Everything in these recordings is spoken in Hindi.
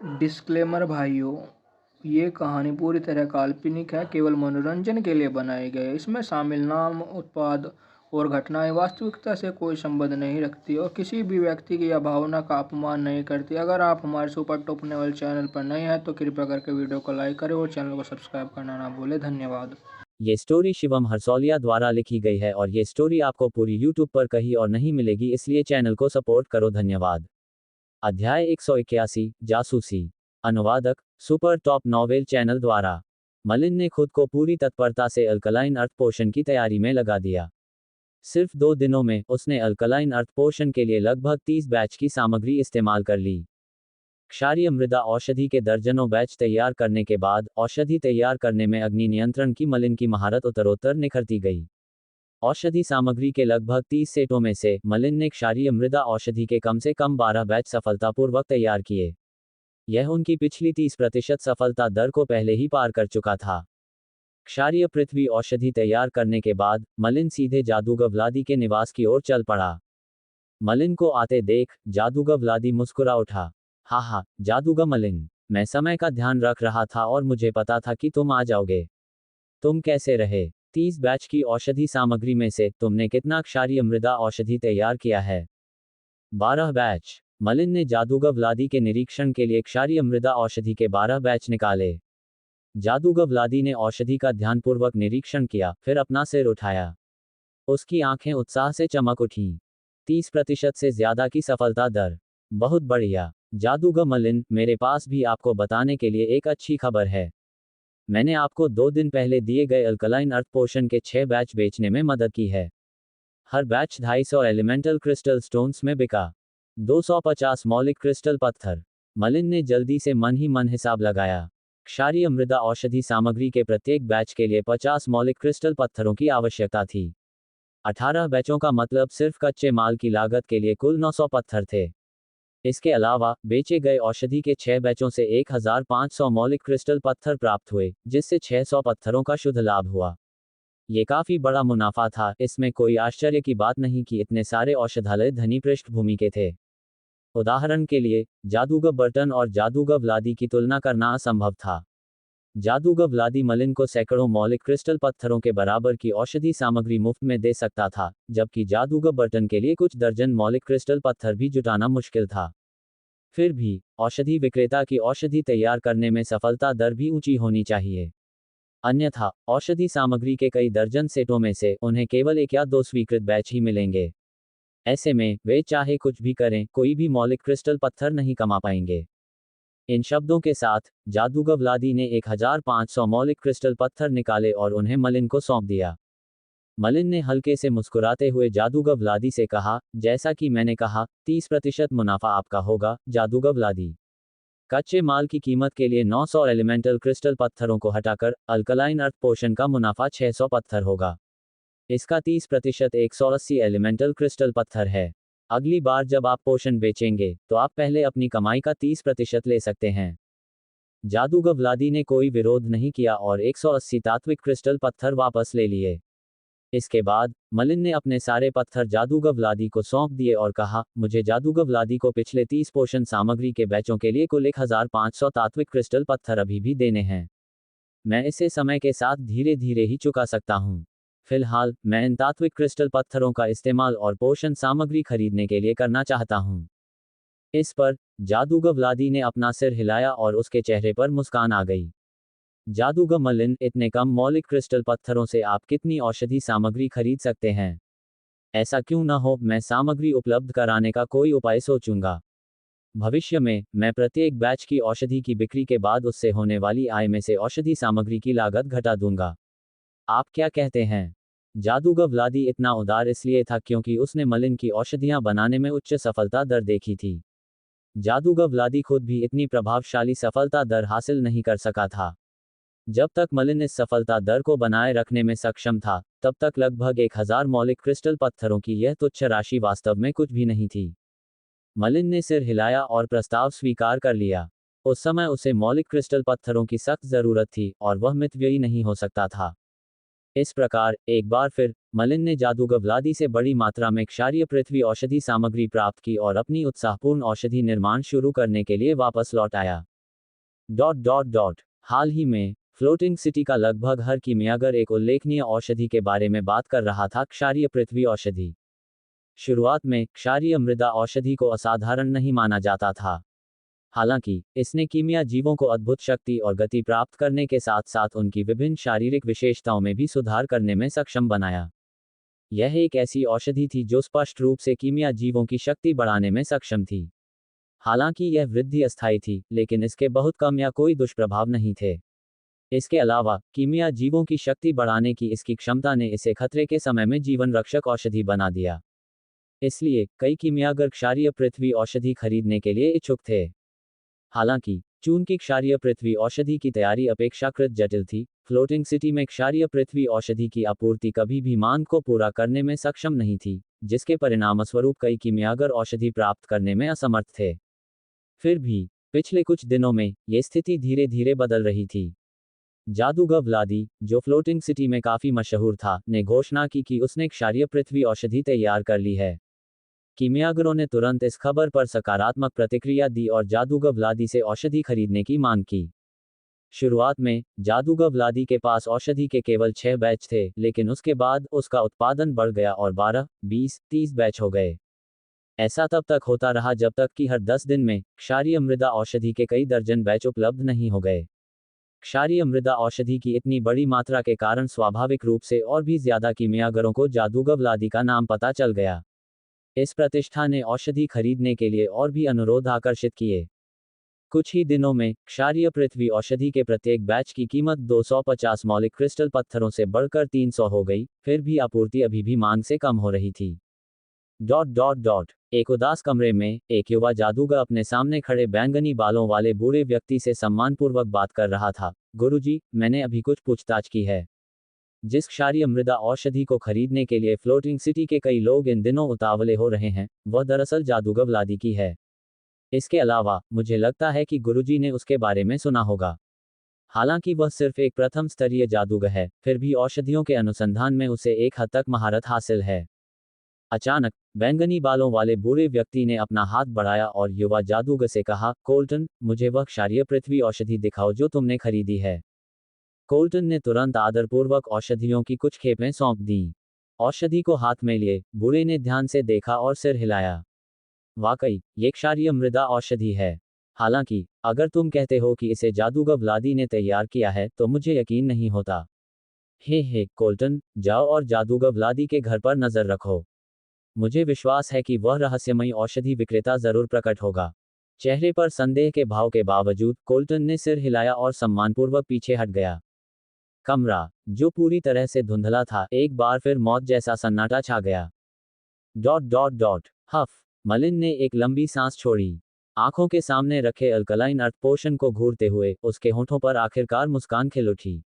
डिस्क्लेमर भाइयों, ये कहानी पूरी तरह काल्पनिक है, केवल मनोरंजन के लिए बनाई गई है। इसमें शामिल नाम, उत्पाद और घटनाएं वास्तविकता से कोई संबंध नहीं रखती और किसी भी व्यक्ति की या भावना का अपमान नहीं करती। अगर आप हमारे सुपर टॉप लेवल चैनल पर नए हैं तो कृपया करके वीडियो को लाइक करें और चैनल को सब्सक्राइब करना ना भूलें। धन्यवाद। ये स्टोरी शिवम हरसौलिया द्वारा लिखी गई है और ये स्टोरी आपको पूरी YouTube पर कहीं और नहीं मिलेगी, इसलिए चैनल को सपोर्ट करो। धन्यवाद। अध्याय 181, जासूसी। अनुवादक, सुपर टॉप नॉवेल चैनल द्वारा। मलिन ने खुद को पूरी तत्परता से अल्कलाइन अर्थ पोशन की तैयारी में लगा दिया। सिर्फ 2 दिनों में उसने अल्कलाइन अर्थ पोशन के लिए लगभग 30 बैच की सामग्री इस्तेमाल कर ली। क्षारीय मृदा औषधि के दर्जनों बैच तैयार करने के बाद औषधि तैयार करने में अग्नि नियंत्रण की मलिन की महारत उत्तरोत्तर निखरती गई। औषधि सामग्री के लगभग 30 सेटों में से मलिन ने क्षारीय मृदा औषधि के कम से कम 12 बैच सफलतापूर्वक तैयार किए। यह उनकी पिछली 30% सफलता दर को पहले ही पार कर चुका था। क्षारीय पृथ्वी औषधि तैयार करने के बाद मलिन सीधे जादूगर व्लादी के निवास की ओर चल पड़ा। मलिन को आते देख जादूगर व्लादी मुस्कुरा उठा। हा, जादूगर मलिन, मैं समय का ध्यान रख रहा था और मुझे पता था कि तुम आ जाओगे। तुम कैसे रहे? 30 बैच की औषधि सामग्री में से तुमने कितना क्षारीय मृदा औषधि तैयार किया है? 12 बैच। मलिन ने जादूगर व्लादी के निरीक्षण के लिए क्षारीय मृदा औषधि के 12 बैच निकाले। जादूगर व्लादी ने औषधि का ध्यानपूर्वक निरीक्षण किया, फिर अपना सिर उठाया। उसकी आंखें उत्साह से चमक उठीं। 30% से ज्यादा की सफलता दर। बहुत बढ़िया। जादूगर मलिन, मेरे पास भी आपको बताने के लिए एक अच्छी खबर है। मैंने आपको 2 दिन पहले दिए गए अल्कलाइन अर्थ पोशन के 6 बैच बेचने में मदद की है। हर बैच 250 एलिमेंटल क्रिस्टल स्टोन्स में बिका। 250 मौलिक क्रिस्टल पत्थर। मलिन ने जल्दी से मन ही मन हिसाब लगाया। क्षारीय मृदा औषधि सामग्री के प्रत्येक बैच के लिए 50 मौलिक क्रिस्टल पत्थरों की आवश्यकता थी। 18 बैचों का मतलब सिर्फ कच्चे माल की लागत के लिए कुल 900 पत्थर थे। इसके अलावा बेचे गए औषधि के 6 बैचों से 1500 मौलिक क्रिस्टल पत्थर प्राप्त हुए, जिससे 600 पत्थरों का शुद्ध लाभ हुआ। ये काफी बड़ा मुनाफा था। इसमें कोई आश्चर्य की बात नहीं कि इतने सारे औषधालय धनी पृष्ठभूमि के थे। उदाहरण के लिए, जादूगर बर्टन और जादूगर व्लादी की तुलना करना असंभव था। जादूगर व्लादी मलिन को सैकड़ों मौलिक क्रिस्टल पत्थरों के बराबर की औषधि सामग्री मुफ्त में दे सकता था, जबकि जादूगर बर्टन के लिए कुछ दर्जन मौलिक क्रिस्टल पत्थर भी जुटाना मुश्किल था। फिर भी औषधि विक्रेता की औषधि तैयार करने में सफलता दर भी ऊंची होनी चाहिए। अन्यथा औषधि सामग्री के कई दर्जन सेटों में से उन्हें केवल 1 या 2 स्वीकृत बैच ही मिलेंगे। ऐसे में वे चाहे कुछ भी करें, कोई भी मौलिक क्रिस्टल पत्थर नहीं कमा पाएंगे। इन शब्दों के साथ जादूगर व्लादी ने 1500 मौलिक क्रिस्टल पत्थर निकाले और उन्हें मलिन को सौंप दिया। मलिन ने हल्के से मुस्कुराते हुए जादूगर व्लादी से कहा, जैसा कि मैंने कहा, 30% मुनाफा आपका होगा, जादूगर व्लादी। कच्चे माल की कीमत के लिए 900 एलिमेंटल क्रिस्टल पत्थरों को हटाकर अल्कलाइन अर्थ पोशन का मुनाफा 600 पत्थर होगा। इसका 30% 180 एलिमेंटल क्रिस्टल पत्थर है। अगली बार जब आप पोशन बेचेंगे, तो आप पहले अपनी कमाई का 30% ले सकते हैं। जादूगर व्लादी ने कोई विरोध नहीं किया और 180 तात्विक क्रिस्टल पत्थर वापस ले लिए। इसके बाद मलिन ने अपने सारे पत्थर जादूगर व्लादी को सौंप दिए और कहा, मुझे जादूगर व्लादी को पिछले 30 पोषण सामग्री के बैचों के लिए कुल 1500 तात्विक क्रिस्टल पत्थर अभी भी देने हैं। मैं इसे समय के साथ धीरे धीरे ही चुका सकता हूँ। फिलहाल मैं इन तात्विक क्रिस्टल पत्थरों का इस्तेमाल और पोषण सामग्री खरीदने के लिए करना चाहता हूँ। इस पर जादूगर व्लादी ने अपना सिर हिलाया और उसके चेहरे पर मुस्कान आ गई। जादूगर मलिन, इतने कम मौलिक क्रिस्टल पत्थरों से आप कितनी औषधि सामग्री खरीद सकते हैं? ऐसा क्यों न हो, मैं सामग्री उपलब्ध कराने का कोई उपाय सोचूंगा। भविष्य में मैं प्रत्येक बैच की औषधि की बिक्री के बाद उससे होने वाली आय में से औषधि सामग्री की लागत घटा दूंगा। आप क्या कहते हैं? जादूगर व्लादी इतना उदार इसलिए था क्योंकि उसने मलिन की औषधियां बनाने में उच्च सफलता दर देखी थी। जादूगर व्लादी खुद भी इतनी प्रभावशाली सफलता दर हासिल नहीं कर सका था। जब तक मलिन इस सफलता दर को बनाए रखने में सक्षम था, तब तक लगभग 1000 मौलिक क्रिस्टल पत्थरों की यह तुच्छ राशि वास्तव में कुछ भी नहीं थी। मलिन ने सिर हिलाया और प्रस्ताव स्वीकार कर लिया। उस समय उसे मौलिक क्रिस्टल पत्थरों की सख्त जरूरत थी और वह मितव्ययी नहीं हो सकता था। इस प्रकार एक बार फिर मलिन ने जादूगर व्लादी से बड़ी मात्रा में क्षारीय पृथ्वी औषधि सामग्री प्राप्त की और अपनी उत्साहपूर्ण औषधि निर्माण शुरू करने के लिए वापस लौट आया। हाल ही में फ्लोटिंग सिटी का लगभग हर कीमियागर एक उल्लेखनीय औषधि के बारे में बात कर रहा था, क्षारीय पृथ्वी औषधि। शुरुआत में क्षारीय मृदा औषधि को असाधारण नहीं माना जाता था। हालांकि इसने कीमिया जीवों को अद्भुत शक्ति और गति प्राप्त करने के साथ साथ उनकी विभिन्न शारीरिक विशेषताओं में भी सुधार करने में सक्षम बनाया। यह एक ऐसी औषधि थी जो स्पष्ट रूप से कीमिया जीवों की शक्ति बढ़ाने में सक्षम थी। हालांकि यह वृद्धि अस्थायी थी, लेकिन इसके बहुत कम या कोई दुष्प्रभाव नहीं थे। इसके अलावा कीमिया जीवों की शक्ति बढ़ाने की इसकी क्षमता ने इसे खतरे के समय में जीवन रक्षक औषधि बना दिया। इसलिए कई कीमियागर क्षारीय पृथ्वी औषधि खरीदने के लिए इच्छुक थे। हालांकि चूंकि क्षारीय पृथ्वी औषधि की तैयारी अपेक्षाकृत जटिल थी, फ्लोटिंग सिटी में क्षारीय पृथ्वी औषधि की आपूर्ति कभी भी मांग को पूरा करने में सक्षम नहीं थी, जिसके परिणामस्वरूप कई कीमियागर औषधि प्राप्त करने में असमर्थ थे। फिर भी पिछले कुछ दिनों में ये स्थिति धीरे धीरे बदल रही थी। जादूगर व्लादी, जो फ्लोटिंग सिटी में काफी मशहूर था, ने घोषणा की कि उसने क्षारीय पृथ्वी औषधि तैयार कर ली है। कीमियागरों ने तुरंत इस खबर पर सकारात्मक प्रतिक्रिया दी और जादूगर व्लादी से औषधि खरीदने की मांग की। शुरुआत में जादूगर व्लादी के पास औषधि के केवल 6 बैच थे, लेकिन उसके बाद उसका उत्पादन बढ़ गया और 12, 20, 30 बैच हो गए। ऐसा तब तक होता रहा जब तक कि हर 10 दिन में क्षारीय मृदा औषधि के कई दर्जन बैच उपलब्ध नहीं हो गए। क्षारीय मृदा औषधि की इतनी बड़ी मात्रा के कारण स्वाभाविक रूप से और भी ज्यादा कीमियागरों को जादूगर व्लादी का नाम पता चल गया। इस प्रतिष्ठा ने औषधि खरीदने के लिए और भी अनुरोध आकर्षित किए। कुछ ही दिनों में क्षारीय पृथ्वी औषधि के प्रत्येक बैच की कीमत 250 मौलिक क्रिस्टल पत्थरों से बढ़कर 300 हो गई। फिर भी आपूर्ति अभी भी मांग से कम हो रही थी। एक उदास कमरे में एक युवा जादूगर अपने सामने खड़े बैंगनी बालों वाले बूढ़े व्यक्ति से सम्मानपूर्वक बात कर रहा था। गुरुजी, मैंने अभी कुछ पूछताछ की है। जिस क्षारीय मृदा औषधि को खरीदने के लिए फ्लोटिंग सिटी के कई लोग इन दिनों उतावले हो रहे हैं, वह दरअसल जादूगर व्लादी की है। इसके अलावा मुझे लगता है कि गुरुजी ने उसके बारे में सुना होगा। हालांकि वह सिर्फ एक प्रथम स्तरीय जादूगर है, फिर भी औषधियों के अनुसंधान में उसे एक हद तक महारत हासिल है। अचानक बैंगनी बालों वाले बूढ़े व्यक्ति ने अपना हाथ बढ़ाया और युवा जादूगर से कहा, कोल्टन, मुझे वह क्षारीय पृथ्वी औषधि दिखाओ जो तुमने खरीदी है। कोल्टन ने तुरंत आदरपूर्वक औषधियों की कुछ खेपें सौंप दीं। औषधि को हाथ में लिए बूढ़े ने ध्यान से देखा और सिर हिलाया। वाकई ये क्षारीय मृदा औषधि है। हालांकि अगर तुम कहते हो कि इसे जादूगर व्लादी ने तैयार किया है तो मुझे यकीन नहीं होता। हे कोल्टन, जाओ और जादूगर व्लादी के घर पर नजर रखो। मुझे विश्वास है कि वह रहस्यमयी औषधि विक्रेता जरूर प्रकट होगा। चेहरे पर संदेह के भाव के बावजूद कोल्टन ने सिर हिलाया और सम्मानपूर्वक पीछे हट गया। कमरा, जो पूरी तरह से धुंधला था, एक बार फिर मौत जैसा सन्नाटा छा गया। हफ, मलिन ने एक लंबी सांस छोड़ी। आंखों के सामने रखे अल्कलाइन अर्थ पोशन को घूरते हुए उसके होठों पर आखिरकार मुस्कान खिल उठी।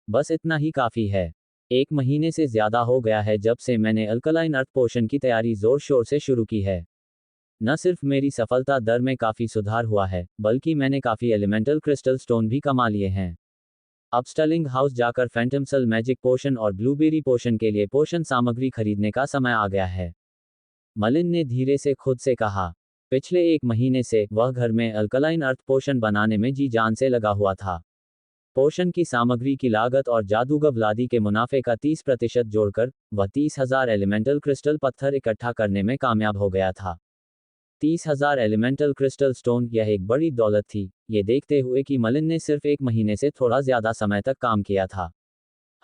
बस इतना ही काफी है। 1 महीने से ज्यादा हो गया है जब से मैंने अल्कलाइन अर्थ पोशन की तैयारी जोर शोर से शुरू की है। न सिर्फ मेरी सफलता दर में काफी सुधार हुआ है, बल्कि मैंने काफी एलिमेंटल क्रिस्टल स्टोन भी कमा लिए हैं। अब स्टर्लिंग हाउस जाकर फैंटमसल मैजिक पोशन और ब्लूबेरी पोशन के लिए पोशन सामग्री खरीदने का समय आ गया है। मलिन ने धीरे से खुद से कहा। पिछले 1 महीने से वह घर में अल्कलाइन अर्थ पोशन बनाने में जी जान से लगा हुआ था। पोशन की सामग्री की लागत और जादूगर व्लादी के मुनाफे का 30% जोड़कर वह 30,000 एलिमेंटल क्रिस्टल पत्थर इकट्ठा करने में कामयाब हो गया था। 30,000 एलिमेंटल क्रिस्टल स्टोन, यह एक बड़ी दौलत थी, ये देखते हुए कि मलिन ने सिर्फ 1 महीने से थोड़ा ज्यादा समय तक काम किया था।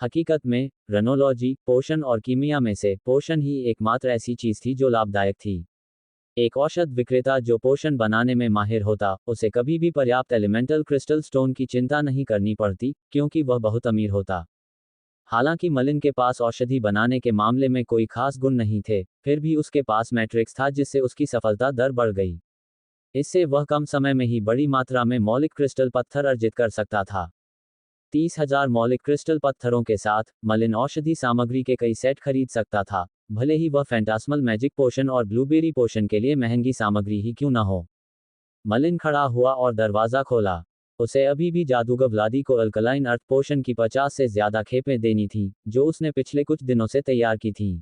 हकीकत में रेनोलॉजी, पोशन और कीमिया में से पोशन ही एकमात्र ऐसी चीज थी जो लाभदायक थी। एक औषध विक्रेता जो पोशन बनाने में माहिर होता, उसे कभी भी पर्याप्त एलिमेंटल क्रिस्टल स्टोन की चिंता नहीं करनी पड़ती, क्योंकि वह बहुत अमीर होता। हालांकि मलिन के पास औषधि बनाने के मामले में कोई खास गुण नहीं थे, फिर भी उसके पास मैट्रिक्स था जिससे उसकी सफलता दर बढ़ गई। इससे वह कम समय में ही बड़ी मात्रा में मौलिक क्रिस्टल पत्थर अर्जित कर सकता था। 30,000 मौलिक क्रिस्टल पत्थरों के साथ मलिन औषधि सामग्री के कई सेट खरीद सकता था, भले ही वह फैंटास्मल मैजिक पोशन और ब्लूबेरी पोशन के लिए महंगी सामग्री ही क्यों न हो। मलिन खड़ा हुआ और दरवाजा खोला। उसे अभी भी जादूगर व्लादी को अल्कलाइन अर्थ पोशन की 50 से ज्यादा खेपें देनी थीं, जो उसने पिछले कुछ दिनों से तैयार की थीं।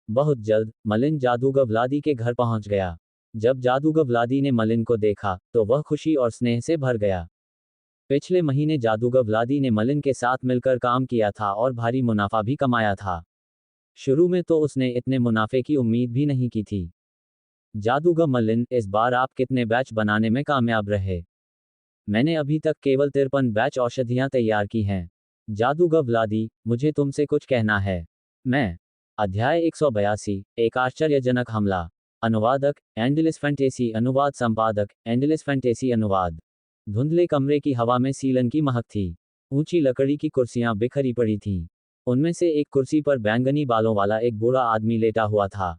बहुत जल्द मलिन जादूगर व्लादी के घर पहुंच गया। जब जादूगर व्लादी ने मलिन को देखा तो वह खुशी और स्नेह से भर गया। पिछले महीने जादूगर व्लादी ने मलिन के साथ मिलकर काम किया था और भारी मुनाफा भी कमाया था। शुरू में तो उसने इतने मुनाफे की उम्मीद भी नहीं की थी। जादूगर मलिन, इस बार आप कितने बैच बनाने में कामयाब रहे? मैंने अभी तक केवल 53 बैच औषधियां तैयार की हैं। जादूगर व्लादी, मुझे तुमसे कुछ कहना है। मैं। अध्याय 182, एक आश्चर्यजनक हमला। अनुवादक, एंडलिस फैंटेसी। अनुवाद संपादक, एंडलिस फैंटेसी। अनुवाद। धुंधले कमरे की हवा में सीलन की महक थी। ऊंची लकड़ी की कुर्सियां बिखरी पड़ी थीं। उनमें से एक कुर्सी पर बैंगनी बालों वाला एक बूढ़ा आदमी लेटा हुआ था।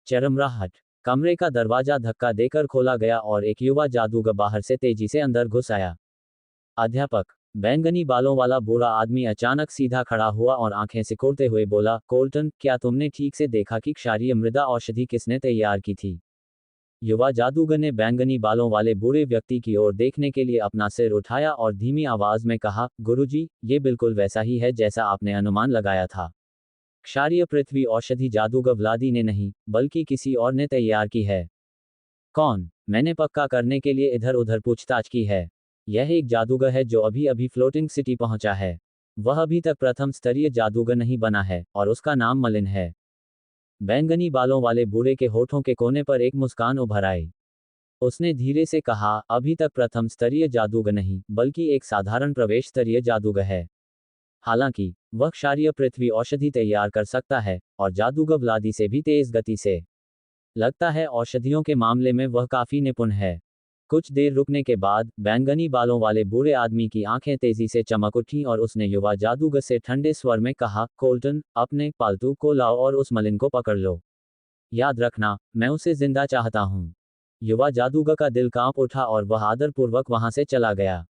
चरमराहट। कमरे का दरवाजा धक्का देकर खोला गया और एक युवा जादूगर बाहर से तेजी से अंदर घुस आया। अध्यापक। बैंगनी बालों वाला बूढ़ा आदमी अचानक सीधा खड़ा हुआ और आंखें सिकोड़ते हुए बोला, कोल्टन, क्या तुमने ठीक से देखा कि क्षारीय मृदा औषधि किसने तैयार की थी? युवा जादूगर ने बैंगनी बालों वाले बूढ़े व्यक्ति की ओर देखने के लिए अपना सिर उठाया और धीमी आवाज में कहा, गुरुजी, ये बिल्कुल वैसा ही है जैसा आपने अनुमान लगाया था। क्षारीय पृथ्वी औषधि जादूगर व्लादी ने नहीं, बल्कि किसी और ने तैयार की है। कौन? मैंने पक्का करने के लिए इधर उधर पूछताछ की है। यह एक जादूगर है जो अभी अभी फ्लोटिंग सिटी पहुंचा है। वह अभी तक प्रथम स्तरीय जादूगर नहीं बना है और उसका नाम मलिन है। बैंगनी बालों वाले बूढ़े के होठों के कोने पर एक मुस्कान उभर आई। उसने धीरे से कहा, अभी तक प्रथम स्तरीय जादूगर नहीं, बल्कि एक साधारण प्रवेश स्तरीय जादूगर है। हालांकि वह क्षारीय पृथ्वी औषधि तैयार कर सकता है, और जादूगर व्लादी से भी तेज गति से। लगता है औषधियों के मामले में वह काफी निपुण है। कुछ देर रुकने के बाद बैंगनी बालों वाले बूढ़े आदमी की आंखें तेजी से चमक उठी और उसने युवा जादूगर से ठंडे स्वर में कहा, कोल्टन, अपने पालतू को लाओ और उस मलिन को पकड़ लो। याद रखना, मैं उसे जिंदा चाहता हूं। युवा जादूगर का दिल कांप उठा और वह आदरपूर्वक वहां से चला गया।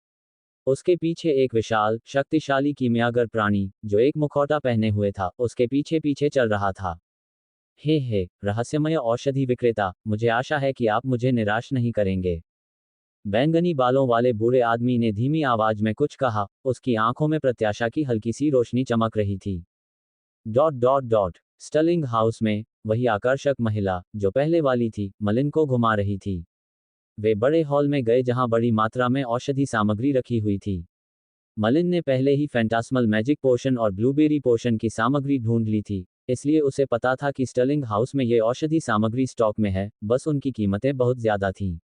उसके पीछे एक विशाल, शक्तिशाली कीमियागर प्राणी, जो एक मुखौटा पहने हुए था, उसके पीछे पीछे चल रहा था। हे, रहस्यमय औषधि विक्रेता, मुझे आशा है कि आप मुझे निराश नहीं करेंगे। बैंगनी बालों वाले बूढ़े आदमी ने धीमी आवाज में कुछ कहा, उसकी आंखों में प्रत्याशा की हल्की सी रोशनी चमक रही थी। स्टलिंग हाउस में, वही आकर्षक महिला, जो पहले वाली थी, मलिन को घुमा रही थी। वे बड़े हॉल में गए जहां बड़ी मात्रा में औषधि सामग्री रखी हुई थी। मलिन ने पहले ही फैंटास्मल मैजिक पोशन और ब्लूबेरी पोशन की सामग्री ढूंढ ली थी, इसलिए उसे पता था कि स्टर्लिंग हाउस में ये औषधि सामग्री स्टॉक में है, बस उनकी कीमतें बहुत ज्यादा थीं।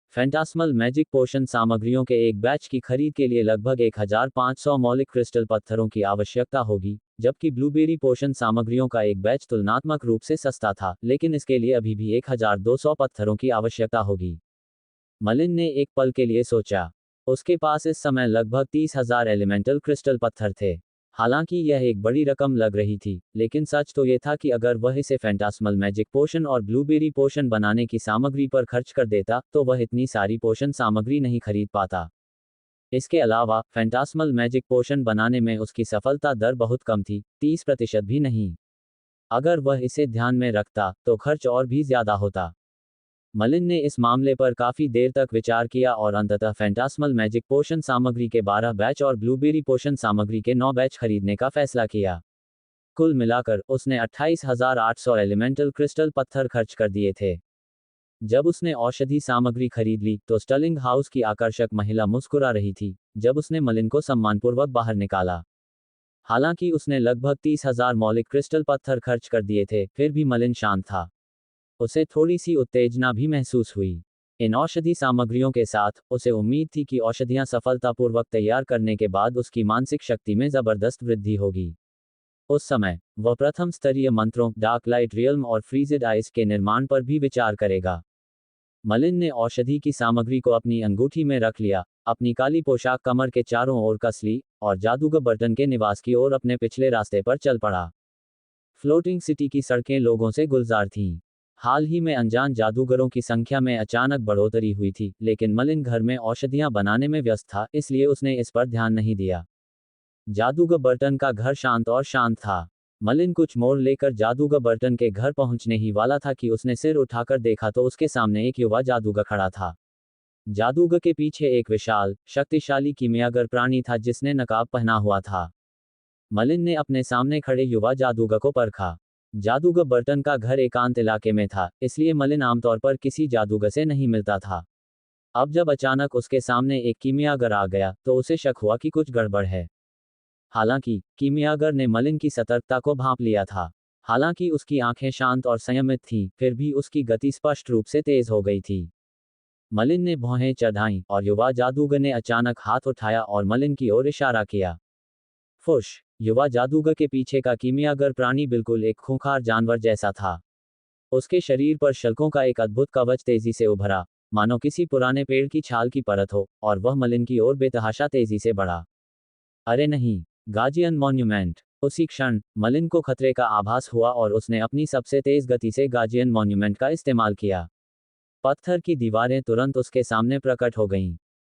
फैंटास्मल मैजिक पोशन सामग्रियों के एक बैच की खरीद के लिए लगभग 1500 मौलिक क्रिस्टल पत्थरों की आवश्यकता होगी, जबकि ब्लूबेरी पोशन सामग्रियों का एक बैच तुलनात्मक रूप से सस्ता था, लेकिन इसके लिए अभी भी 1200 पत्थरों की आवश्यकता होगी। मलिन ने एक पल के लिए सोचा। उसके पास इस समय लगभग 30,000 एलिमेंटल क्रिस्टल पत्थर थे। हालांकि यह एक बड़ी रकम लग रही थी, लेकिन सच तो यह था कि अगर वह इसे फैंटास्मल मैजिक पोशन और ब्लूबेरी पोशन बनाने की सामग्री पर खर्च कर देता, तो वह इतनी सारी पोशन सामग्री नहीं खरीद पाता। इसके अलावा, फैंटास्मल मैजिक पोशन बनाने में उसकी सफलता दर बहुत कम थी, 30% भी नहीं। अगर वह इसे ध्यान में रखता, तो खर्च और भी ज्यादा होता। मलिन ने इस मामले पर काफी देर तक विचार किया और अंततः फैंटास्मल मैजिक पोशन सामग्री के 12 बैच और ब्लूबेरी पोशन सामग्री के 9 बैच खरीदने का फैसला किया। कुल मिलाकर उसने 28,800 एलिमेंटल क्रिस्टल पत्थर खर्च कर दिए थे। जब उसने औषधि सामग्री खरीद ली, तो स्टर्लिंग हाउस की आकर्षक महिला मुस्कुरा रही थी, जब उसने मलिन को सम्मानपूर्वक बाहर निकाला। हालांकि उसने लगभग 30,000 मौलिक क्रिस्टल पत्थर खर्च कर दिए थे, फिर भी मलिन शांत था। उसे थोड़ी सी उत्तेजना भी महसूस हुई। इन औषधि सामग्रियों के साथ, उसे उम्मीद थी कि औषधियां सफलतापूर्वक तैयार करने के बाद उसकी मानसिक शक्ति में जबरदस्त वृद्धि होगी। उस समय, वह प्रथम स्तरीय मंत्रों, डार्क लाइट रियल्म और फ्रीजेड आइस के निर्माण पर भी विचार करेगा। मलिन ने औषधि की सामग्री को अपनी अंगूठी में रख लिया, अपनी काली पोशाक कमर के चारों ओर कस ली, और जादूगर बर्टन के निवास की ओर अपने पिछले रास्ते पर चल पड़ा। फ्लोटिंग सिटी की सड़कें लोगों से गुलजार थीं। हाल ही में अनजान जादूगरों की संख्या में अचानक बढ़ोतरी हुई थी, लेकिन मलिन घर में औषधियां बनाने में व्यस्त था, इसलिए उसने इस पर ध्यान नहीं दिया। जादूगर बर्टन का घर शांत और शांत था। मलिन कुछ मोड़ लेकर जादूगर बर्टन के घर पहुंचने ही वाला था कि उसने सिर उठाकर देखा तो उसके सामने एक युवा जादूगर खड़ा था। जादूगर के पीछे एक विशाल, शक्तिशाली कीमियागर प्राणी था जिसने नकाब पहना हुआ था। मलिन ने अपने सामने खड़े युवा जादूगर को परखा। जादूगर बर्टन का घर एकांत इलाके में था, इसलिए मलिन आमतौर पर किसी जादूगर से नहीं मिलता था। अब जब अचानक उसके सामने एक कीमियागर आ गया तो उसे शक हुआ कि कुछ गड़बड़ है। हालांकि कीमियागर ने मलिन की सतर्कता को भांप लिया था। हालांकि उसकी आंखें शांत और संयमित थीं, फिर भी उसकी गति स्पष्ट रूप से तेज हो गई थी। मलिन ने भौहें चढ़ाईं और युवा जादूगर ने अचानक हाथ उठाया और मलिन की ओर इशारा किया। फुश! युवा जादूगर के पीछे का कीमियागर प्राणी बिल्कुल एक खूंखार जानवर जैसा था। उसके शरीर पर शल्कों का एक अद्भुत कवच तेजी से उभरा, मानो किसी पुराने पेड़ की छाल की परत हो, और वह मलिन की ओर बेतहाशा तेजी से बढ़ा। अरे नहीं! Guardian monument! उसी क्षण मलिन को खतरे का आभास हुआ और उसने अपनी सबसे तेज गति से गार्जियन मॉन्यूमेंट का इस्तेमाल किया। पत्थर की दीवारें तुरंत उसके सामने प्रकट हो गईं।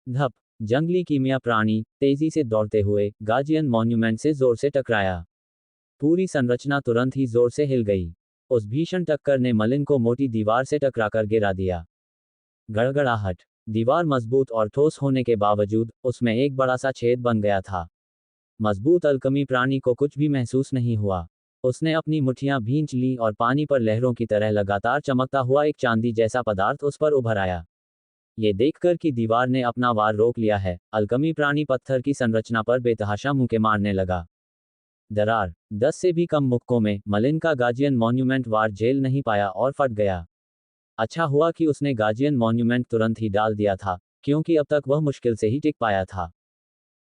धप! जंगली कीमिया प्राणी तेजी से दौड़ते हुए गार्जियन मॉन्यूमेंट से जोर से टकराया। पूरी संरचना तुरंत ही जोर से हिल गई। उस भीषण टक्कर ने मलिन को मोटी दीवार से टकराकर गिरा दिया। गड़गड़ाहट! दीवार मजबूत और ठोस होने के बावजूद उसमें एक बड़ा सा छेद बन गया था। मजबूत अल्कमी प्राणी को कुछ भी महसूस नहीं हुआ। उसने अपनी मुट्ठियां भींच लीं और पानी पर लहरों की तरह लगातार चमकता हुआ एक चांदी जैसा पदार्थ उस पर उभर आया। ये देखकर कि दीवार ने अपना वार रोक लिया है, अल्कमी प्राणी पत्थर की संरचना पर बेतहाशा मुक्के मारने लगा। दरार! 10 से भी कम मुक्कों में मलिन का गार्जियन मॉन्यूमेंट वार झेल नहीं पाया और फट गया। अच्छा हुआ कि उसने गार्जियन मॉन्यूमेंट तुरंत ही डाल दिया था, क्योंकि अब तक वह मुश्किल से ही टिक पाया था।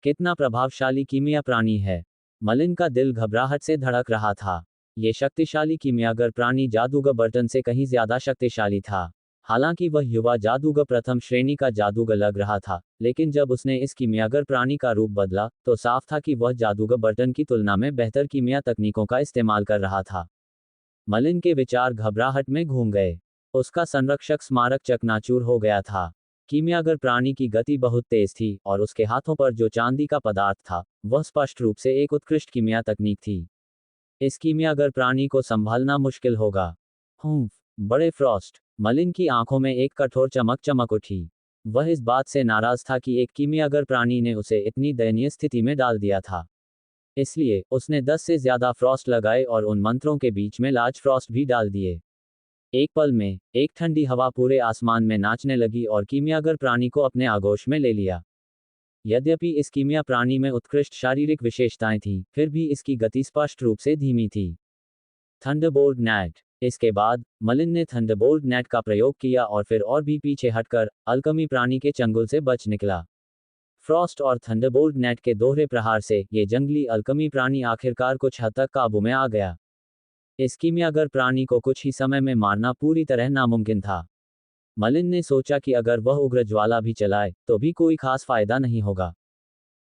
कितना प्रभावशाली कीमिया प्राणी है! मलिन का दिल घबराहट से धड़क रहा था। ये शक्तिशाली कीमियागर प्राणी जादूगर बर्टन से कहीं ज्यादा शक्तिशाली था। हालांकि वह युवा जादूगर प्रथम श्रेणी का जादूगर लग रहा था, लेकिन जब उसने इस कीमियागर प्राणी का रूप बदला तो साफ था कि वह जादूगर बर्टन की तुलना में बेहतर कीमिया तकनीकों का इस्तेमाल कर रहा था। मलिन के विचार घबराहट में घूम गए। उसका संरक्षक स्मारक चकनाचूर हो गया था। कीमियागर प्राणी की गति बहुत तेज थी और उसके हाथों पर जो चांदी का पदार्थ था, वह स्पष्ट रूप से एक उत्कृष्ट कीमिया तकनीक थी। इस कीमियागर प्राणी को संभालना मुश्किल होगा। हुम्फ! बड़े फ्रॉस्ट! मलिन की आंखों में एक कठोर चमक चमक उठी। वह इस बात से नाराज था कि एक कीमियागर प्राणी ने उसे इतनी दयनीय स्थिति में डाल दिया था। इसलिए उसने 10 से ज्यादा फ्रॉस्ट लगाए और उन मंत्रों के बीच में लार्ज फ्रॉस्ट भी डाल दिए। एक पल में एक ठंडी हवा पूरे आसमान में नाचने लगी और कीमियागर प्राणी को अपने आगोश में ले लिया। यद्यपि इस कीमिया प्राणी में उत्कृष्ट शारीरिक विशेषताएं थीं, फिर भी इसकी गति स्पष्ट रूप से धीमी थी। Thunderbolt net! इसके बाद मलिन ने थंडरबोल्ट नेट का प्रयोग किया और फिर और भी पीछे हटकर अल्कमी प्राणी के चंगुल से बच निकला। फ्रॉस्ट और थंडरबोल्ट नेट के दोहरे प्रहार से ये जंगली अल्कमी प्राणी आखिरकार कुछ हद तक काबू में आ गया। इस कीमियागर प्राणी को कुछ ही समय में मारना पूरी तरह नामुमकिन था। मलिन ने सोचा कि अगर वह उग्र ज्वाला भी चलाए तो भी कोई खास फायदा नहीं होगा।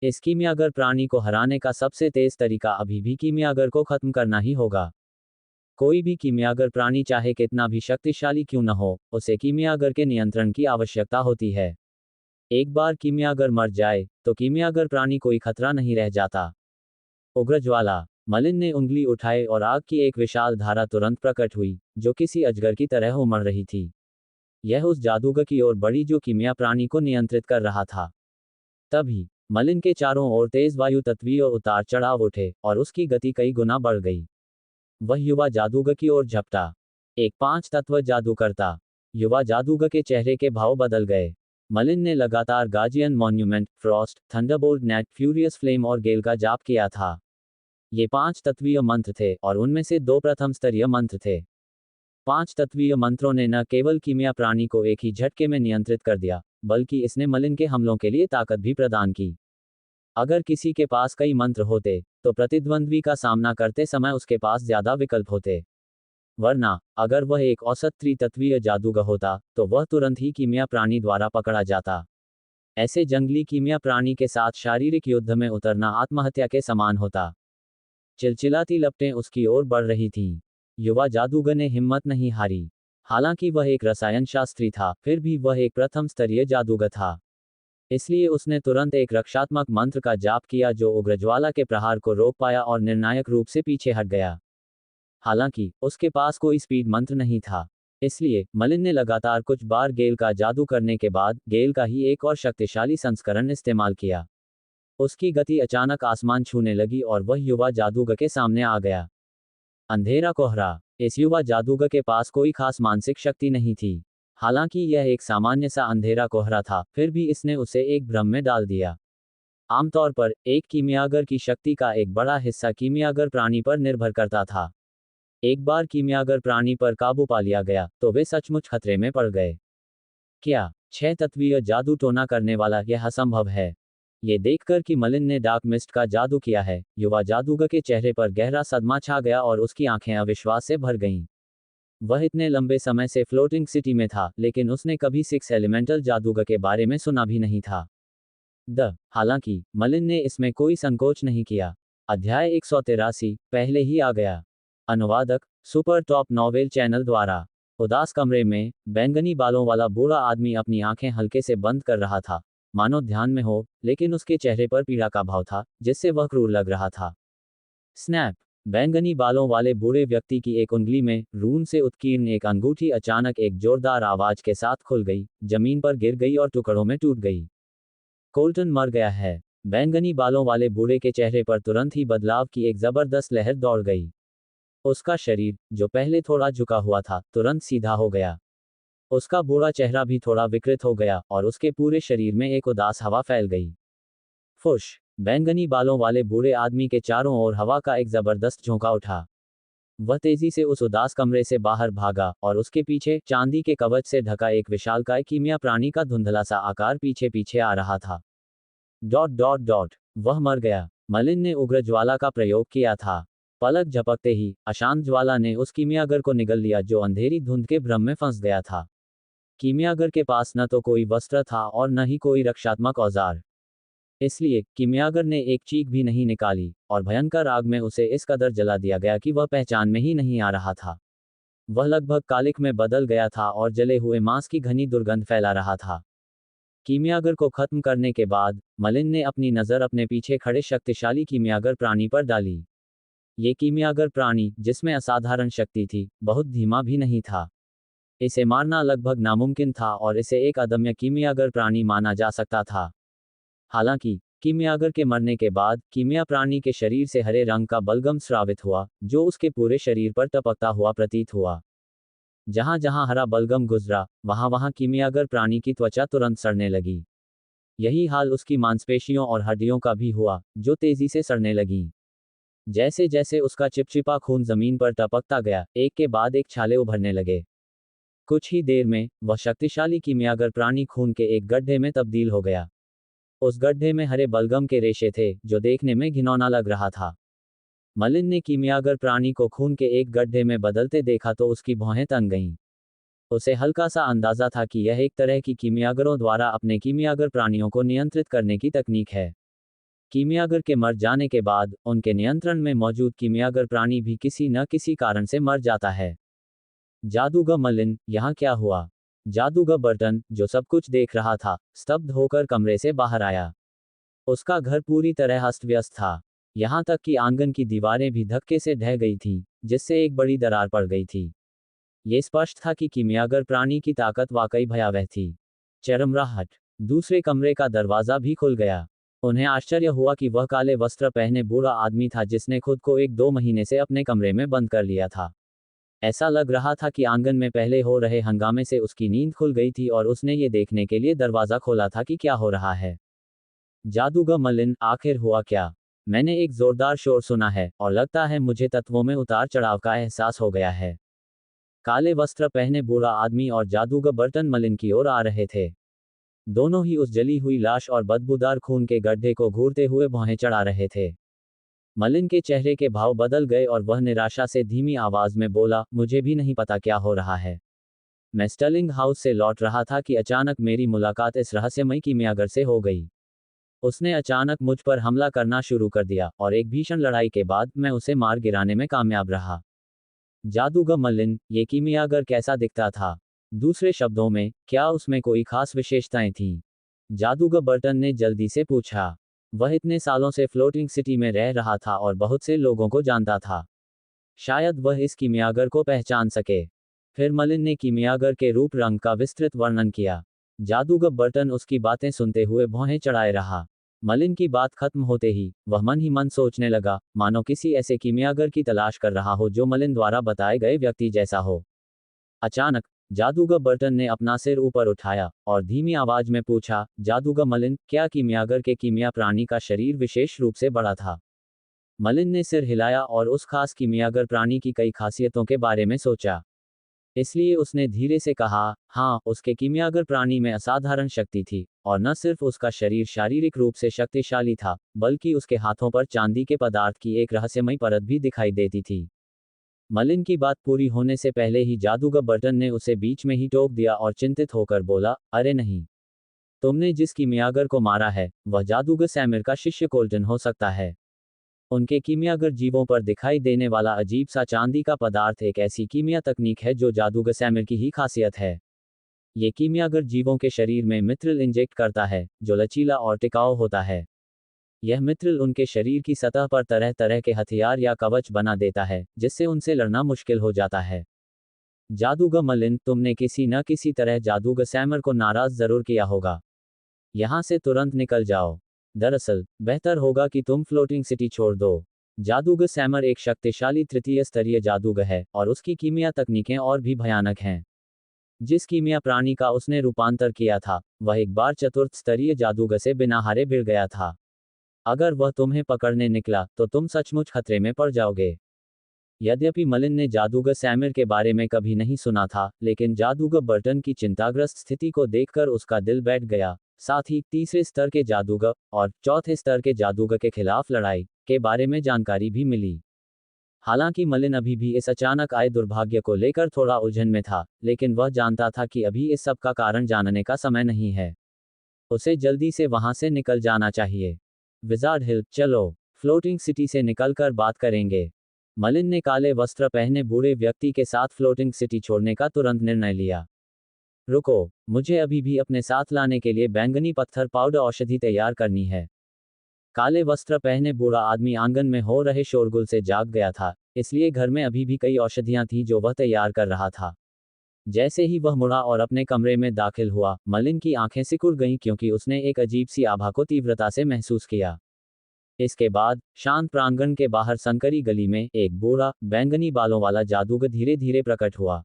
इस कीमियागर प्राणी को हराने का सबसे तेज तरीका अभी भी कीमियागर को खत्म करना ही होगा। कोई भी कीमियागर प्राणी चाहे कितना भी शक्तिशाली क्यों न हो, उसे कीमियागर के नियंत्रण की आवश्यकता होती है। एक बार कीमियागर मर जाए तो कीमियागर प्राणी कोई खतरा नहीं रह जाता। उग्र ज्वाला! मलिन ने उंगली उठाई और आग की एक विशाल धारा तुरंत प्रकट हुई, जो किसी अजगर की तरह उमड़ रही थी। यह उस जादूगर की ओर बढ़ी जो कीमिया प्राणी को नियंत्रित कर रहा था। तभी मलिन के चारों ओर तेज वायु तत्वीय उतार चढ़ाव उठे और उसकी गति कई गुना बढ़ गई। वह युवा जादूगर की ओर झपटा। एक 5 तत्व जादूकरता! युवा जादूगर के चेहरे के भाव बदल गए। मलिन ने लगातार guardian monument, Frost, Thunderbolt net, furious flame और गेल का जाप किया था। ये 5 तत्वीय मंत्र थे और उनमें से 2 प्रथम स्तरीय मंत्र थे। 5 तत्वीय मंत्रों ने न केवल कीमिया प्राणी को एक ही झटके में नियंत्रित कर दिया, बल्कि इसने मलिन के हमलों के लिए ताकत भी प्रदान की। अगर किसी के पास कई मंत्र होते, तो प्रतिद्वंद्वी का सामना करते समय उसके पास ज्यादा विकल्प होते। वरना, अगर वह एक औसत त्रितत्वीय जादूगर होता, तो वह तुरंत ही कीमिया प्राणी द्वारा पकड़ा जाता। ऐसे जंगली कीमिया प्राणी के साथ शारीरिक युद्ध में उतरना आत्महत्या के समान होता। चिलचिलाती लपटें उसकी ओर बढ़ रही थीं। युवा जादूगर ने हिम्मत नहीं हारी। हालांकि वह एक रसायन शास्त्री था, फिर भी वह एक प्रथम स्तरीय जादूगर था। इसलिए उसने तुरंत एक रक्षात्मक मंत्र का जाप किया जो उग्रज्वाला के प्रहार को रोक पाया और निर्णायक रूप से पीछे हट गया। हालांकि उसके पास कोई स्पीड मंत्र नहीं था। इसलिए मलिन ने लगातार कुछ बार गेल का जादू करने के बाद गेल का ही एक और शक्तिशाली संस्करण इस्तेमाल किया। उसकी गति अचानक आसमान छूने लगी और वह युवा जादूगर के सामने आ गया। अंधेरा कोहरा! इस युवा जादूगर के पास कोई खास मानसिक शक्ति नहीं थी। हालांकि यह एक सामान्य सा अंधेरा कोहरा था, फिर भी इसने उसे एक भ्रम में डाल दिया। आमतौर पर एक कीमियागर की शक्ति का एक बड़ा हिस्सा कीमियागर प्राणी पर निर्भर करता था। एक बार कीमियागर प्राणी पर काबू पा लिया गया तो वे सचमुच खतरे में पड़ गए। क्या 6 तत्वीय जादू टोना करने वाला यह असंभव है? ये देखकर कि मलिन ने डार्क मिस्ट का जादू किया है, युवा जादूगर के चेहरे पर गहरा सदमा छा गया और उसकी आंखें अविश्वास से भर गईं। वह इतने लंबे समय से फ्लोटिंग सिटी में था, लेकिन उसने कभी 6 एलिमेंटल जादूगर के बारे में सुना भी नहीं था। हालांकि मलिन ने इसमें कोई संकोच नहीं किया। अध्याय 183 पहले ही आ गया। अनुवादक सुपर टॉप नॉवेल चैनल द्वारा। उदास कमरे में बैंगनी बालों वाला बूढ़ा आदमी अपनी आंखें हल्के से बंद कर रहा था, मानो ध्यान में हो, लेकिन उसके चेहरे पर पीड़ा का भाव था जिससे वह क्रूर लग रहा था। स्नैप! बैंगनी बालों वाले बूढ़े व्यक्ति की एक उंगली में रून से उत्कीर्ण एक अंगूठी अचानक एक जोरदार आवाज के साथ खुल गई, जमीन पर गिर गई और टुकड़ों में टूट गई। कोल्टन मर गया है। बैंगनी बालों वाले बूढ़े के चेहरे पर तुरंत ही बदलाव की एक जबरदस्त लहर दौड़ गई। उसका शरीर, जो पहले थोड़ा झुका हुआ था, तुरंत सीधा हो गया। उसका बूढ़ा चेहरा भी थोड़ा विकृत हो गया और उसके पूरे शरीर में एक उदास हवा फैल गई। फुश! बैंगनी बालों वाले बूढ़े आदमी के चारों ओर हवा का एक जबरदस्त झोंका उठा। वह तेजी से उस उदास कमरे से बाहर भागा और उसके पीछे चांदी के कवच से ढका एक विशालकाय कीमिया प्राणी का धुंधला सा आकार पीछे पीछे आ रहा था। वह मर गया। मलिन ने उग्र ज्वाला का प्रयोग किया था। पलक झपकते ही अशांत ज्वाला ने उस कीमियागर को निगल लिया जो अंधेरी धुंध के भ्रम में फंस गया था। कीमियागर के पास न तो कोई वस्त्र था और न ही कोई रक्षात्मक औजार। इसलिए कीमियागर ने एक चीख भी नहीं निकाली और भयंकर आग में उसे इस कदर जला दिया गया कि वह पहचान में ही नहीं आ रहा था। वह लगभग कालिक में बदल गया था और जले हुए मांस की घनी दुर्गंध फैला रहा था। कीमियागर को खत्म करने के बाद मलिन ने अपनी नज़र अपने पीछे खड़े शक्तिशाली कीमियागर प्राणी पर डाली। ये कीमियागर प्राणी, जिसमें असाधारण शक्ति थी, बहुत धीमा भी नहीं था। इसे मारना लगभग नामुमकिन था और इसे एक अदम्य कीमियागर प्राणी माना जा सकता था। हालांकि कीमियागर के मरने के बाद कीमिया प्राणी के शरीर से हरे रंग का बलगम स्रावित हुआ, जो उसके पूरे शरीर पर टपकता हुआ प्रतीत हुआ। जहां जहां हरा बलगम गुजरा, वहां वहां कीमियागर प्राणी की त्वचा तुरंत सड़ने लगी। यही हाल उसकी मांसपेशियों और हड्डियों का भी हुआ, जो तेजी से सड़ने लगीं। जैसे जैसे उसका चिपचिपा खून जमीन पर टपकता गया, एक के बाद एक छाले उभरने लगे। कुछ ही देर में वह शक्तिशाली कीमियागर प्राणी खून के एक गड्ढे में तब्दील हो गया। उस गड्ढे में हरे बलगम के रेशे थे, जो देखने में घिनौना लग रहा था। मलिन ने कीमियागर प्राणी को खून के एक गड्ढे में बदलते देखा तो उसकी भौहें तन गईं। उसे हल्का सा अंदाजा था कि यह एक तरह की कीमियागरों द्वारा अपने कीमियागर प्राणियों को नियंत्रित करने की तकनीक है। कीमियागर के मर जाने के बाद उनके नियंत्रण में मौजूद कीमियागर प्राणी भी किसी न किसी कारण से मर जाता है। जादूगर मलिन, यहाँ क्या हुआ? जादूगर बर्टन, जो सब कुछ देख रहा था, स्तब्ध होकर कमरे से बाहर आया। उसका घर पूरी तरह अस्त व्यस्त था। यहाँ तक कि आंगन की दीवारें भी धक्के से ढह गई थीं, जिससे एक बड़ी दरार पड़ गई थी। ये स्पष्ट था कि कीमियागर प्राणी की ताकत वाकई भयावह थी। चरमराहट! दूसरे कमरे का दरवाजा भी खुल गया। उन्हें आश्चर्य हुआ कि वह काले वस्त्र पहने बूढ़ा आदमी था जिसने खुद को 1-2 महीने से अपने कमरे में बंद कर लिया था। ऐसा लग रहा था कि आंगन में पहले हो रहे हंगामे से उसकी नींद खुल गई थी और उसने ये देखने के लिए दरवाजा खोला था कि क्या हो रहा है। जादूगर मलिन, आखिर हुआ क्या? मैंने एक जोरदार शोर सुना है और लगता है मुझे तत्वों में उतार चढ़ाव का एहसास हो गया है। काले वस्त्र पहने बूढ़ा आदमी और जादूगर बर्टन मलिन की ओर आ रहे थे। दोनों ही उस जली हुई लाश और बदबूदार खून के गड्ढे को घूरते हुए भौहें चढ़ा रहे थे। मलिन के चेहरे के भाव बदल गए और वह निराशा से धीमी आवाज में बोला, मुझे भी नहीं पता क्या हो रहा है। मैं स्टर्लिंग हाउस से लौट रहा था कि अचानक मेरी मुलाकात इस रहस्यमयी कीमियागर से हो गई। उसने अचानक मुझ पर हमला करना शुरू कर दिया और एक भीषण लड़ाई के बाद मैं उसे मार गिराने में कामयाब रहा। जादूगर मलिन, ये कीमियागर कैसा दिखता था? दूसरे शब्दों में, क्या उसमें कोई खास विशेषताएं थीं? जादूगर बर्टन ने जल्दी से पूछा। वह इतने सालों से फ्लोटिंग सिटी में रह रहा था और बहुत से लोगों को जानता था। शायद वह इस कीमियागर को पहचान सके। फिर मलिन ने कीमियागर के रूप रंग का विस्तृत वर्णन किया। जादूगर बर्टन उसकी बातें सुनते हुए भौहें चढ़ाए रहा। मलिन की बात खत्म होते ही वह मन ही मन सोचने लगा, मानो किसी ऐसे कीमियागर की तलाश कर रहा हो जो मलिन द्वारा बताए गए व्यक्ति जैसा हो। अचानक जादूगर बर्टन ने अपना सिर ऊपर उठाया और धीमी आवाज में पूछा, जादूगर मलिन, क्या कीमियागर के कीमिया प्राणी का शरीर विशेष रूप से बड़ा था? मलिन ने सिर हिलाया और उस खास कीमियागर प्राणी की कई खासियतों के बारे में सोचा। इसलिए उसने धीरे से कहा, हाँ, उसके कीमियागर प्राणी में असाधारण शक्ति थी, और न सिर्फ उसका शरीर शारीरिक रूप से शक्तिशाली था, बल्कि उसके हाथों पर चांदी के पदार्थ की एक रहस्यमयी परत भी दिखाई देती थी। मलिन की बात पूरी होने से पहले ही जादूगर बर्टन ने उसे बीच में ही टोक दिया और चिंतित होकर बोला, अरे नहीं, तुमने जिस कीमियागर को मारा है, वह जादूगर सैमिर का शिष्य कोल्टन हो सकता है। उनके कीमियागर जीवों पर दिखाई देने वाला अजीब सा चांदी का पदार्थ एक ऐसी कीमिया तकनीक है जो जादूगर सैमिर की ही खासियत है। ये कीमियागर जीवों के शरीर में मित्रिल इंजेक्ट करता है, जो लचीला और टिकाऊ होता है। यह मित्रिल उनके शरीर की सतह पर तरह तरह के हथियार या कवच बना देता है, जिससे उनसे लड़ना मुश्किल हो जाता है। जादूगर मलिन, तुमने किसी न किसी तरह जादूगर सैमर को नाराज जरूर किया होगा। यहाँ से तुरंत निकल जाओ। दरअसल, बेहतर होगा कि तुम फ्लोटिंग सिटी छोड़ दो। जादूगर सैमर एक शक्तिशाली तृतीय स्तरीय जादूगर है, और उसकी कीमिया तकनीकें और भी भयानक हैं। जिस कीमिया प्राणी का उसने रूपांतर किया था, वह एक बार चतुर्थ स्तरीय जादूगर से बिना हारे भिड़ गया था। अगर वह तुम्हें पकड़ने निकला, तो तुम सचमुच खतरे में पड़ जाओगे। यद्यपि मलिन ने जादूगर सैमिर के बारे में कभी नहीं सुना था, लेकिन जादूगर बर्टन की चिंताग्रस्त स्थिति को देखकर उसका दिल बैठ गया। साथ ही तीसरे स्तर के जादूगर और चौथे स्तर के जादूगर के खिलाफ लड़ाई के बारे में जानकारी भी मिली। हालांकि मलिन अभी भी इस अचानक आए दुर्भाग्य को लेकर थोड़ा उलझन में था, लेकिन वह जानता था कि अभी इस सब का कारण जानने का समय नहीं है। उसे जल्दी से वहां से निकल जाना चाहिए। विजार्ड हिल, चलो, फ्लोटिंग सिटी से निकलकर बात करेंगे। मलिन ने काले वस्त्र पहने बूढ़े व्यक्ति के साथ फ्लोटिंग सिटी छोड़ने का तुरंत निर्णय लिया। रुको, मुझे अभी भी अपने साथ लाने के लिए बैंगनी पत्थर पाउडर औषधि तैयार करनी है। काले वस्त्र पहने बूढ़ा आदमी आंगन में हो रहे शोरगुल से जाग गया था, इसलिए घर में अभी भी कई औषधियां थीं जो वह तैयार कर रहा था। जैसे ही वह मुड़ा और अपने कमरे में दाखिल हुआ, मलिन की आंखें सिकुड़ गईं क्योंकि उसने एक अजीब सी आभा को तीव्रता से महसूस किया। इसके बाद, शांत प्रांगण के बाहर संकरी गली में एक बूढ़ा, बैंगनी बालों वाला जादूगर धीरे धीरे प्रकट हुआ।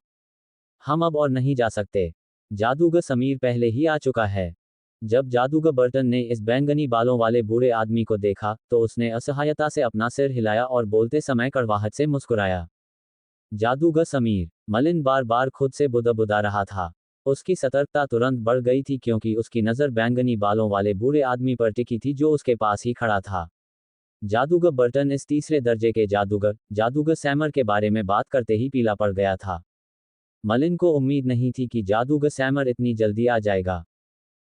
हम अब और नहीं जा सकते। जादूगर समीर पहले ही आ चुका है। जब जादूगर बर्टन ने इस बैंगनी बालों वाले बूढ़े आदमी को देखा, तो उसने असहायता से अपना सिर हिलाया और बोलते समय कड़वाहट से मुस्कुराया। जादूगर समीर, मलिन बार बार खुद से बुदा रहा था। उसकी सतर्कता तुरंत बढ़ गई थी क्योंकि उसकी नज़र बैंगनी बालों वाले बूढ़े आदमी पर टिकी थी जो उसके पास ही खड़ा था। जादूगर बर्टन इस तीसरे दर्जे के जादूगर सैमर के बारे में बात करते ही पीला पड़ गया था। मलिन को उम्मीद नहीं थी कि जादूगर सैमर इतनी जल्दी आ जाएगा।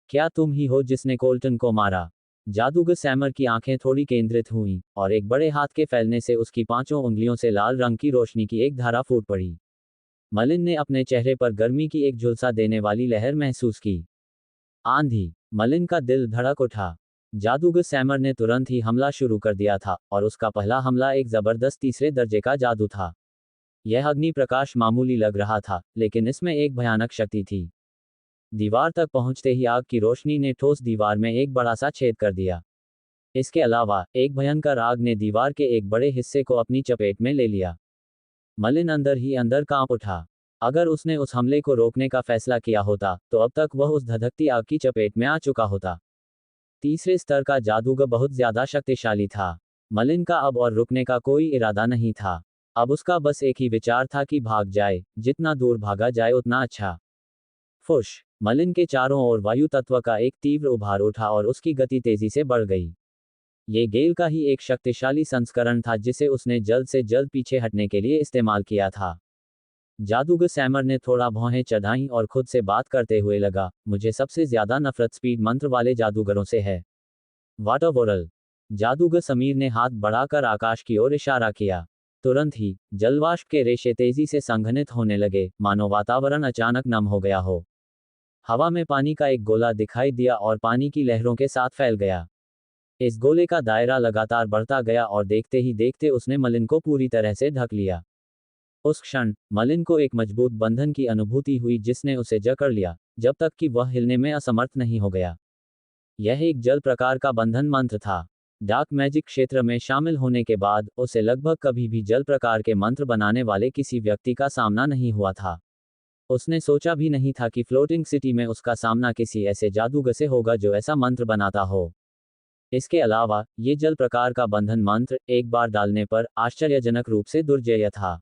क्या तुम ही हो जिसने कोल्टन को मारा? जादूगर सैमर की आंखें थोड़ी केंद्रित हुईं, और एक बड़े हाथ के फैलने से उसकी 5 उंगलियों से लाल रंग की रोशनी की एक धारा फूट पड़ी। मलिन ने अपने चेहरे पर गर्मी की एक झुलसा देने वाली लहर महसूस की। आंधी। मलिन का दिल धड़क उठा। जादूगर सैमर ने तुरंत ही हमला शुरू कर दिया था, और उसका पहला हमला एक जबरदस्त तीसरे दर्जे का जादू था। यह अग्नि प्रकाश मामूली लग रहा था, लेकिन इसमें एक भयानक शक्ति थी। दीवार तक पहुंचते ही आग की रोशनी ने ठोस दीवार में एक बड़ा सा छेद कर दिया। इसके अलावा, एक भयंकर आग ने दीवार के एक बड़े हिस्से को अपनी चपेट में ले लिया। मलिन अंदर ही अंदर कांप उठा। अगर उसने उस हमले को रोकने का फैसला किया होता, तो अब तक वह उस धधकती आग की चपेट में आ चुका होता। तीसरे स्तर का जादूगर बहुत ज्यादा शक्तिशाली था। मलिन का अब और रुकने का कोई इरादा नहीं था। अब उसका बस एक ही विचार था कि भाग जाए, जितना दूर भागा जाए उतना अच्छा। फुश। मलिन के चारों ओर वायु तत्व का एक तीव्र उभार उठा और उसकी गति तेजी से बढ़ गई। ये गेल का ही एक शक्तिशाली संस्करण था जिसे उसने जल्द से जल्द पीछे हटने के लिए इस्तेमाल किया था। जादूगर सैमर ने थोड़ा भौहें चढ़ाईं और खुद से बात करते हुए लगा, मुझे सबसे ज्यादा नफरत स्पीड मंत्र वाले जादूगरों से है। Water whorl. जादूगर समीर ने हाथ बढ़ाकर आकाश की ओर इशारा किया। तुरंत ही, जलवाष्प के रेशे तेजी से संघनित होने लगे, मानो वातावरण अचानक नम हो गया हो। हवा में पानी का एक गोला दिखाई दिया और पानी की लहरों के साथ फैल गया। इस गोले का दायरा लगातार बढ़ता गया और देखते ही देखते उसने मलिन को पूरी तरह से ढक लिया। उस क्षण, मलिन को एक मजबूत बंधन की अनुभूति हुई जिसने उसे जकड़ लिया, जब तक कि वह हिलने में असमर्थ नहीं हो गया। यह एक जल प्रकार का बंधन मंत्र था। डार्क मैजिक क्षेत्र में शामिल होने के बाद, उसे लगभग कभी भी जल प्रकार के मंत्र बनाने वाले किसी व्यक्ति का सामना नहीं हुआ था। उसने सोचा भी नहीं था कि फ्लोटिंग सिटी में उसका सामना किसी ऐसे जादूगर से होगा जो ऐसा मंत्र बनाता हो। इसके अलावा ये जल प्रकार का बंधन मंत्र एक बार डालने पर आश्चर्यजनक रूप से दुर्जेय था।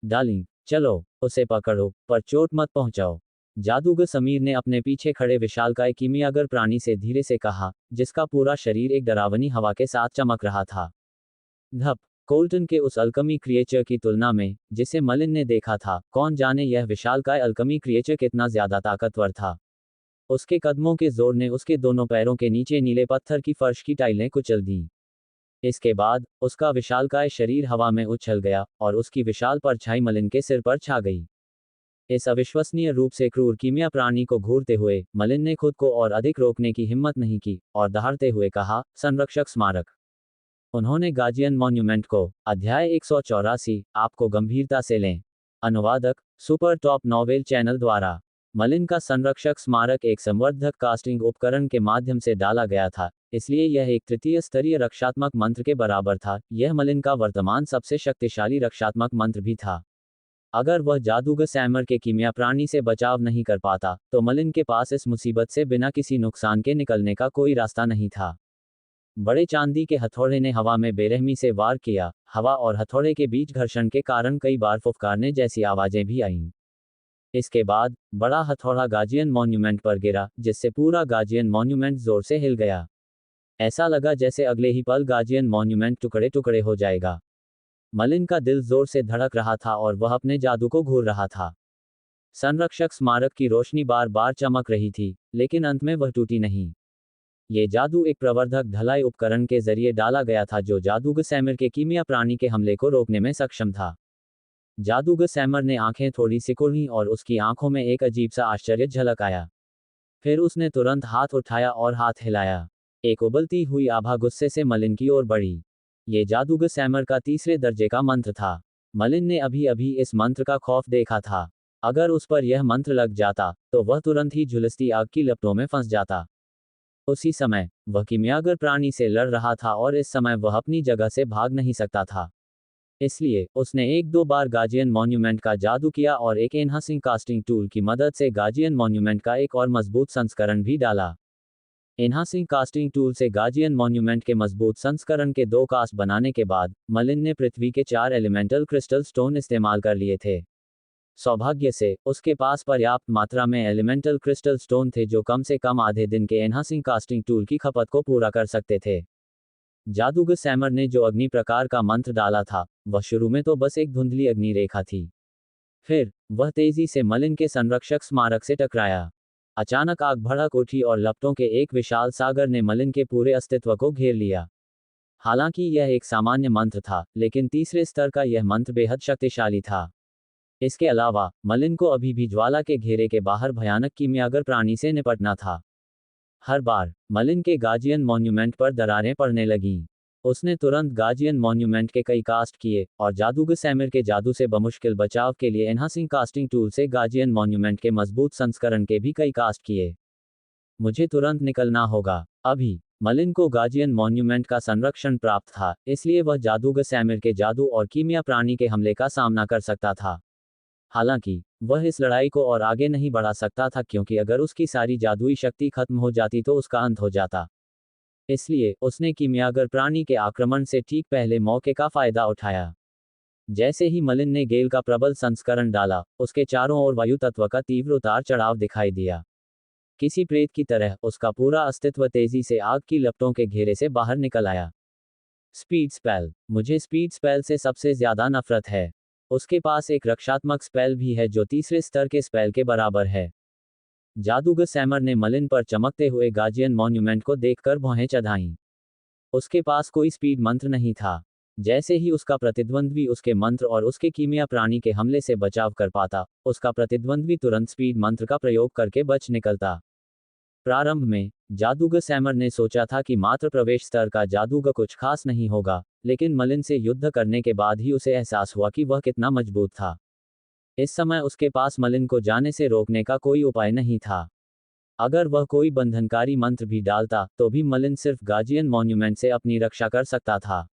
डार्लिंग, चलो, उसे पकड़ो, पर चोट मत पहुंचाओ। जादूगर समीर ने अपने पीछे खड़े विशालकाय कीमियागर प्राणी से धीरे से कहा, जिसका पूरा शरीर एक डरावनी हवा के साथ चमक रहा था। धप। कोल्टन के उस अल्कमी क्रिएचर की तुलना में जिसे मलिन ने देखा था, कौन जाने यह विशालकाय अल्कमी क्रिएचर कितना ज्यादा ताकतवर था। उसके कदमों के जोर ने उसके दोनों पैरों के नीचे नीले पत्थर की फर्श की टाइलें कुचल दीं। इसके बाद उसका विशालकाय शरीर हवा में उछल गया और उसकी विशाल परछाई मलिन के सिर पर छा गई। इस अविश्वसनीय रूप से क्रूर कीमिया प्राणी को घूरते हुए मलिन ने खुद को और अधिक रोकने की हिम्मत नहीं की और दहाड़ते हुए कहा, संरक्षक स्मारक। उन्होंने गार्जियन मॉन्यूमेंट को, अध्याय 184, आपको गंभीरता से लें। अनुवादक, सुपर टॉप नॉवेल चैनल द्वारा। मलिन का संरक्षक स्मारक एक संवर्धक कास्टिंग उपकरण के माध्यम से डाला गया था, इसलिए यह एक तृतीय स्तरीय रक्षात्मक मंत्र के बराबर था। यह मलिन का वर्तमान सबसे शक्तिशाली रक्षात्मक मंत्र भी था। अगर वह जादूगर सैमर के कीमिया प्राणी से बचाव नहीं कर पाता, तो मलिन के पास इस मुसीबत से बिना किसी नुकसान के निकलने का कोई रास्ता नहीं था। बड़े चांदी के हथौड़े ने हवा में बेरहमी से वार किया। हवा और हथौड़े के बीच घर्षण के कारण कई बार फुफकारने जैसी आवाजें भी आईं। इसके बाद बड़ा हथौड़ा गार्जियन मॉन्यूमेंट पर गिरा, जिससे पूरा गार्जियन मॉन्यूमेंट जोर से हिल गया। ऐसा लगा जैसे अगले ही पल गार्जियन मॉन्यूमेंट टुकड़े टुकड़े हो जाएगा। मलिन का दिल जोर से धड़क रहा था और वह अपने जादू को घूर रहा था। संरक्षक स्मारक की रोशनी बार बार चमक रही थी, लेकिन अंत में वह टूटी नहीं। ये जादू एक प्रवर्धक ढलाई उपकरण के जरिए डाला गया था जो जादूगर सैमर के कीमिया प्राणी के हमले को रोकने में सक्षम था। जादूगर सैमर ने आंखें थोड़ी सिकुड़ी और उसकी आंखों में एक अजीब सा आश्चर्य झलक आया। फिर उसने तुरंत हाथ उठाया और हाथ हिलाया। एक उबलती हुई आभा गुस्से से मलिन की ओर बढ़ी। ये जादूगर सैमर का तीसरे दर्जे का मंत्र था। मलिन ने अभी अभी इस मंत्र का खौफ देखा था। अगर उस पर यह मंत्र लग जाता, तो वह तुरंत ही झुलसती आग की लपटों में फंस जाता। उसी समय वह कीमियागर प्राणी से लड़ रहा था और इस समय वह अपनी जगह से भाग नहीं सकता था। इसलिए उसने एक दो बार गार्जियन मॉन्यूमेंट का जादू किया और एक एनहांसिंग कास्टिंग टूल की मदद से गार्जियन मॉन्यूमेंट का एक और मजबूत संस्करण भी डाला। एनहांसिंग कास्टिंग टूल से गार्जियन मॉन्यूमेंट के मजबूत संस्करण के 2 कास्ट बनाने के बाद मलिन ने पृथ्वी के 4 एलिमेंटल क्रिस्टल स्टोन इस्तेमाल कर लिए थे। सौभाग्य से उसके पास पर्याप्त मात्रा में एलिमेंटल क्रिस्टल स्टोन थे जो कम से कम आधे दिन के एनहांसिंग कास्टिंग टूल की खपत को पूरा कर सकते थे। जादूगर सैमर ने जो अग्नि प्रकार का मंत्र डाला था, वह शुरू में तो बस एक धुंधली अग्नि रेखा थी। फिर वह तेजी से मलिन के संरक्षक स्मारक से टकराया। अचानक आग भड़क उठी और लपटों के एक विशाल सागर ने मलिन के पूरे अस्तित्व को घेर लिया। हालांकि यह एक सामान्य मंत्र था, लेकिन तीसरे स्तर का यह मंत्र बेहद शक्तिशाली था। इसके अलावा मलिन को अभी भी ज्वाला के घेरे के बाहर भयानक कीमियागर प्राणी से निपटना था। हर बार मलिन के गार्जियन मॉन्यूमेंट पर दरारें पड़ने लगीं। उसने तुरंत गार्जियन मॉन्यूमेंट के कई कास्ट किए और जादूगर सैमर के जादू से बमुश्किल बचाव के लिए एनहांसिंग कास्टिंग टूल से गार्जियन मॉन्यूमेंट के मजबूत संस्करण के भी कई कास्ट किए। मुझे तुरंत निकलना होगा, अभी। मलिन को गार्जियन मॉन्यूमेंट का संरक्षण प्राप्त था, इसलिए वह जादूगर सैमर के जादू और कीमिया प्राणी के हमले का सामना कर सकता था। हालांकि वह इस लड़ाई को और आगे नहीं बढ़ा सकता था क्योंकि अगर उसकी सारी जादुई शक्ति खत्म हो जाती तो उसका अंत हो जाता। इसलिए उसने कीमियागर प्राणी के आक्रमण से ठीक पहले मौके का फायदा उठाया। जैसे ही मलिन ने गेल का प्रबल संस्करण डाला, उसके चारों ओर वायु तत्व का तीव्र उतार चढ़ाव दिखाई दिया। किसी प्रेत की तरह उसका पूरा अस्तित्व तेजी से आग की लपटों के घेरे से बाहर निकल आया। Speed spell. मुझे स्पीड स्पेल से सबसे ज्यादा नफरत है। उसके पास एक रक्षात्मक स्पेल भी है जो तीसरे स्तर के स्पेल के बराबर है। जादूगर सैमर ने मलिन पर चमकते हुए गार्जियन मॉन्यूमेंट को देखकर भौहें चढ़ाईं। उसके पास कोई स्पीड मंत्र नहीं था। जैसे ही उसका प्रतिद्वंद्वी उसके मंत्र और उसके कीमिया प्राणी के हमले से बचाव कर पाता, उसका प्रतिद्वंद्वी तुरंत स्पीड मंत्र का प्रयोग करके बच निकलता। प्रारंभ में जादूगर सैमर ने सोचा था कि मात्र प्रवेश स्तर का जादूगर कुछ खास नहीं होगा, लेकिन मलिन से युद्ध करने के बाद ही उसे एहसास हुआ कि वह कितना मजबूत था। इस समय उसके पास मलिन को जाने से रोकने का कोई उपाय नहीं था। अगर वह कोई बंधनकारी मंत्र भी डालता, तो भी मलिन सिर्फ गार्जियन मॉन्यूमेंट से अपनी रक्षा कर सकता था।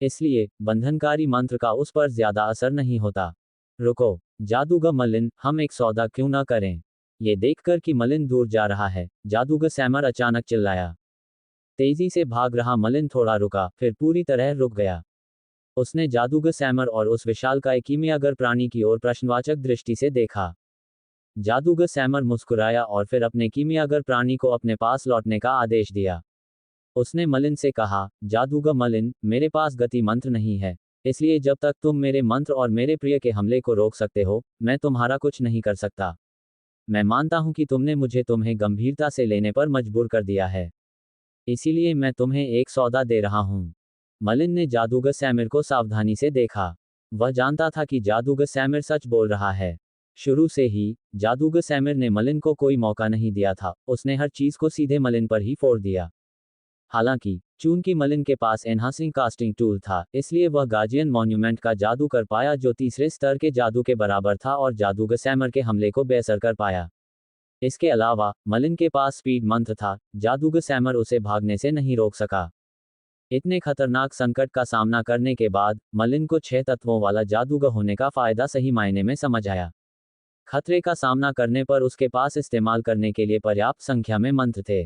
इसलिए बंधनकारी मंत्र का उस पर ज्यादा असर नहीं होता। रुको, जादूगर मलिन, हम एक सौदा क्यों न करें? ये देखकर कि मलिन दूर जा रहा है, जादूगर सैमर अचानक चिल्लाया। तेजी से भाग रहा मलिन थोड़ा रुका, फिर पूरी तरह रुक गया। उसने जादूगर सैमर और उस विशालकाय कीमियागर प्राणी की ओर प्रश्नवाचक दृष्टि से देखा। जादूगर सैमर मुस्कुराया और फिर अपने कीमियागर प्राणी को अपने पास लौटने का आदेश दिया। उसने मलिन से कहा, जादूगर मलिन, मेरे पास गति मंत्र नहीं है, इसलिए जब तक तुम मेरे मंत्र और मेरे प्रिय के हमले को रोक सकते हो, मैं तुम्हारा कुछ नहीं कर सकता। मैं मानता हूं कि तुमने मुझे तुम्हें गंभीरता से लेने पर मजबूर कर दिया है, इसीलिए मैं तुम्हें एक सौदा दे रहा हूं। मलिन ने जादूगर सैमिर को सावधानी से देखा। वह जानता था कि जादूगर सैमिर सच बोल रहा है। शुरू से ही जादूगर सैमिर ने मलिन को कोई मौका नहीं दिया था, उसने हर चीज को सीधे मलिन पर ही फोड़ दिया। हालांकि चूंकि मलिन के पास एनहांसिंग कास्टिंग टूल था, इसलिए वह गार्जियन मॉन्यूमेंट का जादू कर पाया जो तीसरे स्तर के जादू के बराबर था और जादूगर सैमर के हमले को बेअसर कर पाया। इसके अलावा मलिन के पास स्पीड मंत्र था, जादूगर सैमर उसे भागने से नहीं रोक सका। इतने खतरनाक संकट का सामना करने के बाद मलिन को 6 तत्वों वाला जादूगर होने का फायदा सही मायने में समझ आया। खतरे का सामना करने पर उसके पास इस्तेमाल करने के लिए पर्याप्त संख्या में मंत्र थे।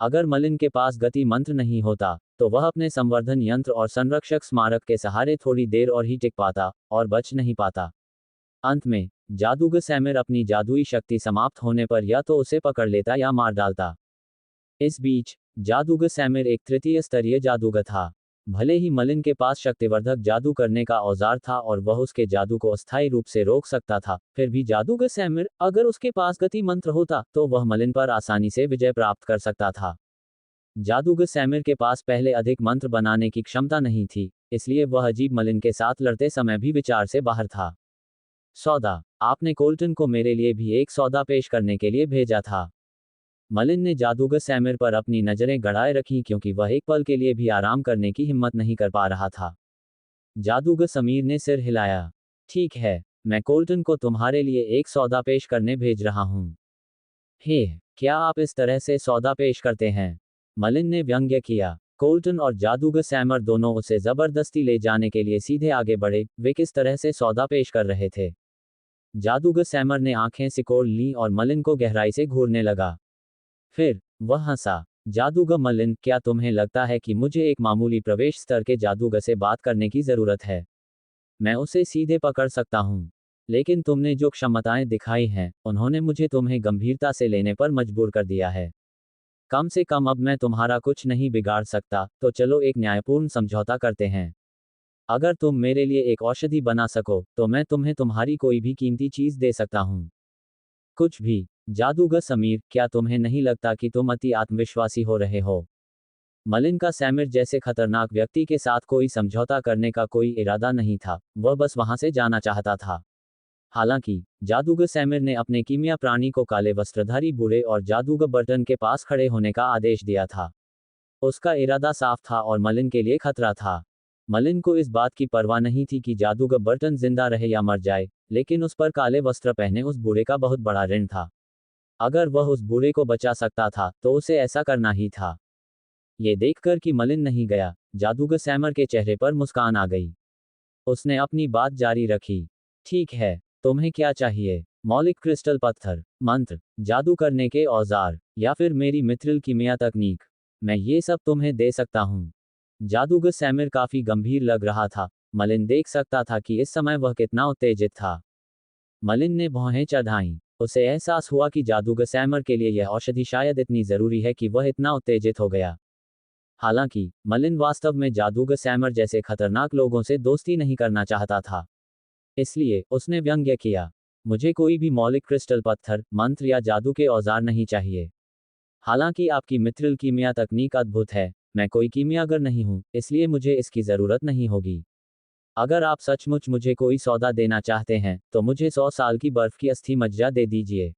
अगर मलिन के पास गति मंत्र नहीं होता, तो वह अपने संवर्धन यंत्र और संरक्षक स्मारक के सहारे थोड़ी देर और ही टिक पाता, और बच नहीं पाता। अंत में जादूगर सैमिर अपनी जादुई शक्ति समाप्त होने पर या तो उसे पकड़ लेता या मार डालता। इस बीच जादूगर सैमिर एक तृतीय स्तरीय जादूगर था। भले ही मलिन के पास शक्तिवर्धक जादू करने का औजार था और वह उसके जादू को अस्थायी रूप से रोक सकता था, फिर भी जादूगर सैमिर, अगर उसके पास गति मंत्र होता, तो वह मलिन पर आसानी से विजय प्राप्त कर सकता था। जादूगर सैमिर के पास पहले अधिक मंत्र बनाने की क्षमता नहीं थी, इसलिए वह अजीब मलिन के साथ लड़ते समय भी विचार से बाहर था। सौदा, आपने कोल्टन को मेरे लिए भी एक सौदा पेश करने के लिए भेजा था। मलिन ने जादूगर सैमिर पर अपनी नजरें गड़ाए रखीं क्योंकि वह एक पल के लिए भी आराम करने की हिम्मत नहीं कर पा रहा था। जादूगर समीर ने सिर हिलाया। ठीक है, मैं कोल्टन को तुम्हारे लिए एक सौदा पेश करने भेज रहा हूं। हे, क्या आप इस तरह से सौदा पेश करते हैं? मलिन ने व्यंग्य किया। कोल्टन और जादूगर सैमर दोनों उसे जबरदस्ती ले जाने के लिए सीधे आगे बढ़े, वे किस तरह से सौदा पेश कर रहे थे? जादूगर सैमर ने आंखें सिकोड़ लीं और मलिन को गहराई से घूरने लगा। फिर वह हंसा। जादूगर मलिन, क्या तुम्हें लगता है कि मुझे एक मामूली प्रवेश स्तर के जादूगर से बात करने की जरूरत है? मैं उसे सीधे पकड़ सकता हूं। लेकिन तुमने जो क्षमताएं दिखाई हैं, उन्होंने मुझे तुम्हें गंभीरता से लेने पर मजबूर कर दिया है। कम से कम अब मैं तुम्हारा कुछ नहीं बिगाड़ सकता, तो चलो एक न्यायपूर्ण समझौता करते हैं। अगर तुम मेरे लिए एक औषधि बना सको, तो मैं तुम्हें तुम्हारी कोई भी कीमती चीज दे सकता हूं। कुछ भी। जादूगर समीर, क्या तुम्हें नहीं लगता कि तुम अति आत्मविश्वासी हो रहे हो? मलिन का सैमिर जैसे खतरनाक व्यक्ति के साथ कोई समझौता करने का कोई इरादा नहीं था, वह बस वहां से जाना चाहता था। हालांकि जादूगर सैमिर ने अपने कीमिया प्राणी को काले वस्त्रधारी बूढ़े और जादूगर बर्टन के पास खड़े होने का आदेश दिया था। उसका इरादा साफ था और मलिन के लिए खतरा था। मलिन को इस बात की परवाह नहीं थी कि जादूगर बर्टन जिंदा रहे या मर जाए, लेकिन उस पर काले वस्त्र पहने उस बूढ़े का बहुत बड़ा ऋण था। अगर वह उस बूढ़े को बचा सकता था, तो उसे ऐसा करना ही था। ये देखकर कि मलिन नहीं गया, जादूगर सैमर के चेहरे पर मुस्कान आ गई। उसने अपनी बात जारी रखी। ठीक है, तुम्हें क्या चाहिए? मौलिक क्रिस्टल पत्थर, मंत्र, जादू करने के औजार, या फिर मेरी मिथ्रिल कीमिया तकनीक? मैं ये सब तुम्हें दे सकता हूँ। जादूगर सैमिर काफी गंभीर लग रहा था। मलिन देख सकता था कि इस समय वह कितना उत्तेजित था। मलिन ने भौहें चढ़ाईं। उसे एहसास हुआ कि जादूगर सैमर के लिए यह औषधि शायद इतनी जरूरी है कि वह इतना उत्तेजित हो गया। हालांकि मलिन वास्तव में जादूगर सैमर जैसे खतरनाक लोगों से दोस्ती नहीं करना चाहता था। इसलिए उसने व्यंग्य किया, मुझे कोई भी मौलिक क्रिस्टल पत्थर, मंत्र या जादू के औजार नहीं चाहिए। हालांकि आपकी मिथ्रिल कीमिया तकनीक अद्भुत है, मैं कोई कीमियागर नहीं हूं, इसलिए मुझे इसकी जरूरत नहीं होगी। अगर आप सचमुच मुझे कोई सौदा देना चाहते हैं, तो मुझे 100 साल की बर्फ की अस्थि मज्जा दे दीजिए।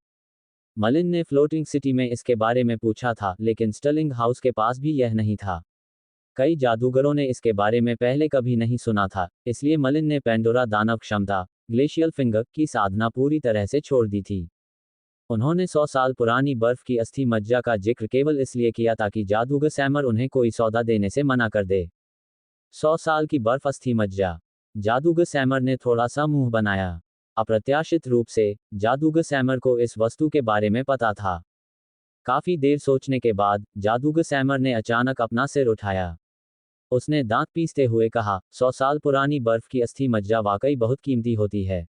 मलिन ने फ्लोटिंग सिटी में इसके बारे में पूछा था, लेकिन स्टर्लिंग हाउस के पास भी यह नहीं था। कई जादूगरों ने इसके बारे में पहले कभी नहीं सुना था, इसलिए मलिन ने पेंडोरा दानव क्षमता, ग्लेशियल फिंगर, की साधना पूरी तरह से छोड़ दी थी। उन्होंने 100 साल पुरानी बर्फ की अस्थि मज्जा का जिक्र केवल इसलिए किया ताकि जादूगर सैमर उन्हें कोई सौदा देने से मना कर दे। 100 साल की बर्फ अस्थि मज्जा। जादूगर सैमर ने थोड़ा सा मुंह बनाया। अप्रत्याशित रूप से जादूगर सैमर को इस वस्तु के बारे में पता था। काफी देर सोचने के बाद जादूगर सैमर ने अचानक अपना सिर उठाया। उसने दांत पीसते हुए कहा, 100 साल पुरानी बर्फ की अस्थि मज्जा वाकई बहुत कीमती होती है।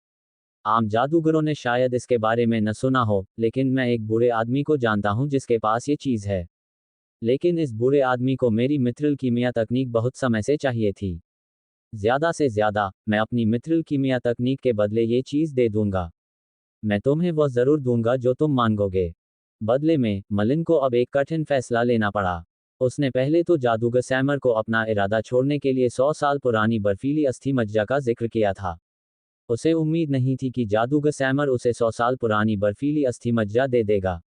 आम जादूगरों ने शायद इसके बारे में न सुना हो, लेकिन मैं एक बूढ़े आदमी को जानता हूं जिसके पास ये चीज है। लेकिन इस बूढ़े आदमी को मेरी मित्रिल कीमिया तकनीक बहुत समय से चाहिए थी। ज्यादा से ज्यादा मैं अपनी मित्रिल कीमिया तकनीक के बदले ये चीज दे दूंगा। मैं तुम्हें वह जरूर दूंगा जो तुम मांगोगे। बदले में मलिन को अब एक कठिन फैसला लेना पड़ा। उसने पहले तो जादूगर सैमर को अपना इरादा छोड़ने के लिए 100 साल पुरानी बर्फीली अस्थि मज्जा का जिक्र किया था। उसे उम्मीद नहीं थी कि जादूगर सैमर उसे 100 साल पुरानी बर्फीली अस्थि मज्जा दे देगा।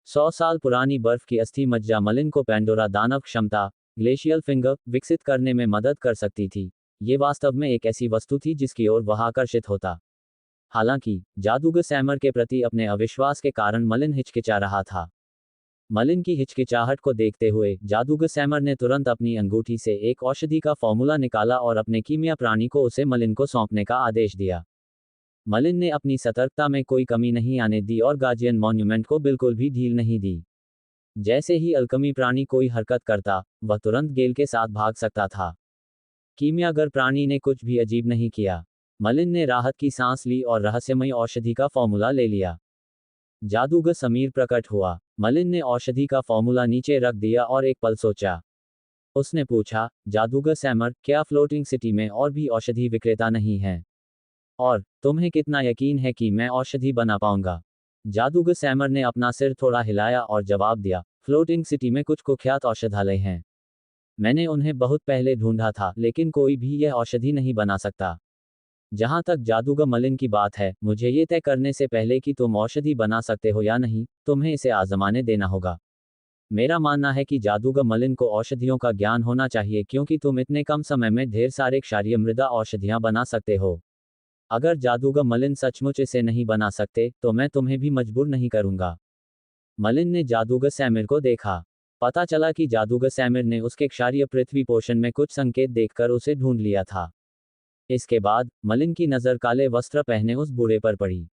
100 साल पुरानी बर्फ की अस्थि मज्जा मलिन को पैंडोरा दानव क्षमता ग्लेशियल फिंगर विकसित करने में मदद कर सकती थी। ये वास्तव में एक ऐसी वस्तु थी जिसकी ओर वह आकर्षित होता। हालांकि जादूगर सैमर के प्रति अपने अविश्वास के कारण मलिन हिचकिचा रहा था। मलिन की हिचकिचाहट को देखते हुए जादूगर सैमर ने तुरंत अपनी अंगूठी से एक औषधि का फॉर्मूला निकाला और अपने कीमिया प्राणी को उसे मलिन को सौंपने का आदेश दिया। मलिन ने अपनी सतर्कता में कोई कमी नहीं आने दी और गार्जियन मॉन्यूमेंट को बिल्कुल भी ढील नहीं दी। जैसे ही अल्कमी प्राणी कोई हरकत करता, वह तुरंत गेल के साथ भाग सकता था। कीमियागर प्राणी ने कुछ भी अजीब नहीं किया। मलिन ने राहत की सांस ली और रहस्यमयी औषधि का फॉर्मूला ले लिया। जादूगर समीर प्रकट हुआ। मलिन ने औषधि का फॉर्मूला नीचे रख दिया और एक पल सोचा। उसने पूछा, जादूगर सैमर, क्या फ्लोटिंग सिटी में और भी औषधि विक्रेता नहीं हैं? और तुम्हें कितना यकीन है कि मैं औषधि बना पाऊंगा? जादूगर सैमर ने अपना सिर थोड़ा हिलाया और जवाब दिया, फ्लोटिंग सिटी में कुछ कुख्यात औषधालय हैं। मैंने उन्हें बहुत पहले ढूंढा था, लेकिन कोई भी यह औषधि नहीं बना सकता। जहां तक जादूगर मलिन की बात है, मुझे ये तय करने से पहले कि तुम औषधि बना सकते हो या नहीं, तुम्हें इसे आजमाने देना होगा। मेरा मानना है कि जादूगर मलिन को औषधियों का ज्ञान होना चाहिए क्योंकि तुम इतने कम समय में ढेर सारे क्षारीय मृदा औषधियां बना सकते हो। अगर जादूगर मलिन सचमुच इसे नहीं बना सकते, तो मैं तुम्हें भी मजबूर नहीं करूंगा। मलिन ने जादूगर सैमिर को देखा। पता चला कि जादूगर सैमिर ने उसके क्षारीय पृथ्वी पोषण में कुछ संकेत देखकर उसे ढूंढ लिया था। इसके बाद मलिन की नजर काले वस्त्र पहने उस बूढ़े पर पड़ी।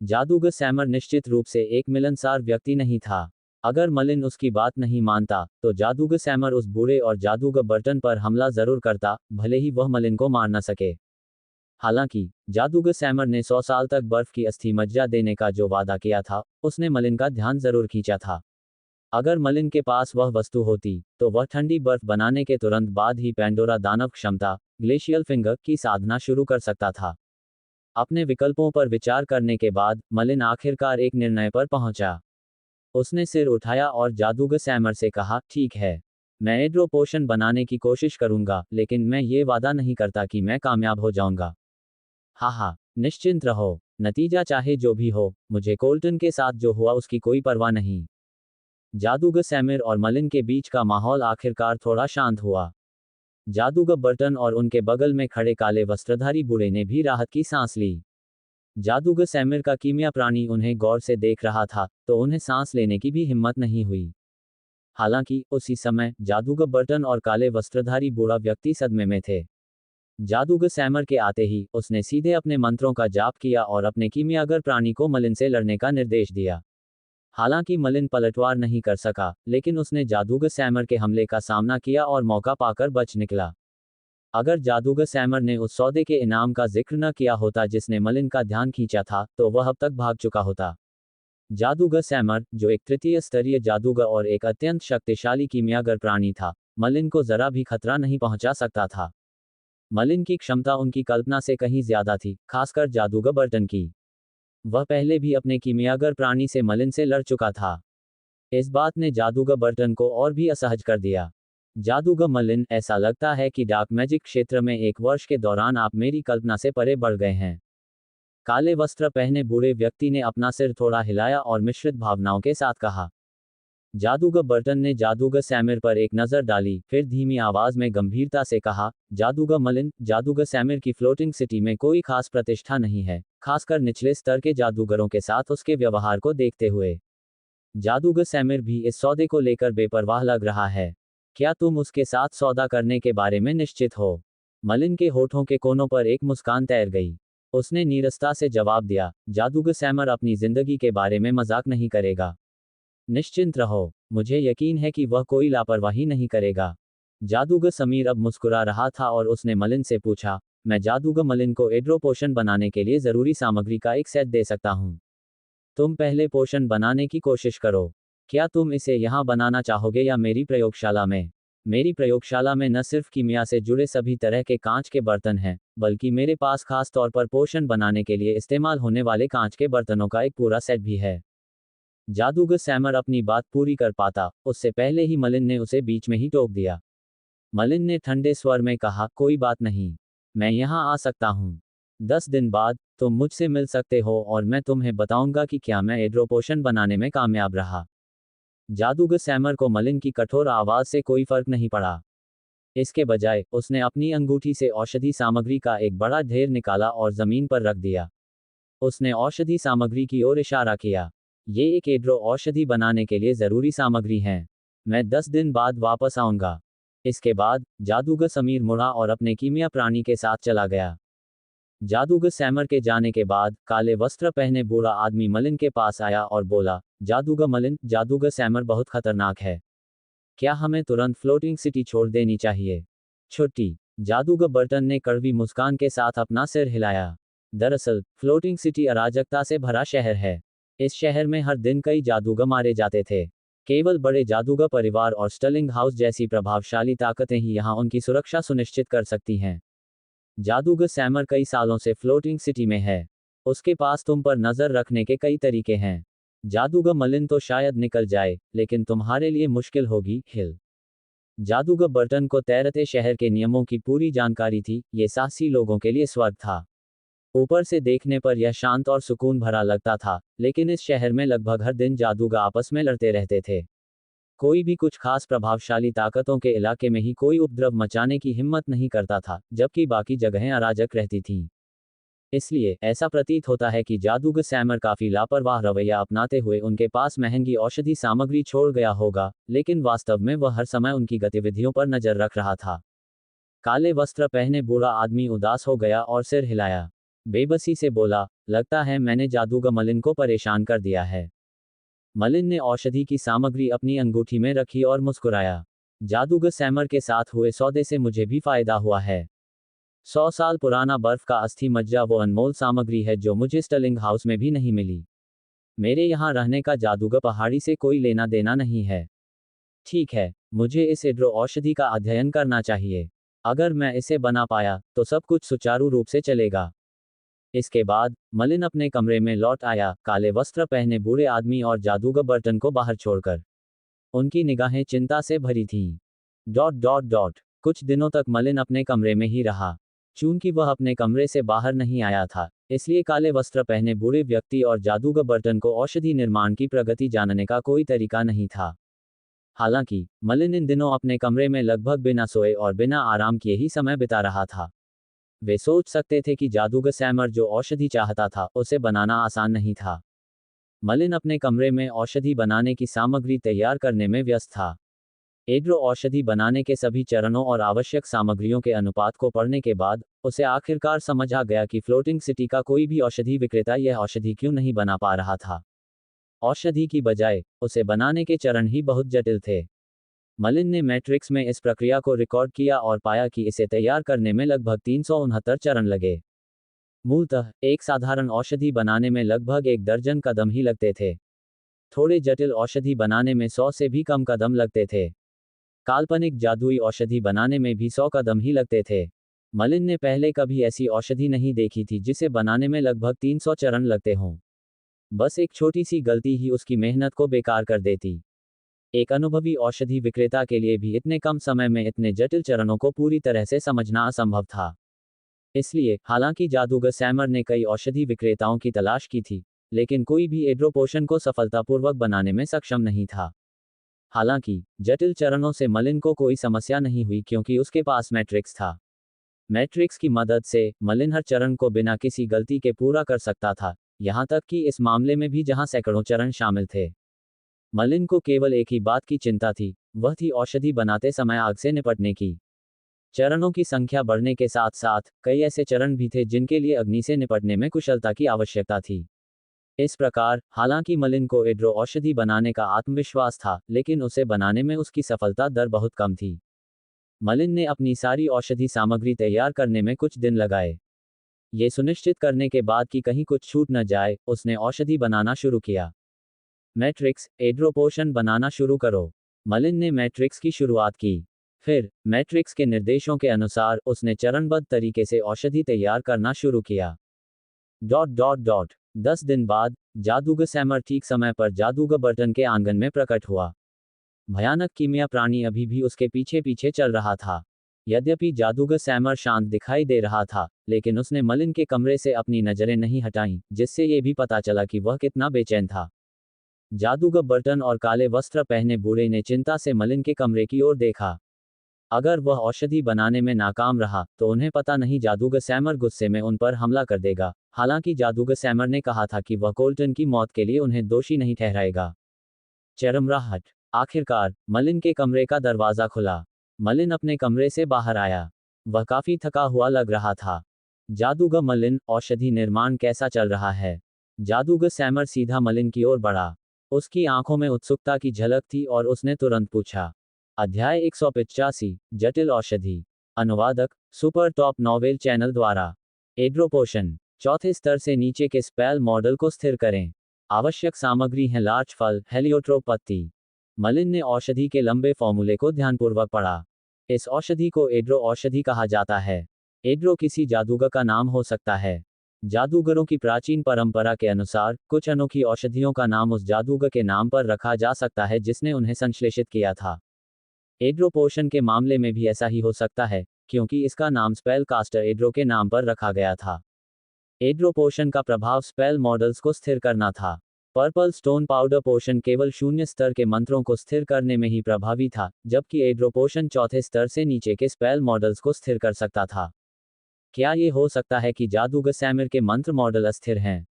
जादूगर सैमर निश्चित रूप से एक मिलनसार व्यक्ति नहीं था। अगर मलिन उसकी बात नहीं मानता, तो जादूगर सैमर उस बूढ़े और जादूगर बर्टन पर हमला जरूर करता, भले ही वह मलिन को मार न सके। हालांकि जादूगर सैमर ने 100 साल तक बर्फ की अस्थि मज्जा देने का जो वादा किया था, उसने मलिन का ध्यान जरूर खींचा था। अगर मलिन के पास वह वस्तु होती, तो वह ठंडी बर्फ बनाने के तुरंत बाद ही पैंडोरा दानव क्षमता ग्लेशियल फिंगर की साधना शुरू कर सकता था। अपने विकल्पों पर विचार करने के बाद मलिन आखिरकार एक निर्णय पर पहुंचा। उसने सिर उठाया और जादूगर सैमर से कहा, ठीक है, मैं एड्रो पोशन बनाने की कोशिश करूंगा, लेकिन मैं ये वादा नहीं करता कि मैं कामयाब हो जाऊंगा। हाँ, निश्चिंत रहो, नतीजा चाहे जो भी हो, मुझे कोल्टन के साथ जो हुआ उसकी कोई परवाह नहीं। जादूगर सैमिर और मलिन के बीच का माहौल आखिरकार थोड़ा शांत हुआ। जादूगर बर्टन और उनके बगल में खड़े काले वस्त्रधारी बूढ़े ने भी राहत की सांस ली। जादूगर सैमिर का कीमिया प्राणी उन्हें गौर से देख रहा था, तो उन्हें सांस लेने की भी हिम्मत नहीं हुई। हालांकि उसी समय जादूगर बर्टन और काले वस्त्रधारी बूढ़ा व्यक्ति सदमे में थे। जादूगर सैमर के आते ही उसने सीधे अपने मंत्रों का जाप किया और अपने कीमियागर प्राणी को मलिन से लड़ने का निर्देश दिया। हालांकि मलिन पलटवार नहीं कर सका, लेकिन उसने जादूगर सैमर के हमले का सामना किया और मौका पाकर बच निकला। अगर जादूगर सैमर ने उस सौदे के इनाम का जिक्र न किया होता जिसने मलिन का ध्यान खींचा था, तो वह अब तक भाग चुका होता। जादूगर सैमर, जो एक तृतीय स्तरीय जादूगर और एक अत्यंत शक्तिशाली कीमियागर प्राणी था, मलिन को जरा भी खतरा नहीं पहुंचा सकता था। मलिन की क्षमता उनकी कल्पना से कहीं ज्यादा थी, खासकर जादूगर बर्टन की। वह पहले भी अपने कीमियागर प्राणी से मलिन से लड़ चुका था। इस बात ने जादूगर बर्टन को और भी असहज कर दिया। जादूगर मलिन, ऐसा लगता है कि डार्क मैजिक क्षेत्र में एक वर्ष के दौरान आप मेरी कल्पना से परे बढ़ गए हैं। काले वस्त्र पहने बूढ़े व्यक्ति ने अपना सिर थोड़ा हिलाया और मिश्रित भावनाओं के साथ कहा। जादूगर बर्टन ने जादूगर सैमिर पर एक नजर डाली, फिर धीमी आवाज में गंभीरता से कहा, जादूगर मलिन, जादूगर सैमिर की फ्लोटिंग सिटी में कोई खास प्रतिष्ठा नहीं है, खासकर निचले स्तर के जादूगरों के साथ उसके व्यवहार को देखते हुए। जादूगर सैमिर भी इस सौदे को लेकर बेपरवाह लग रहा है। क्या तुम उसके साथ सौदा करने के बारे में निश्चित हो? मलिन के होठों के कोनों पर एक मुस्कान तैर गई। उसने नीरसता से जवाब दिया, जादूगर सैमर अपनी जिंदगी के बारे में मजाक नहीं करेगा। निश्चिंत रहो, मुझे यकीन है कि वह कोई लापरवाही नहीं करेगा। जादूगर समीर अब मुस्कुरा रहा था और उसने मलिन से पूछा, मैं जादूगर मलिन को एड्रो पोशन बनाने के लिए जरूरी सामग्री का एक सेट दे सकता हूँ। तुम पहले पोशन बनाने की कोशिश करो। क्या तुम इसे यहाँ बनाना चाहोगे या मेरी प्रयोगशाला में? मेरी प्रयोगशाला में न सिर्फ कीमिया से जुड़े सभी तरह के कांच के बर्तन हैं, बल्कि मेरे पास खास तौर पर पोशन बनाने के लिए इस्तेमाल होने वाले कांच के बर्तनों का एक पूरा सेट भी है। जादूगर सैमर अपनी बात पूरी कर पाता, उससे पहले ही मलिन ने उसे बीच में ही टोक दिया। मलिन ने ठंडे स्वर में कहा, कोई बात नहीं, मैं यहाँ आ सकता हूँ। 10 दिन बाद तुम मुझसे मिल सकते हो और मैं तुम्हें बताऊंगा कि क्या मैं एड्रो पोशन बनाने में कामयाब रहा। जादूगर सैमर को मलिन की कठोर आवाज से कोई फर्क नहीं पड़ा। इसके बजाय उसने अपनी अंगूठी से औषधि सामग्री का एक बड़ा ढेर निकाला और जमीन पर रख दिया। उसने औषधि सामग्री की ओर इशारा किया। ये एक एड्रो औषधि बनाने के लिए जरूरी सामग्री है। मैं 10 दिन बाद वापस आऊंगा। इसके बाद जादूगर समीर मुड़ा और अपने कीमिया प्राणी के साथ चला गया। जादूगर सैमर के जाने के बाद काले वस्त्र पहने बूढ़ा आदमी मलिन के पास आया और बोला, जादूगर मलिन, जादूगर सैमर बहुत खतरनाक है। क्या हमें तुरंत फ्लोटिंग सिटी छोड़ देनी चाहिए? छुट्टी। जादूगर बर्टन ने कड़वी मुस्कान के साथ अपना सिर हिलाया। दरअसल फ्लोटिंग सिटी अराजकता से भरा शहर है। इस शहर में हर दिन कई जादूगर मारे जाते थे। केवल बड़े जादूगर परिवार और स्टर्लिंग हाउस जैसी प्रभावशाली ताकतें ही यहाँ उनकी सुरक्षा सुनिश्चित कर सकती हैं। जादूगर सैमर कई सालों से फ्लोटिंग सिटी में है। उसके पास तुम पर नजर रखने के कई तरीके हैं। जादूगर मलिन तो शायद निकल जाए, लेकिन तुम्हारे लिए मुश्किल होगी, हिल। जादूगर बर्टन को तैरते शहर के नियमों की पूरी जानकारी थी। ये साहसी लोगों के लिए स्वर्ग था। ऊपर से देखने पर यह शांत और सुकून भरा लगता था, लेकिन इस शहर में लगभग हर दिन जादूगर आपस में लड़ते रहते थे। कोई भी कुछ खास प्रभावशाली ताकतों के इलाके में ही कोई उपद्रव मचाने की हिम्मत नहीं करता था, जबकि बाकी जगहें अराजक रहती थीं। इसलिए ऐसा प्रतीत होता है कि जादूगर सैमर काफी लापरवाह रवैया अपनाते हुए उनके पास महंगी औषधि सामग्री छोड़ गया होगा, लेकिन वास्तव में वह हर समय उनकी गतिविधियों पर नजर रख रहा था। काले वस्त्र पहने बूढ़ा आदमी उदास हो गया और सिर हिलाया। बेबसी से बोला, लगता है मैंने जादूगर मलिन को परेशान कर दिया है। मलिन ने औषधि की सामग्री अपनी अंगूठी में रखी और मुस्कुराया। जादूगर सैमर के साथ हुए सौदे से मुझे भी फायदा हुआ है। 100 साल पुराना बर्फ का अस्थि मज्जा वो अनमोल सामग्री है जो मुझे स्टर्लिंग हाउस में भी नहीं मिली। मेरे यहाँ रहने का जादूगर पहाड़ी से कोई लेना देना नहीं है। ठीक है, मुझे इस एड्रो औषधि का अध्ययन करना चाहिए। अगर मैं इसे बना पाया तो सब कुछ सुचारू रूप से चलेगा। इसके बाद मलिन अपने कमरे में लौट आया, काले वस्त्र पहने बूढ़े आदमी और जादूगर बर्टन को बाहर छोड़कर। उनकी निगाहें चिंता से भरी थीं। कुछ दिनों तक मलिन अपने कमरे में ही रहा। चूंकि वह अपने कमरे से बाहर नहीं आया था, इसलिए काले वस्त्र पहने बूढ़े व्यक्ति और जादूगर बर्टन को औषधि निर्माण की प्रगति जानने का कोई तरीका नहीं था। हालांकि मलिन इन दिनों अपने कमरे में लगभग बिना सोए और बिना आराम किए ही समय बिता रहा था। वे सोच सकते थे कि जादूगर सैमर जो औषधि चाहता था उसे बनाना आसान नहीं था। मलिन अपने कमरे में औषधि बनाने की सामग्री तैयार करने में व्यस्त था। एड्रो औषधि बनाने के सभी चरणों और आवश्यक सामग्रियों के अनुपात को पढ़ने के बाद उसे आखिरकार समझ आ गया कि फ्लोटिंग सिटी का कोई भी औषधि विक्रेता यह औषधि क्यों नहीं बना पा रहा था। औषधि की बजाय उसे बनाने के चरण ही बहुत जटिल थे। मलिन ने मैट्रिक्स में इस प्रक्रिया को रिकॉर्ड किया और पाया कि इसे तैयार करने में लगभग 369 चरण लगे। मूलतः एक साधारण औषधि बनाने में लगभग 1 दर्जन कदम ही लगते थे। थोड़े जटिल औषधि बनाने में 100 से भी कम कदम लगते थे। काल्पनिक जादुई औषधि बनाने में भी 100 कदम ही लगते थे। मलिन ने पहले कभी ऐसी औषधि नहीं देखी थी जिसे बनाने में लगभग 300 चरण लगते हों। बस एक छोटी सी गलती ही उसकी मेहनत को बेकार कर देती। एक अनुभवी औषधि विक्रेता के लिए भी इतने कम समय में इतने जटिल चरणों को पूरी तरह से समझना असंभव था। इसलिए हालांकि जादूगर सैमर ने कई औषधि विक्रेताओं की तलाश की थी, लेकिन कोई भी एड्रो पोशन को सफलतापूर्वक बनाने में सक्षम नहीं था। हालांकि जटिल चरणों से मलिन को कोई समस्या नहीं हुई क्योंकि उसके पास मैट्रिक्स था। मैट्रिक्स की मदद से मलिन हर चरण को बिना किसी गलती के पूरा कर सकता था, यहां तक कि इस मामले में भी जहां सैकड़ों चरण शामिल थे। मलिन को केवल एक ही बात की चिंता थी, वह थी औषधि बनाते समय आग से निपटने की। चरणों की संख्या बढ़ने के साथ साथ कई ऐसे चरण भी थे जिनके लिए अग्नि से निपटने में कुशलता की आवश्यकता थी। इस प्रकार, हालांकि मलिन को एड्रो औषधि बनाने का आत्मविश्वास था, लेकिन उसे बनाने में उसकी सफलता दर बहुत कम थी। मलिन ने अपनी सारी औषधि सामग्री तैयार करने में कुछ दिन लगाए। ये सुनिश्चित करने के बाद कि कहीं कुछ छूट न जाए, उसने औषधि बनाना शुरू किया। मैट्रिक्स, एड्रो पोशन बनाना शुरू करो। मलिन ने मैट्रिक्स की शुरुआत की। फिर, मैट्रिक्स के निर्देशों के अनुसार उसने चरणबद्ध तरीके से औषधि तैयार करना शुरू किया। 10 दिन बाद, जादूगर सैमर ठीक समय पर जादूगर बर्टन के आंगन में प्रकट हुआ। भयानक कीमिया प्राणी अभी भी उसके पीछे पीछे चल रहा था। यद्यपि जादूगर सैमर शांत दिखाई दे रहा था, लेकिन उसने मलिन के कमरे से अपनी नजरें नहीं हटाईं, जिससे ये भी पता चला कि वह कितना बेचैन था। जादूगर बर्टन और काले वस्त्र पहने बूढ़े ने चिंता से मलिन के कमरे की ओर देखा। अगर वह औषधि बनाने में नाकाम रहा, तो उन्हें पता नहीं जादूगर सैमर गुस्से में उन पर हमला कर देगा। हालांकि जादूगर सैमर ने कहा था कि वह कोल्टन की मौत के लिए उन्हें दोषी नहीं ठहराएगा। चरमराहट। आखिरकार, मलिन के कमरे का दरवाजा खुला। मलिन अपने कमरे से बाहर आया। वह काफी थका हुआ लग रहा था। जादूगर मलिन, औषधि निर्माण कैसा चल रहा है? जादूगर सैमर सीधा मलिन की ओर बढ़ा। उसकी आंखों में उत्सुकता की झलक थी और उसने तुरंत पूछा। अध्याय 185, जटिल औषधि। अनुवादक, सुपर टॉप नॉवेल चैनल द्वारा। एड्रो पोशन। चौथे स्तर से नीचे के स्पेल मॉडल को स्थिर करें। आवश्यक सामग्री है लार्ज फल, हेलियोट्रोप पत्ती। मलिन ने औषधि के लंबे फॉर्मूले को ध्यानपूर्वक पढ़ा। इस औषधि को एड्रो औषधि कहा जाता है। एड्रो किसी जादूगर का नाम हो सकता है। जादूगरों की प्राचीन परंपरा के अनुसार, कुछ अनोखी औषधियों का नाम उस जादूगर के नाम पर रखा जा सकता है जिसने उन्हें संश्लेषित किया था। एड्रो पोशन के मामले में भी ऐसा ही हो सकता है, क्योंकि इसका नाम स्पेल कास्टर एड्रो के नाम पर रखा गया था। एड्रो पोशन का प्रभाव स्पेल मॉडल्स को स्थिर करना था। पर्पल स्टोन पाउडर पोशन केवल 0 स्तर के मंत्रों को स्थिर करने में ही प्रभावी था, जबकि एड्रो पोशन चौथे स्तर से नीचे के स्पेल मॉडल्स को स्थिर कर सकता था। क्या ये हो सकता है कि जादूगर सैमर के मंत्र मॉडल अस्थिर हैं?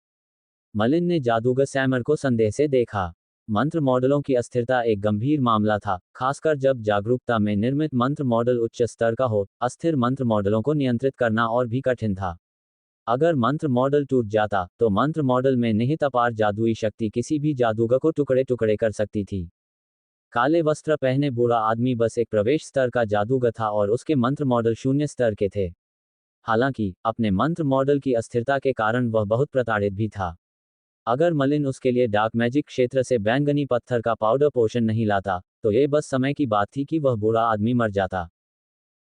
मलिन ने जादूगर सैमर को संदेह से देखा। मंत्र मॉडलों की अस्थिरता एक गंभीर मामला था, खासकर जब जागरूकता में निर्मित मंत्र मॉडल उच्च स्तर का हो। अस्थिर मंत्र मॉडलों को नियंत्रित करना और भी कठिन था। अगर मंत्र मॉडल टूट जाता, तो मंत्र मॉडल में निहित अपार जादुई शक्ति किसी भी जादूगर को टुकड़े टुकड़े कर सकती थी। काले वस्त्र पहने बूढ़ा आदमी बस एक प्रवेश स्तर का जादूगर था और उसके मंत्र मॉडल 0 स्तर के थे। हालांकि, अपने मंत्र मॉडल की अस्थिरता के कारण वह बहुत प्रताड़ित भी था। अगर मलिन उसके लिए डार्क मैजिक क्षेत्र से बैंगनी पत्थर का पाउडर पोशन नहीं लाता, तो ये बस समय की बात थी कि वह बूढ़ा आदमी मर जाता।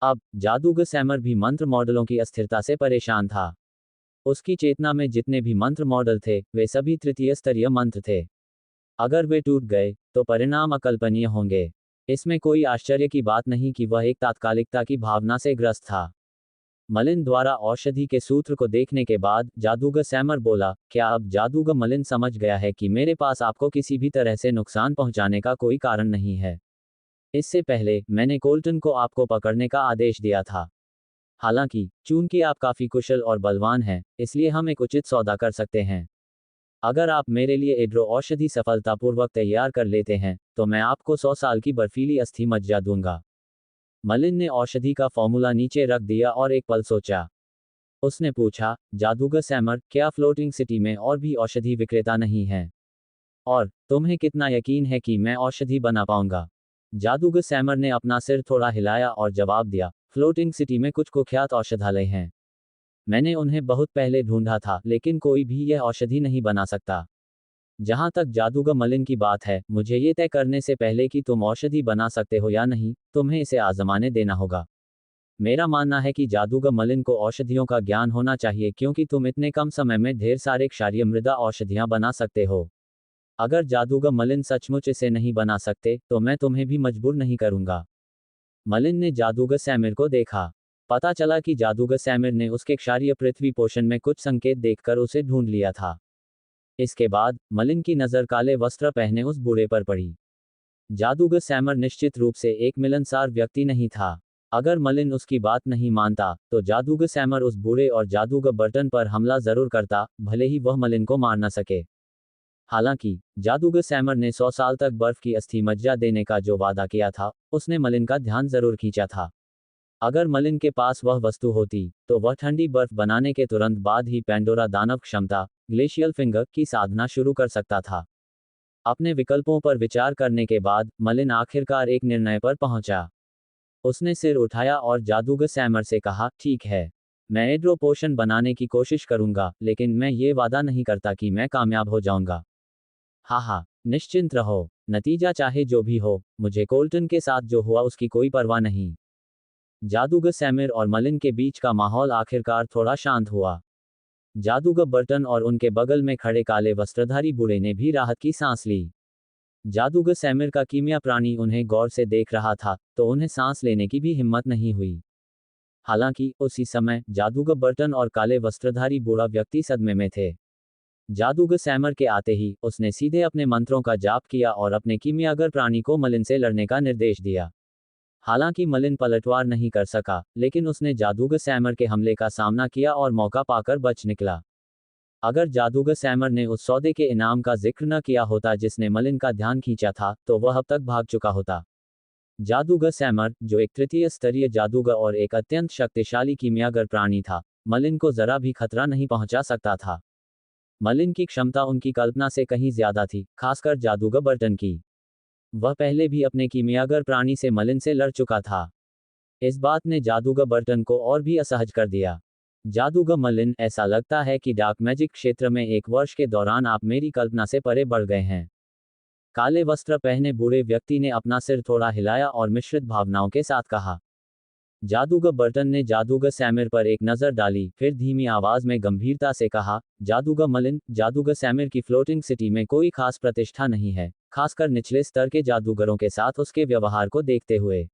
अब, जादूगर सैमर भी मंत्र मॉडलों की अस्थिरता से परेशान था। उसकी चेतना में जितने भी मंत्र मॉडल थे, वे सभी तृतीय स्तरीय मंत्र थे। अगर वे टूट गए, तो परिणाम अकल्पनीय होंगे। इसमें कोई आश्चर्य की बात नहीं कि वह एक तात्कालिकता की भावना से ग्रस्त था। मलिन द्वारा औषधि के सूत्र को देखने के बाद, जादूगर सैमर बोला, क्या अब जादूगर मलिन समझ गया है कि मेरे पास आपको किसी भी तरह से नुकसान पहुंचाने का कोई कारण नहीं है? इससे पहले, मैंने कोल्टन को आपको पकड़ने का आदेश दिया था। हालांकि, चूंकि आप काफी कुशल और बलवान हैं, इसलिए हम एक उचित सौदा कर सकते हैं। अगर आप मेरे लिए एड्रो औषधि सफलतापूर्वक तैयार कर लेते हैं, तो मैं आपको 100 साल की बर्फीली अस्थि मज्जा दूंगा। मलिन ने औषधि का फॉर्मूला नीचे रख दिया और एक पल सोचा। उसने पूछा, जादूगर सैमर, क्या फ्लोटिंग सिटी में और भी औषधि विक्रेता नहीं हैं? और तुम्हें कितना यकीन है कि मैं औषधि बना पाऊंगा? जादूगर सैमर ने अपना सिर थोड़ा हिलाया और जवाब दिया, फ्लोटिंग सिटी में कुछ कुख्यात औषधालय हैं। मैंने उन्हें बहुत पहले ढूंढा था, लेकिन कोई भी यह औषधि नहीं बना सकता। जहां तक जादूगर मलिन की बात है, मुझे ये तय करने से पहले कि तुम औषधि बना सकते हो या नहीं, तुम्हें इसे आजमाने देना होगा। मेरा मानना है कि जादूगर मलिन को औषधियों का ज्ञान होना चाहिए, क्योंकि तुम इतने कम समय में ढेर सारे क्षारीय मृदा औषधियां बना सकते हो। अगर जादूगर मलिन सचमुच इसे नहीं बना सकते, तो मैं तुम्हें भी मजबूर नहीं करूंगा। मलिन ने जादूगर सैमिर को देखा। पता चला कि जादूगर सैमिर ने उसके क्षारीय पृथ्वी पोषण में कुछ संकेत देखकर उसे ढूंढ लिया था। इसके बाद, मलिन की नज़र काले वस्त्र पहने उस बूढ़े पर पड़ी। जादूगर सैमर निश्चित रूप से एक मिलनसार व्यक्ति नहीं था। अगर मलिन उसकी बात नहीं मानता, तो जादूगर सैमर उस बूढ़े और जादूगर बर्टन पर हमला जरूर करता, भले ही वह मलिन को मार न सके। हालांकि, जादूगर सैमर ने 100 साल तक बर्फ की अस्थि मज्जा देने का जो वादा किया था, उसने मलिन का ध्यान जरूर खींचा था। अगर मलिन के पास वह वस्तु होती, तो वह ठंडी बर्फ बनाने के तुरंत बाद ही पेंडोरा दानव क्षमता, ग्लेशियल फिंगर, की साधना शुरू कर सकता था। अपने विकल्पों पर विचार करने के बाद, मलिन आखिरकार एक निर्णय पर पहुंचा। उसने सिर उठाया और जादूगर सैमर से कहा, ठीक है। मैं एड्रो पोशन बनाने की कोशिश करूंगा, लेकिन मैं ये वादा नहीं करता कि मैं कामयाब हो जाऊंगा। हाँ, निश्चिंत रहो, नतीजा चाहे जो भी हो, मुझे कोल्टन के साथ जो हुआ उसकी कोई परवाह नहीं। जादूगर सैमिर और मलिन के बीच का माहौल आखिरकार थोड़ा शांत हुआ। जादूगर बर्टन और उनके बगल में खड़े काले वस्त्रधारी बूढ़े ने भी राहत की सांस ली। जादूगर सैमिर का कीमिया प्राणी उन्हें गौर से देख रहा था, तो उन्हें सांस लेने की भी हिम्मत नहीं हुई। हालांकि उसी समय जादूगर बर्टन और काले वस्त्रधारी बूढ़ा व्यक्ति सदमे में थे। जादूगर सैमर के आते ही उसने सीधे अपने मंत्रों का जाप किया और अपने कीमियागर प्राणी को मलिन से लड़ने का निर्देश दिया। हालांकि मलिन पलटवार नहीं कर सका, लेकिन उसने जादूगर सैमर के हमले का सामना किया और मौका पाकर बच निकला। अगर जादूगर सैमर ने उस सौदे के इनाम का जिक्र न किया होता जिसने मलिन का ध्यान खींचा था, तो वह अब तक भाग चुका होता। जादूगर सैमर, जो एक तृतीय स्तरीय जादूगर और एक अत्यंत शक्तिशाली कीमियागर प्राणी था, मलिन को जरा भी खतरा नहीं पहुंचा सकता था। मलिन की क्षमता उनकी कल्पना से कहीं ज्यादा थी, खासकर जादूगर बर्टन की। वह पहले भी अपने कीमियागर प्राणी से मलिन से लड़ चुका था। इस बात ने जादूगर बर्टन को और भी असहज कर दिया। जादूगर मलिन, ऐसा लगता है कि डार्क मैजिक क्षेत्र में एक वर्ष के दौरान आप मेरी कल्पना से परे बढ़ गए हैं। काले वस्त्र पहने बूढ़े व्यक्ति ने अपना सिर थोड़ा हिलाया और मिश्रित भावनाओं के साथ कहा। जादूगर बर्टन ने जादूगर सैमिर पर एक नजर डाली, फिर धीमी आवाज में गंभीरता से कहा, जादूगर मलिन, जादूगर सैमिर की फ्लोटिंग सिटी में कोई खास प्रतिष्ठा नहीं है, खासकर निचले स्तर के जादूगरों के साथ उसके व्यवहार को देखते हुए।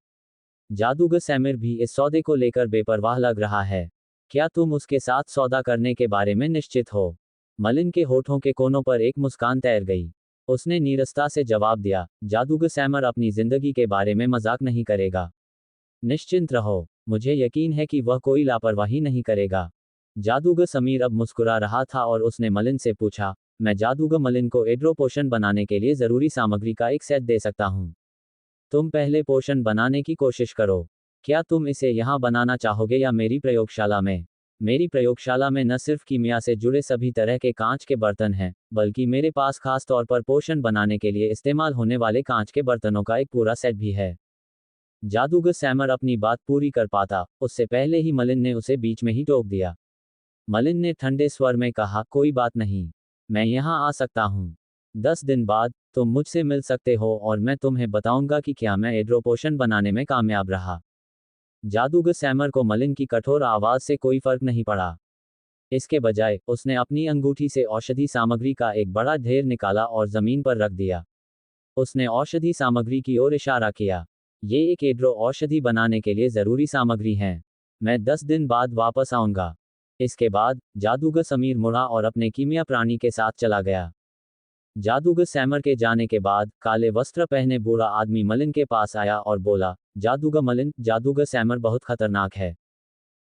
जादूगर सैमिर भी इस सौदे को लेकर बेपरवाह लग रहा है। क्या तुम उसके साथ सौदा करने के बारे में निश्चित हो? मलिन के होठों के कोनों पर एक मुस्कान तैर गई। उसने नीरसता से जवाब दिया, जादूगर सैमर अपनी जिंदगी के बारे में मजाक नहीं करेगा। निश्चिंत रहो, मुझे यकीन है कि वह कोई लापरवाही नहीं करेगा। जादूगर समीर अब मुस्कुरा रहा था और उसने मलिन से पूछा, मैं जादूगर मलिन को एड्रो पोशन बनाने के लिए जरूरी सामग्री का एक सेट दे सकता हूँ। तुम पहले पोशन बनाने की कोशिश करो। क्या तुम इसे यहाँ बनाना चाहोगे या मेरी प्रयोगशाला में? मेरी प्रयोगशाला में न सिर्फ कीमिया से जुड़े सभी तरह के कांच के बर्तन हैं, बल्कि मेरे पास खास तौर पर पोशन बनाने के लिए इस्तेमाल होने वाले कांच के बर्तनों का एक पूरा सेट भी है। जादूगर सैमर अपनी बात पूरी कर पाता, उससे पहले ही मलिन ने उसे बीच में ही टोक दिया। मलिन ने ठंडे स्वर में कहा, कोई बात नहीं, मैं यहाँ आ सकता हूँ। 10 दिन बाद तुम मुझसे मिल सकते हो और मैं तुम्हें बताऊंगा कि क्या मैं एड्रो पोशन बनाने में कामयाब रहा। जादूगर सैमर को मलिन की कठोर आवाज से कोई फर्क नहीं पड़ा। इसके बजाय उसने अपनी अंगूठी से औषधि सामग्री का एक बड़ा ढेर निकाला और जमीन पर रख दिया। उसने औषधि सामग्री की ओर इशारा किया। ये एक एड्रो औषधि बनाने के लिए जरूरी सामग्री हैं। मैं 10 दिन बाद वापस आऊंगा। इसके बाद जादूगर समीर मुड़ा और अपने कीमिया प्राणी के साथ चला गया। जादूगर सैमर के जाने के बाद काले वस्त्र पहने बूढ़ा आदमी मलिन के पास आया और बोला, जादूगर मलिन, जादूगर सैमर बहुत खतरनाक है।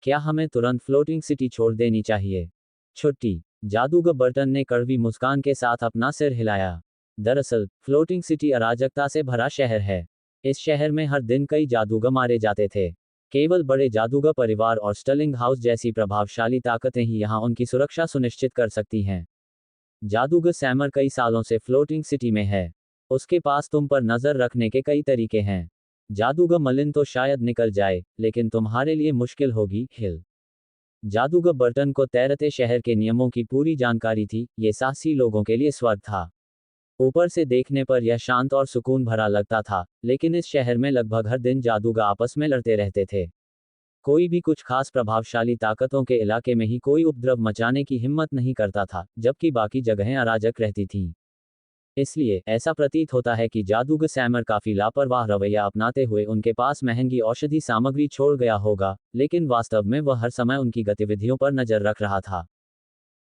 क्या हमें तुरंत फ्लोटिंग सिटी छोड़ देनी चाहिए? छुट्टी। जादूगर बर्टन ने कड़वी मुस्कान के साथ अपना सिर हिलाया। दरअसल फ्लोटिंग सिटी अराजकता से भरा शहर है। इस शहर में हर दिन कई जादूगर मारे जाते थे। केवल बड़े जादूगर परिवार और स्टर्लिंग हाउस जैसी प्रभावशाली ताकतें ही यहाँ उनकी सुरक्षा सुनिश्चित कर सकती हैं। जादूगर सैमर कई सालों से फ्लोटिंग सिटी में है। उसके पास तुम पर नजर रखने के कई तरीके हैं। जादूगर मलिन तो शायद निकल जाए, लेकिन तुम्हारे लिए मुश्किल होगी, हिल। जादूगर बर्टन को तैरते शहर के नियमों की पूरी जानकारी थी, ये साहसी लोगों के लिए स्वर्ग था। ऊपर से देखने पर यह शांत और सुकून भरा लगता था, लेकिन इस शहर में लगभग हर दिन जादूगर आपस में लड़ते रहते थे। कोई भी कुछ खास प्रभावशाली ताकतों के इलाके में ही कोई उपद्रव मचाने की हिम्मत नहीं करता था, जबकि बाकी जगहें अराजक रहती थीं। इसलिए ऐसा प्रतीत होता है कि जादूगर सैमर काफी लापरवाह रवैया अपनाते हुए उनके पास महंगी औषधि सामग्री छोड़ गया होगा, लेकिन वास्तव में वह हर समय उनकी गतिविधियों पर नजर रख रहा था।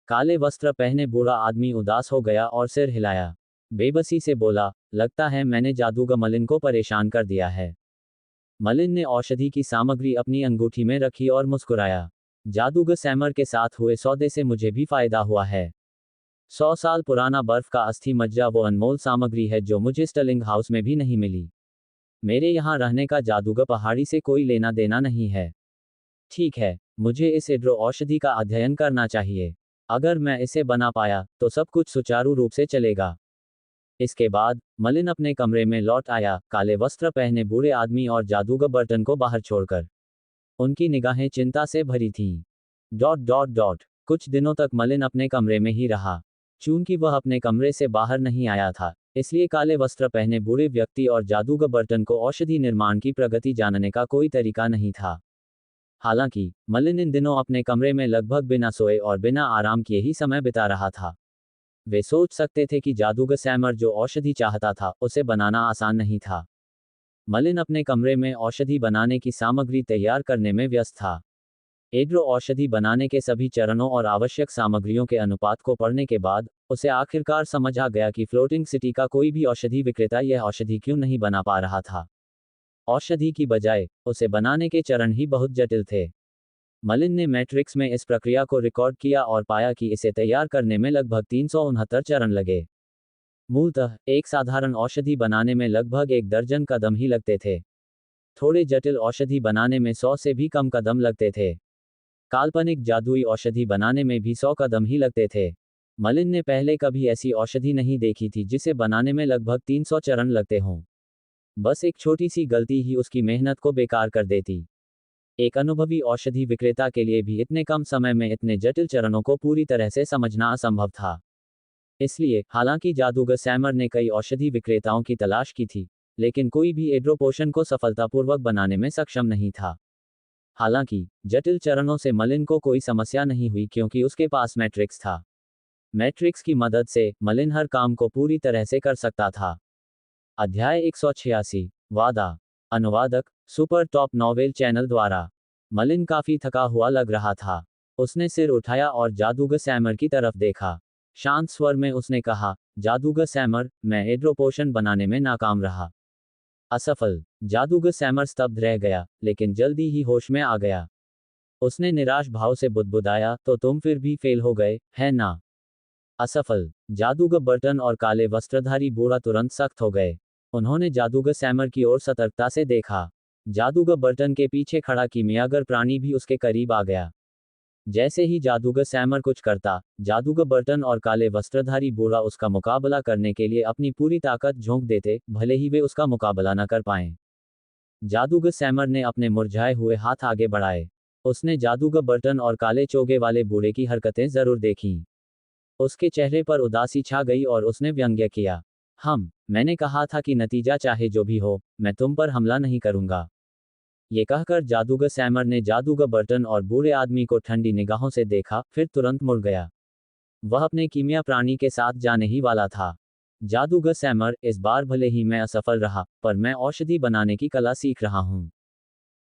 काले वस्त्र पहने बूढ़ा आदमी उदास हो गया और सिर हिलाया। बेबसी से बोला, लगता है मैंने जादूगर मलिन को परेशान कर दिया है। मलिन ने औषधि की सामग्री अपनी अंगूठी में रखी और मुस्कुराया। जादूगर सैमर के साथ हुए सौदे से मुझे भी फायदा हुआ है। 100 साल पुराना बर्फ का अस्थि मज्जा वो अनमोल सामग्री है जो मुझे स्टर्लिंग हाउस में भी नहीं मिली। मेरे यहाँ रहने का जादूगर पहाड़ी से कोई लेना देना नहीं है। ठीक है, मुझे इस एड्रो औषधि का अध्ययन करना चाहिए। अगर मैं इसे बना पाया तो सब कुछ सुचारू रूप से चलेगा। इसके बाद मलिन अपने कमरे में लौट आया, काले वस्त्र पहने बूढ़े आदमी और जादूगर बर्टन को बाहर छोड़कर। उनकी निगाहें चिंता से भरी थीं। डॉट डॉट डॉट कुछ दिनों तक मलिन अपने कमरे में ही रहा। चूंकि वह अपने कमरे से बाहर नहीं आया था, इसलिए काले वस्त्र पहने बूढ़े व्यक्ति और जादूगर बर्टन को औषधि निर्माण की प्रगति जानने का कोई तरीका नहीं था। हालांकि मलिन इन दिनों अपने कमरे में लगभग बिना सोए और बिना आराम किए ही समय बिता रहा था। वे सोच सकते थे कि जादूगर सैमर जो औषधि चाहता था उसे बनाना आसान नहीं था। मलिन अपने कमरे में औषधि बनाने की सामग्री तैयार करने में व्यस्त था। एड्रो औषधि बनाने के सभी चरणों और आवश्यक सामग्रियों के अनुपात को पढ़ने के बाद उसे आखिरकार समझ आ गया कि फ्लोटिंग सिटी का कोई भी औषधि विक्रेता यह औषधि क्यों नहीं बना पा रहा था। औषधि की बजाय उसे बनाने के चरण ही बहुत जटिल थे। मलिन ने मैट्रिक्स में इस प्रक्रिया को रिकॉर्ड किया और पाया कि इसे तैयार करने में लगभग 369 चरण लगे। मूलतः एक साधारण औषधि बनाने में लगभग 1 दर्जन कदम ही लगते थे। थोड़े जटिल औषधि बनाने में 100 से भी कम कदम लगते थे। काल्पनिक जादुई औषधि बनाने में भी 100 कदम ही लगते थे। मलिन ने पहले कभी ऐसी औषधि नहीं देखी थी जिसे बनाने में लगभग 300 चरण लगते हों। बस एक छोटी सी गलती ही उसकी मेहनत को बेकार कर देती। एक अनुभवी औषधि विक्रेता के लिए भी इतने कम समय में इतने जटिल चरणों को पूरी तरह से समझना असंभव था। इसलिए, हालांकि जादूगर सैमर ने कई औषधि विक्रेताओं की तलाश की थी, लेकिन कोई भी एड्रो पोशन को सफलतापूर्वक बनाने में सक्षम नहीं था। हालांकि, जटिल चरणों से मलिन को कोई समस्या नहीं हुई क्योंकि उसके पास मैट्रिक्स था। मैट्रिक्स की मदद से मलिन हर काम को पूरी तरह से कर सकता था। अध्याय 186 वादा। अनुवादक सुपर टॉप नॉवेल चैनल द्वारा। मलिन काफी थका हुआ लग रहा था। उसने सिर उठाया और जादूगर सैमर की तरफ देखा। शांत स्वर में उसने कहा, जादूगर सैमर, मैं एड्रो पोशन बनाने में नाकाम रहा। असफल। जादूगर सैमर स्तब्ध रह गया, लेकिन जल्दी ही होश में आ गया। उसने निराश भाव से बुदबुदाया, तो तुम फिर भी फेल हो गए, है ना? असफल। जादूगर बर्टन और काले वस्त्रधारी बूढ़ा तुरंत सख्त हो गए। उन्होंने जादूगर सैमर की ओर सतर्कता से देखा। जादूगर बर्टन के पीछे खड़ा किमियागर प्राणी भी उसके करीब आ गया। जैसे ही जादूगर सैमर कुछ करता, जादूगर बर्टन और काले वस्त्रधारी बूढ़ा उसका मुकाबला करने के लिए अपनी पूरी ताकत झोंक देते, भले ही वे उसका मुकाबला न कर पाएं। जादूगर सैमर ने अपने मुरझाए हुए हाथ आगे बढ़ाए। उसने जादूगर बर्टन और काले चोगे वाले बूढ़े की हरकतें जरूर देखीं। उसके चेहरे पर उदासी छा गई और उसने व्यंग्य किया। मैंने कहा था कि नतीजा चाहे जो भी हो, मैं तुम पर हमला नहीं करूंगा। ये कहकर जादूगर सैमर ने जादूगर बर्टन और बूढ़े आदमी को ठंडी निगाहों से देखा, फिर तुरंत मुड़ गया। वह अपने कीमिया प्राणी के साथ जाने ही वाला था। जादूगर सैमर, इस बार भले ही मैं असफल रहा, पर मैं औषधि बनाने की कला सीख रहा हूं।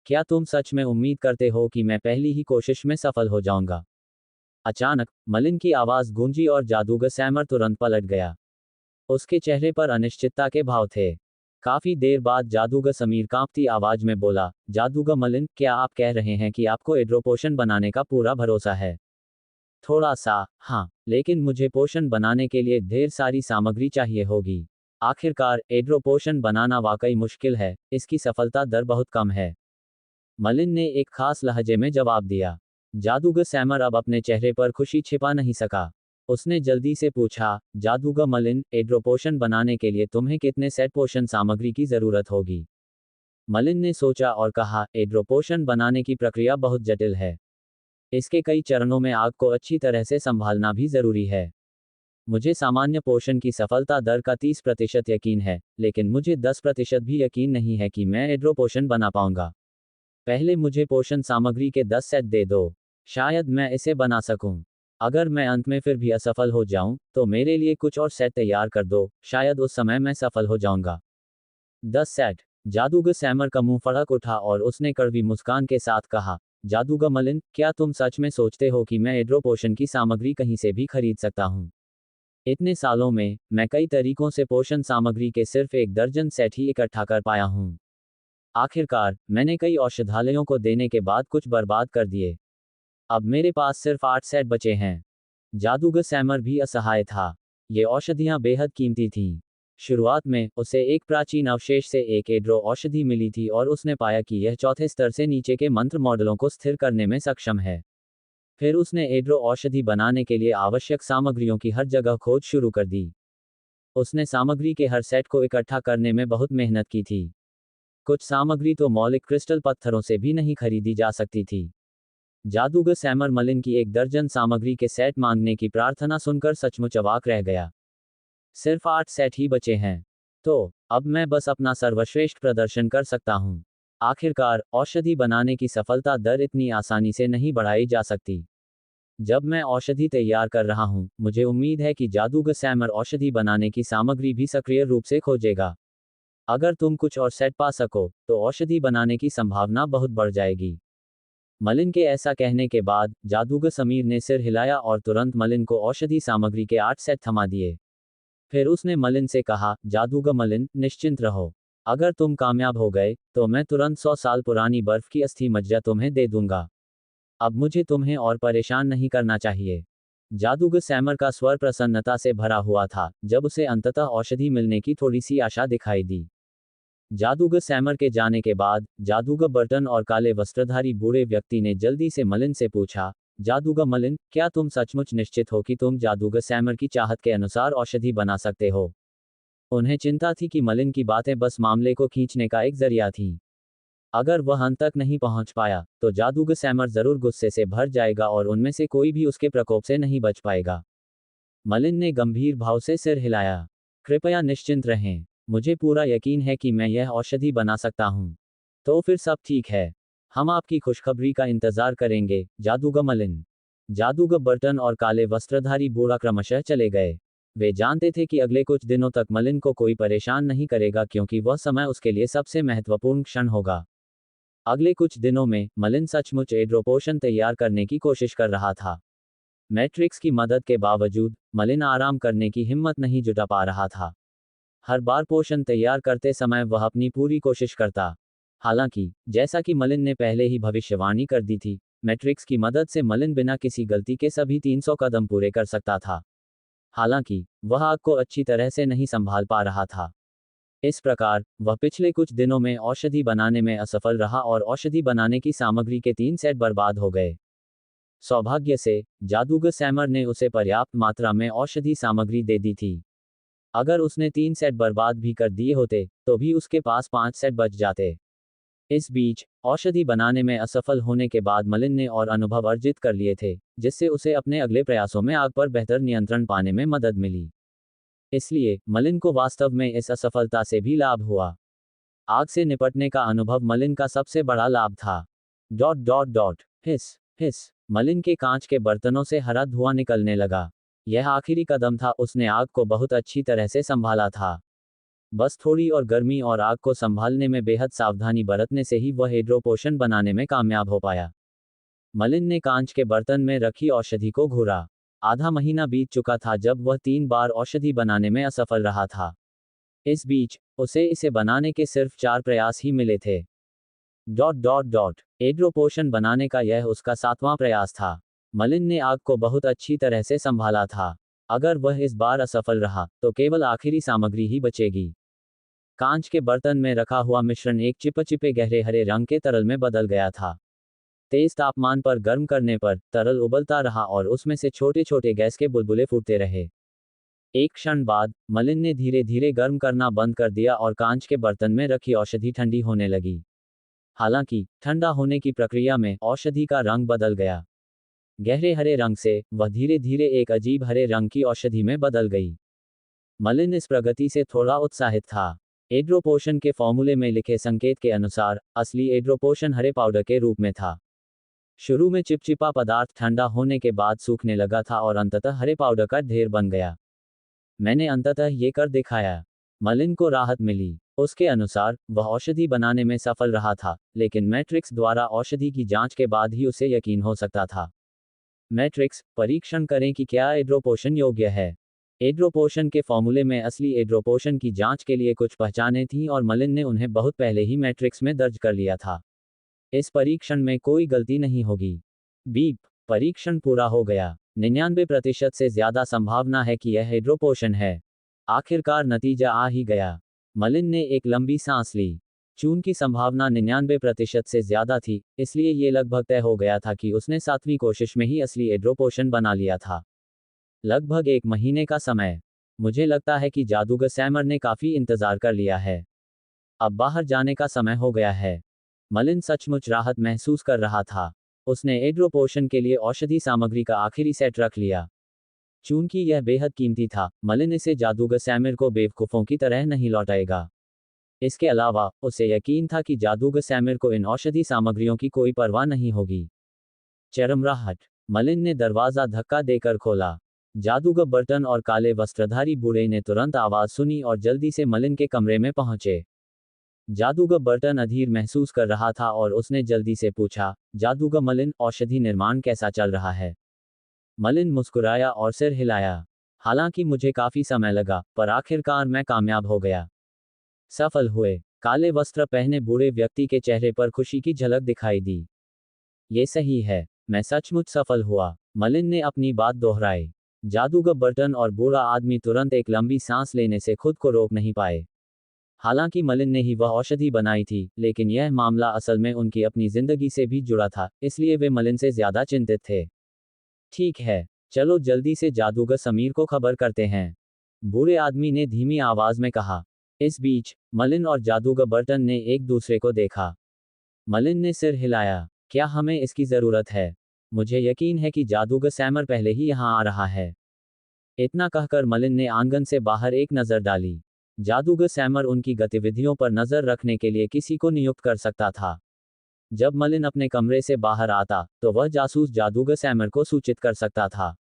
क्या तुम सच में उम्मीद करते हो कि मैं पहली ही कोशिश में सफल हो जाऊंगा? अचानक मलिन की आवाज गूंजी और जादूगर सैमर तुरंत पलट गया। उसके चेहरे पर अनिश्चितता के भाव थे। काफी देर बाद जादूगर समीर कांपती आवाज में बोला, जादूगर मलिन, क्या आप कह रहे हैं कि आपको एड्रो पोशन बनाने का पूरा भरोसा है? थोड़ा सा, हाँ, लेकिन मुझे पोशन बनाने के लिए ढेर सारी सामग्री चाहिए होगी। आखिरकार, एड्रो पोशन बनाना वाकई मुश्किल है, इसकी सफलता दर बहुत कम है। मलिन ने एक खास लहजे में जवाब दिया। जादूगर सैमर अब अपने चेहरे पर खुशी छिपा नहीं सका। उसने जल्दी से पूछा, जादूगर मलिन, एड्रो पोशन बनाने के लिए तुम्हें कितने सेट पोशन सामग्री की जरूरत होगी? मलिन ने सोचा और कहा, एड्रो पोशन बनाने की प्रक्रिया बहुत जटिल है। इसके कई चरणों में आग को अच्छी तरह से संभालना भी जरूरी है। मुझे सामान्य पोषण की सफलता दर का 30% यकीन है, लेकिन मुझे 10% भी यकीन नहीं है कि मैं एड्रो पोशन बना पाऊंगा। पहले मुझे पोषण सामग्री के 10 सेट दे दो। शायद मैं इसे बना सकूं। अगर मैं अंत में फिर भी असफल हो जाऊं, तो मेरे लिए कुछ और सेट तैयार कर दो, शायद उस समय मैं सफल हो जाऊंगा। 10 सेट। जादूगर सैमर का मुंह फड़क उठा और उसने कड़वी मुस्कान के साथ कहा, जादूगर मलिन, क्या तुम सच में सोचते हो कि मैं एड्रो पोशन की सामग्री कहीं से भी खरीद सकता हूं? इतने सालों में, मैं कई तरीकों से पोषण सामग्री के सिर्फ 1 दर्जन सेट ही इकट्ठा कर पाया हूं। आखिरकार, मैंने कई औषधालयों को देने के बाद कुछ बर्बाद कर दिए। अब मेरे पास सिर्फ 8 सेट बचे हैं। जादूगर सैमर भी असहाय था। ये औषधियां बेहद कीमती थीं। शुरुआत में उसे एक प्राचीन अवशेष से एक एड्रो औषधि मिली थी और उसने पाया कि यह चौथे स्तर से नीचे के मंत्र मॉडलों को स्थिर करने में सक्षम है। फिर उसने एड्रो औषधि बनाने के लिए आवश्यक सामग्रियों की हर जगह खोज शुरू कर दी। उसने सामग्री के हर सेट को इकट्ठा करने में बहुत मेहनत की थी। कुछ सामग्री तो मौलिक क्रिस्टल पत्थरों से भी नहीं खरीदी जा सकती थी। जादूगर सैमर मलिन की 1 दर्जन सामग्री के सेट मांगने की प्रार्थना सुनकर सचमुच अवाक रह गया। सिर्फ 8 सेट ही बचे हैं। तो अब मैं बस अपना सर्वश्रेष्ठ प्रदर्शन कर सकता हूँ। आखिरकार, औषधि बनाने की सफलता दर इतनी आसानी से नहीं बढ़ाई जा सकती। जब मैं औषधि तैयार कर रहा हूँ, मुझे उम्मीद है कि जादूगर सैमर औषधि बनाने की सामग्री भी सक्रिय रूप से खोजेगा। अगर तुम कुछ और सेट पा सको, तो औषधि बनाने की संभावना बहुत बढ़ जाएगी। मलिन के ऐसा कहने के बाद, जादूगर समीर ने सिर हिलाया और तुरंत मलिन को औषधि सामग्री के 8 सेट थमा दिए। फिर उसने मलिन से कहा, जादूगर मलिन, निश्चिंत रहो। अगर तुम कामयाब हो गए, तो मैं तुरंत 100 साल पुरानी बर्फ की अस्थि मज्जा तुम्हें दे दूंगा। अब मुझे तुम्हें और परेशान नहीं करना चाहिए। जादूगर सैमर का स्वर प्रसन्नता से भरा हुआ था, जब उसे अंततः औषधि मिलने की थोड़ी सी आशा दिखाई दी। जादूगर सैमर के जाने के बाद, जादूगर बर्टन और काले वस्त्रधारी बूढ़े व्यक्ति ने जल्दी से मलिन से पूछा, जादूगर मलिन, क्या तुम सचमुच निश्चित हो कि तुम जादूगर सैमर की चाहत के अनुसार औषधि बना सकते हो? उन्हें चिंता थी कि मलिन की बातें बस मामले को खींचने का एक जरिया थीं। अगर वह अंत तक नहीं पहुंच पाया, तो जादूगर सैमर जरूर गुस्से से भर जाएगा और उनमें से कोई भी उसके प्रकोप से नहीं बच पाएगा। मलिन ने गंभीर भाव से सिर हिलाया। कृपया निश्चिंत रहें। मुझे पूरा यकीन है कि मैं यह औषधि बना सकता हूँ। तो फिर सब ठीक है। हम आपकी खुशखबरी का इंतजार करेंगे, जादूगर मलिन। जादूगर बर्टन और काले वस्त्रधारी बूढ़ा क्रमशः चले गए। वे जानते थे कि अगले कुछ दिनों तक मलिन को कोई परेशान नहीं करेगा, क्योंकि वह समय उसके लिए सबसे महत्वपूर्ण क्षण होगा। अगले कुछ दिनों में, मलिन सचमुच एड्रो पोशन तैयार करने की कोशिश कर रहा था। मैट्रिक्स की मदद के बावजूद, मलिन आराम करने की हिम्मत नहीं जुटा पा रहा था। हर बार पोशन तैयार करते समय वह अपनी पूरी कोशिश करता। हालांकि, जैसा कि मलिन ने पहले ही भविष्यवाणी कर दी थी, मैट्रिक्स की मदद से मलिन बिना किसी गलती के सभी 300 कदम पूरे कर सकता था। हालांकि, वह आग को अच्छी तरह से नहीं संभाल पा रहा था। इस प्रकार, वह पिछले कुछ दिनों में औषधि बनाने में असफल रहा और औषधि बनाने की सामग्री के 3 सेट बर्बाद हो गए। सौभाग्य से, जादूगर सैमर ने उसे पर्याप्त मात्रा में औषधि सामग्री दे दी थी। अगर उसने 3 सेट बर्बाद भी कर दिए होते, तो भी उसके पास 5 सेट बच जाते। इस बीच, औषधि बनाने में असफल होने के बाद मलिन ने और अनुभव अर्जित कर लिए थे, जिससे उसे अपने अगले प्रयासों में आग पर बेहतर नियंत्रण पाने में मदद मिली। इसलिए, मलिन को वास्तव में इस असफलता से भी लाभ हुआ। आग से निपटने का अनुभव मलिन का सबसे बड़ा लाभ था। डॉट डॉट डॉट हिस हिस मलिन के कांच के बर्तनों से हरा धुआं निकलने लगा। यह आखिरी कदम था, उसने आग को बहुत अच्छी तरह से संभाला था। बस थोड़ी और गर्मी और आग को संभालने में बेहद सावधानी बरतने से ही वह एड्रो पोशन बनाने में कामयाब हो पाया। मलिन ने कांच के बर्तन में रखी औषधि को घूरा। आधा महीना बीत चुका था जब वह 3 बार औषधि बनाने में असफल रहा था। इस बीच, उसे इसे बनाने के सिर्फ 4 प्रयास ही मिले थे। डॉट डॉट डॉट एड्रो पोशन बनाने का यह उसका 7वां प्रयास था। मलिन ने आग को बहुत अच्छी तरह से संभाला था। अगर वह इस बार असफल रहा, तो केवल आखिरी सामग्री ही बचेगी। कांच के बर्तन में रखा हुआ मिश्रण एक चिपचिपे गहरे हरे रंग के तरल में बदल गया था। तेज तापमान पर गर्म करने पर, तरल उबलता रहा और उसमें से छोटे छोटे गैस के बुलबुले फूटते रहे। एक क्षण बाद, मलिन ने धीरे धीरे गर्म करना बंद कर दिया और कांच के बर्तन में रखी औषधि ठंडी होने लगी। हालांकि, ठंडा होने की प्रक्रिया में औषधि का रंग बदल गया। गहरे हरे रंग से, वह धीरे धीरे एक अजीब हरे रंग की औषधि में बदल गई। मलिन इस प्रगति से थोड़ा उत्साहित था। एड्रो पोशन के फॉर्मूले में लिखे संकेत के अनुसार, असली एड्रो पोशन हरे पाउडर के रूप में था। शुरू में चिपचिपा पदार्थ ठंडा होने के बाद सूखने लगा था और अंततः हरे पाउडर का ढेर बन गया। मैंने अंततः ये कर दिखाया। मलिन को राहत मिली। उसके अनुसार, वह औषधि बनाने में सफल रहा था, लेकिन मैट्रिक्स द्वारा औषधि की जांच के बाद ही उसे यकीन हो सकता था। मैट्रिक्स, परीक्षण करें कि क्या एड्रो पोशन योग्य है। एड्रो पोशन के फॉर्मूले में असली एड्रो पोशन की जांच के लिए कुछ पहचानें थीं और मलिन ने उन्हें बहुत पहले ही मैट्रिक्स में दर्ज कर लिया था। इस परीक्षण में कोई गलती नहीं होगी। बीप, परीक्षण पूरा हो गया। 99% से ज्यादा संभावना है कि यह एड्रो पोशन है। आखिरकार नतीजा आ ही गया। मलिन ने एक लंबी सांस ली। चून की संभावना 99% से ज्यादा थी, इसलिए ये लगभग तय हो गया था कि उसने 7वीं कोशिश में ही असली एड्रो पोशन बना लिया था। लगभग 1 महीने का समय। मुझे लगता है कि जादूगर सैमर ने काफी इंतजार कर लिया है। अब बाहर जाने का समय हो गया है। मलिन सचमुच राहत महसूस कर रहा था। उसने एड्रो पोशन के लिए औषधि सामग्री का आखिरी सेट रख लिया। चूंकि यह बेहद कीमती था, मलिन इसे जादूगर सैमिर को बेवकूफों की तरह नहीं लौटाएगा। इसके अलावा, उसे यकीन था कि जादूगर सैमिर को इन औषधि सामग्रियों की कोई परवाह नहीं होगी। चरमराहट। मलिन ने दरवाजा धक्का देकर खोला। जादूगर बर्टन और काले वस्त्रधारी बूढ़े ने तुरंत आवाज सुनी और जल्दी से मलिन के कमरे में पहुंचे। जादूगर बर्टन अधीर महसूस कर रहा था और उसने जल्दी से पूछा, जादूगर मलिन, औषधि निर्माण कैसा चल रहा है? मलिन मुस्कुराया और सिर हिलाया। हालांकि मुझे काफी समय लगा, पर आखिरकार मैं कामयाब हो गया। सफल हुए। काले वस्त्र पहने बूढ़े व्यक्ति के चेहरे पर खुशी की झलक दिखाई दी। ये सही है, मैं सचमुच सफल हुआ। मलिन ने अपनी बात दोहराई। जादूगर बर्टन और बूढ़ा आदमी तुरंत एक लंबी सांस लेने से खुद को रोक नहीं पाए। हालांकि मलिन ने ही वह औषधि बनाई थी, लेकिन यह मामला असल में उनकी अपनी जिंदगी से भी जुड़ा था, इसलिए वे मलिन से ज्यादा चिंतित थे। ठीक है, चलो जल्दी से जादूगर समीर को खबर करते हैं, बूढ़े आदमी ने धीमी आवाज में कहा। इस बीच, मलिन और जादूगर बर्टन ने एक दूसरे को देखा। मलिन ने सिर हिलाया। क्या हमें इसकी जरूरत है? मुझे यकीन है कि जादूगर सैमर पहले ही यहाँ आ रहा है। इतना कहकर मलिन ने आंगन से बाहर एक नजर डाली। जादूगर सैमर उनकी गतिविधियों पर नजर रखने के लिए किसी को नियुक्त कर सकता था। जब मलिन अपने कमरे से बाहर आता, तो वह जासूस जादूगर सैमर को सूचित कर सकता था।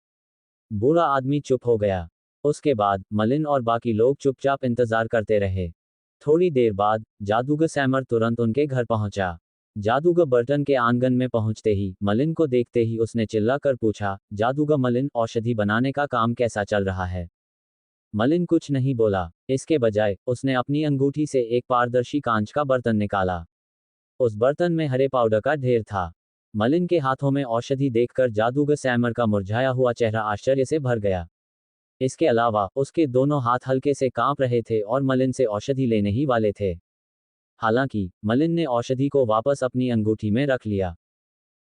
बूढ़ा आदमी चुप हो गया। उसके बाद, मलिन और बाकी लोग चुपचाप इंतजार करते रहे। थोड़ी देर बाद, जादूगर सैमर तुरंत उनके घर पहुंचा। जादूगर बर्टन के आंगन में पहुंचते ही, मलिन को देखते ही उसने चिल्लाकर पूछा, जादूगर मलिन, औषधि बनाने का काम कैसा चल रहा है? मलिन कुछ नहीं बोला। इसके बजाय, उसने अपनी अंगूठी से एक पारदर्शी कांच का बर्तन निकाला। उस बर्तन में हरे पाउडर का ढेर था। मलिन के हाथों में औषधि देखकर जादूगर सैमर का मुरझाया हुआ चेहरा आश्चर्य से भर गया। इसके अलावा, उसके दोनों हाथ हल्के से कांप रहे थे और मलिन से औषधि लेने ही वाले थे। हालांकि, मलिन ने औषधि को वापस अपनी अंगूठी में रख लिया।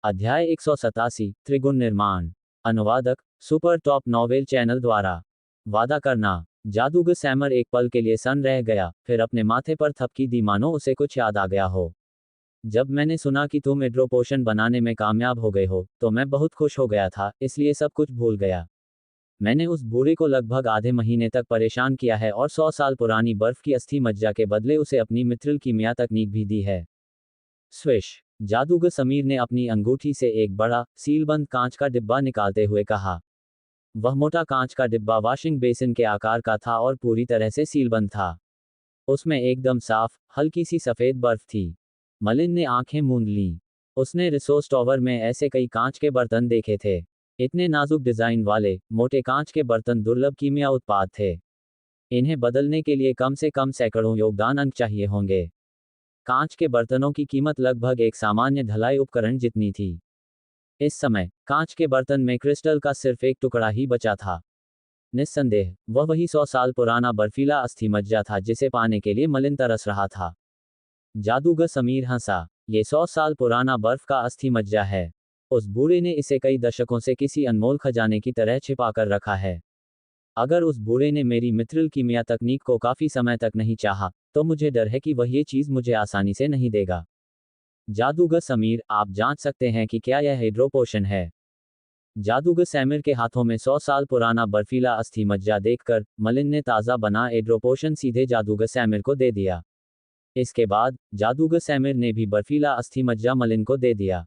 अध्याय 187, त्रिगुण निर्माण। अनुवादक, सुपर टॉप नॉवेल चैनल द्वारा। वादा करना। जादूगर सैमर एक पल के लिए सन्न रह गया, फिर अपने माथे पर थपकी दी मानो उसे कुछ याद आ गया हो। जब मैंने सुना कि तुम एड्रो पोशन बनाने में कामयाब हो गए हो, तो मैं बहुत खुश हो गया था, इसलिए सब कुछ भूल गया। मैंने उस बूढ़े को लगभग आधे महीने तक परेशान किया है और 100 साल पुरानी बर्फ की अस्थि मज्जा के बदले उसे अपनी मित्रिल कीमिया तकनीक भी दी है। स्विश। जादूगर समीर ने अपनी अंगूठी से एक बड़ा, सीलबंद कांच का डिब्बा निकालते हुए कहा। वह मोटा कांच का डिब्बा वाशिंग बेसिन के आकार का था और पूरी तरह से सीलबंद था। उसमें एकदम साफ, हल्की सी सफेद बर्फ थी। मलिन ने आंखें मूंद लीं। उसने रिसोर्स टॉवर में ऐसे कई कांच के बर्तन देखे थे। इतने नाजुक डिजाइन वाले, मोटे कांच के बर्तन दुर्लभ कीमिया उत्पाद थे। इन्हें बदलने के लिए कम से कम सैकड़ों योगदान अंक चाहिए होंगे। कांच के बर्तनों की कीमत लगभग एक सामान्य ढलाई उपकरण जितनी थी। इस समय, कांच के बर्तन में क्रिस्टल का सिर्फ एक टुकड़ा ही बचा था। निस्संदेह, वह वही 100 साल पुराना बर्फीला अस्थि मज्जा था जिसे पाने के लिए मलिन तरस रहा था। जादूगर समीर हंसा। ये 100 साल पुराना बर्फ का अस्थि मज्जा है। उस बूढ़े ने इसे कई दशकों से किसी अनमोल खजाने की तरह छिपा कर रखा है। अगर उस बूढ़े ने मेरी मित्रिल कीमिया तकनीक को काफी समय तक नहीं चाहा, तो मुझे डर है कि वह ये चीज मुझे आसानी से नहीं देगा। जादूगर समीर, आप जांच सकते हैं कि क्या यह हेड्रो पोशन है? जादूगर सैमिर के हाथों में 100 साल पुराना बर्फीला अस्थि मज्जा देखकर, मलिन ने ताज़ा बना एड्रो पोशन सीधे जादूगर सैमिर को दे दिया। इसके बाद, जादूगर सैमिर ने भी बर्फीला अस्थि मज्जा मलिन को दे दिया।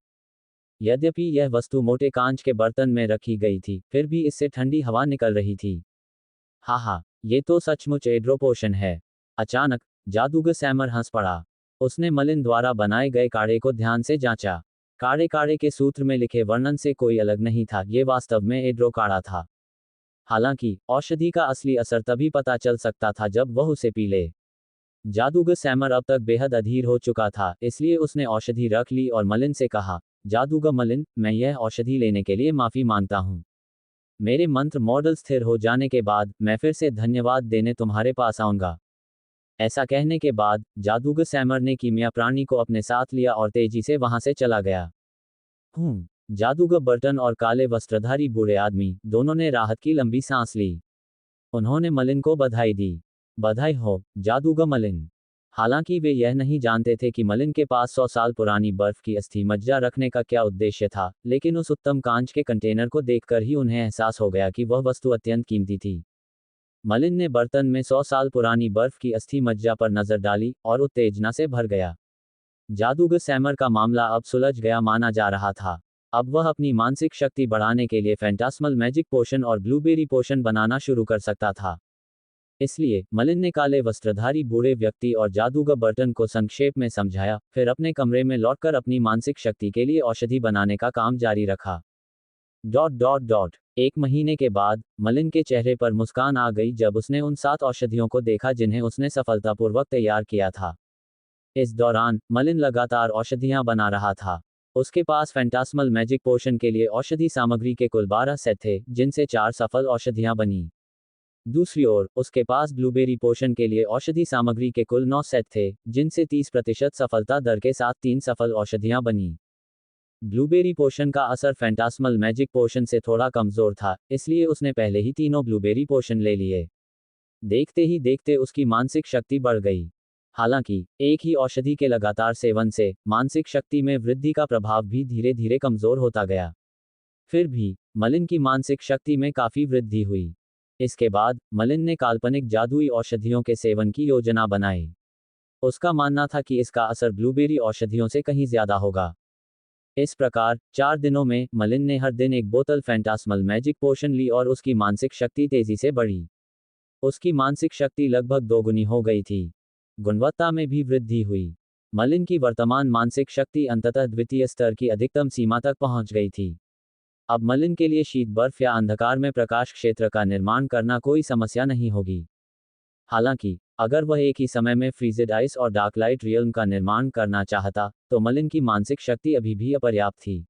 यद्यपि यह वस्तु मोटे कांच के बर्तन में रखी गई थी, फिर भी इससे ठंडी हवा निकल रही थी। हा, ये तो सचमुच एड्रो पोशन है। अचानक, जादूगर सैमर हंस पड़ा। उसने मलिन द्वारा बनाए गए काढ़े को ध्यान से जांचा। काढ़े के सूत्र में लिखे वर्णन से कोई अलग नहीं था, ये वास्तव में एड्रो काढ़ा था। हालांकि, औषधि का असली असर तभी पता चल सकता था जब वह उसे पी ले। जादूगर सैमर अब तक बेहद अधीर हो चुका था, इसलिए उसने औषधि रख ली और मलिन से कहा, जादूगर मलिन, मैं यह औषधि लेने के लिए माफी मांगता हूँ। मेरे मंत्र मॉडल स्थिर हो जाने के बाद मैं फिर से धन्यवाद देने तुम्हारे पास आऊंगा। ऐसा कहने के बाद जादूगर सैमर ने कीमिया प्राणी को अपने साथ लिया और तेजी से वहां से चला गया। जादूगर बर्टन और काले वस्त्रधारी बूढ़े आदमी दोनों ने राहत की लंबी सांस ली। उन्होंने मलिन को बधाई दी। बधाई हो, जादूगर मलिन। हालांकि वे यह नहीं जानते थे कि मलिन के पास 100 साल पुरानी बर्फ की अस्थि मज्जा रखने का क्या उद्देश्य था, लेकिन उस उत्तम कांच के कंटेनर को देखकर ही उन्हें एहसास हो गया कि वह वस्तु अत्यंत कीमती थी। मलिन ने बर्तन में 100 साल पुरानी बर्फ की अस्थि मज्जा पर नजर डाली और उत्तेजना से भर गया। जादूगर सैमर का मामला अब सुलझ गया माना जा रहा था। अब वह अपनी मानसिक शक्ति बढ़ाने के लिए फैंटास्मल मैजिक पोशन और ब्लूबेरी पोशन बनाना शुरू कर सकता था। इसलिए मलिन ने काले वस्त्रधारी बूढ़े व्यक्ति और जादूगर बर्टन को संक्षेप में समझाया, फिर अपने कमरे में लौटकर अपनी मानसिक शक्ति के लिए औषधि बनाने का काम जारी रखा। ... 1 महीने के बाद मलिन के चेहरे पर मुस्कान आ गई जब उसने उन 7 औषधियों को देखा जिन्हें उसने सफलतापूर्वक तैयार किया था। इस दौरान मलिन लगातार औषधियां बना रहा था। उसके पास फैंटास्मल मैजिक पोशन के लिए औषधि सामग्री के कुल 12 सेट थे, जिनसे 4 सफल औषधियां बनी। दूसरी ओर उसके पास ब्लूबेरी पोशन के लिए औषधि सामग्री के कुल 9 सेट थे, जिनसे 30% सफलता दर के साथ 3 सफल औषधियां बनी। ब्लूबेरी पोशन का असर फैंटास्मल मैजिक पोशन से थोड़ा कमजोर था, इसलिए उसने पहले ही तीनों ब्लूबेरी पोशन ले लिए। देखते ही देखते उसकी मानसिक शक्ति बढ़ गई। हालांकि एक ही औषधि के लगातार सेवन से मानसिक शक्ति में वृद्धि का प्रभाव भी धीरे धीरे कमजोर होता गया। फिर भी मलिन की मानसिक शक्ति में काफी वृद्धि हुई। इसके बाद मलिन ने काल्पनिक जादुई औषधियों के सेवन की योजना बनाई। उसका मानना था कि इसका असर ब्लूबेरी औषधियों से कहीं ज्यादा होगा। इस प्रकार 4 दिनों में मलिन ने हर दिन एक बोतल फैंटास्मल मैजिक पोशन ली और उसकी मानसिक शक्ति तेजी से बढ़ी। उसकी मानसिक शक्ति लगभग दोगुनी हो गई थी। गुणवत्ता में भी वृद्धि हुई। मलिन की वर्तमान मानसिक शक्ति अंततः द्वितीय स्तर की अधिकतम सीमा तक पहुंच गई थी। अब मलिन के लिए शीत बर्फ या अंधकार में प्रकाश क्षेत्र का निर्माण करना कोई समस्या नहीं होगी। हालांकि अगर वह एक ही समय में फ्रीजेड आइस और डार्क लाइट रियल्म का निर्माण करना चाहता, तो मलिन की मानसिक शक्ति अभी भी अपर्याप्त थी।